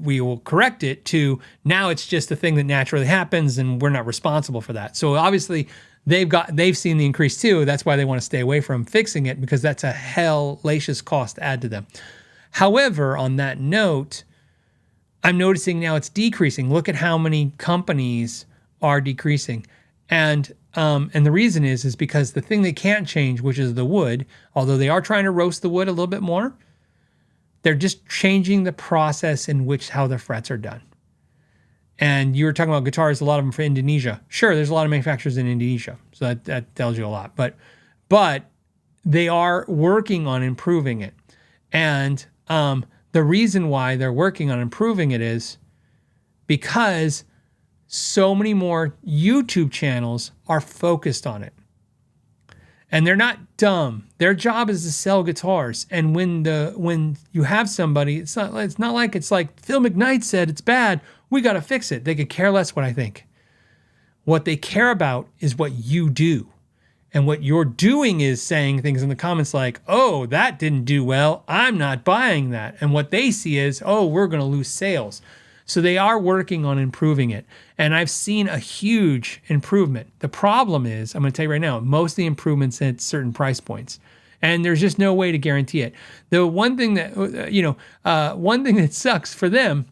we will correct it to now it's just a thing that naturally happens and we're not responsible for that. So obviously they've seen the increase too. That's why they want to stay away from fixing it because that's a hellacious cost to add to them. However, on that note, I'm noticing now it's decreasing. Look at how many companies are decreasing. And the reason is because the thing they can't change, which is the wood, although they are trying to roast the wood a little bit more, they're just changing the process in which how the frets are done. And you were talking about guitars, a lot of them for Indonesia. Sure, there's a lot of manufacturers in Indonesia, so that tells you a lot. But they are working on improving it. And the reason why they're working on improving it is because so many more YouTube channels are focused on it. And they're not dumb. Their job is to sell guitars. And when you have somebody, it's not like Phil McKnight said it's bad, we got to fix it. They could care less what I think. What they care about is what you do. And what you're doing is saying things in the comments like, oh, that didn't do well. I'm not buying that. And what they see is, oh, we're going to lose sales. So they are working on improving it. And I've seen a huge improvement. The problem is, I'm going to tell you right now, most of the improvements at certain price points. And there's just no way to guarantee it. The one thing that, one thing that sucks for them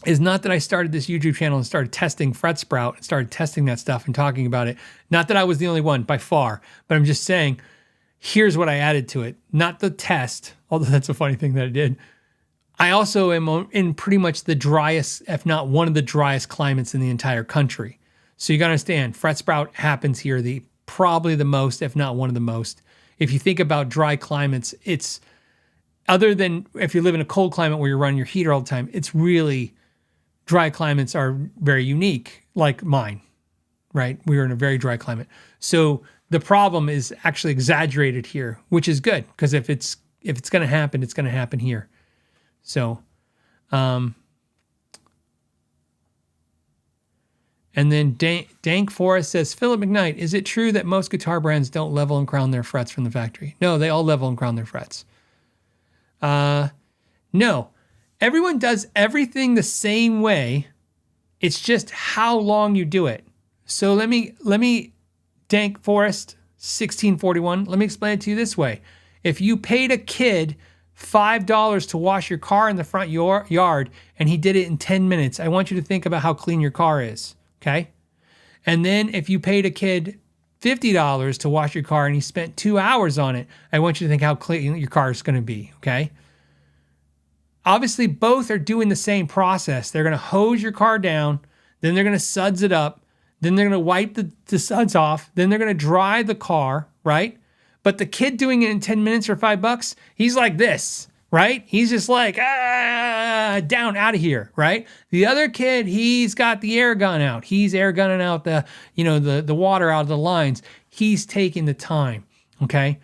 is not that I started this YouTube channel and started testing Fret Sprout and started testing that stuff and talking about it. Not that I was the only one by far, but I'm just saying, here's what I added to it. Not the test, although that's a funny thing that I did. I also am in pretty much the driest, if not one of the driest climates in the entire country. So you got to understand, Fret Sprout happens here probably the most, if not one of the most. If you think about dry climates, it's other than if you live in a cold climate where you're running your heater all the time, it's really dry climates are very unique, like mine, right? We are in a very dry climate. So the problem is actually exaggerated here, which is good because if it's going to happen, it's going to happen here. So, and then Dank Forest says, Philip McKnight, is it true that most guitar brands don't level and crown their frets from the factory? No, they all level and crown their frets. No. Everyone does everything the same way. It's just how long you do it. So let me Dank Forest 1641. Let me explain it to you this way. If you paid a kid $5 to wash your car in the front yard and he did it in 10 minutes, I want you to think about how clean your car is, okay? And then if you paid a kid $50 to wash your car and he spent 2 hours on it, I want you to think how clean your car is going to be, okay? Obviously, both are doing the same process. They're going to hose your car down, then they're going to suds it up, then they're going to wipe the suds off, then they're going to dry the car, right? But the kid doing it in 10 minutes or $5, he's like this, right? He's just like, down, out of here, right? The other kid, he's got the air gun out. He's air gunning out the water out of the lines. He's taking the time, okay?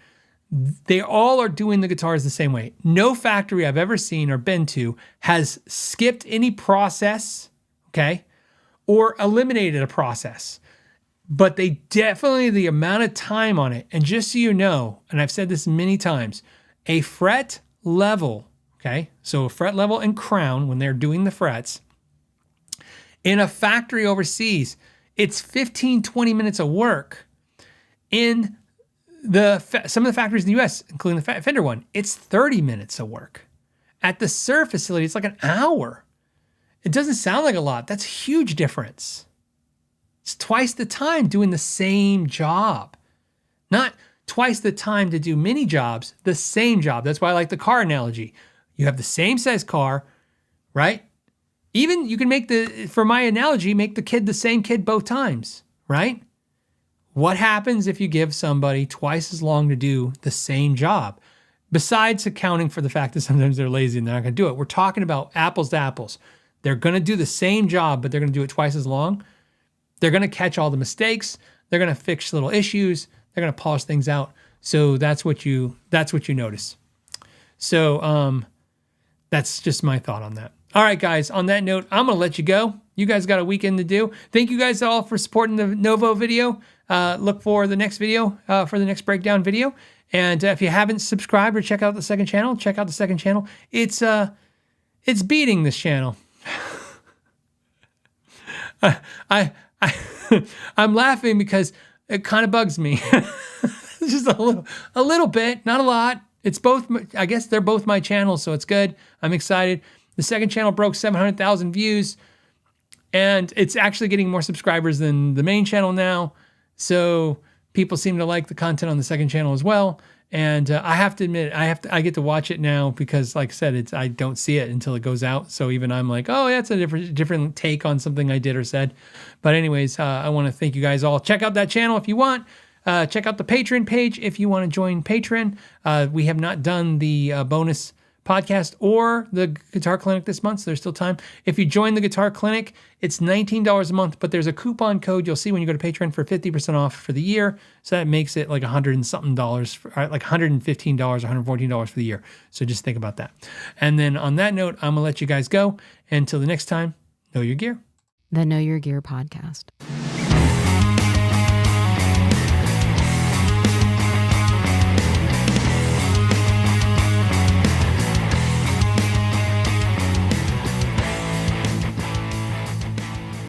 They all are doing the guitars the same way. No factory I've ever seen or been to has skipped any process, okay, or eliminated a process. But they definitely, the amount of time on it, and just so you know, and I've said this many times, a fret level, okay, so a fret level and crown when they're doing the frets, in a factory overseas, it's 15, 20 minutes of work. In some of the factories in the US, including the Fender one, it's 30 minutes of work. At the Sur facility, it's like an hour. It doesn't sound like a lot. That's a huge difference. It's twice the time doing the same job. Not twice the time to do mini jobs, the same job. That's why I like the car analogy. You have the same size car, right? Even you can for my analogy, make the kid the same kid both times, right? What happens if you give somebody twice as long to do the same job? Besides accounting for the fact that sometimes they're lazy and they're not going to do it. We're talking about apples to apples. They're going to do the same job, but they're going to do it twice as long. They're going to catch all the mistakes. They're going to fix little issues. They're going to polish things out. So that's what you notice. So that's just my thought on that. All right, guys, on that note, I'm going to let you go. You guys got a weekend to do. Thank you guys all for supporting the Novo video. Look for the next video, for the next breakdown video. And if you haven't subscribed or check out the second channel, check out the second channel. It's beating this channel. I'm laughing because it kind of bugs me. Just a little bit, not a lot. It's both, I guess they're both my channels, so it's good. I'm excited. The second channel broke 700,000 views, and it's actually getting more subscribers than the main channel now. So people seem to like the content on the second channel as well. And I have to admit, I get to watch it now because, like I said, I don't see it until it goes out. So even I'm like, oh, that's a different take on something I did or said. But anyways, I want to thank you guys all. Check out that channel if you want. Check out the Patreon page if you want to join Patreon. We have not done the bonus podcast or the Guitar Clinic this month, so there's still time. If you join the Guitar Clinic, it's $19 a month, but there's a coupon code you'll see when you go to Patreon for 50% off for the year. So that makes it like $100 and something, like $115, $114 for the year. So just think about that. And then on that note, I'm going to let you guys go. Until the next time, know your gear. The Know Your Gear podcast.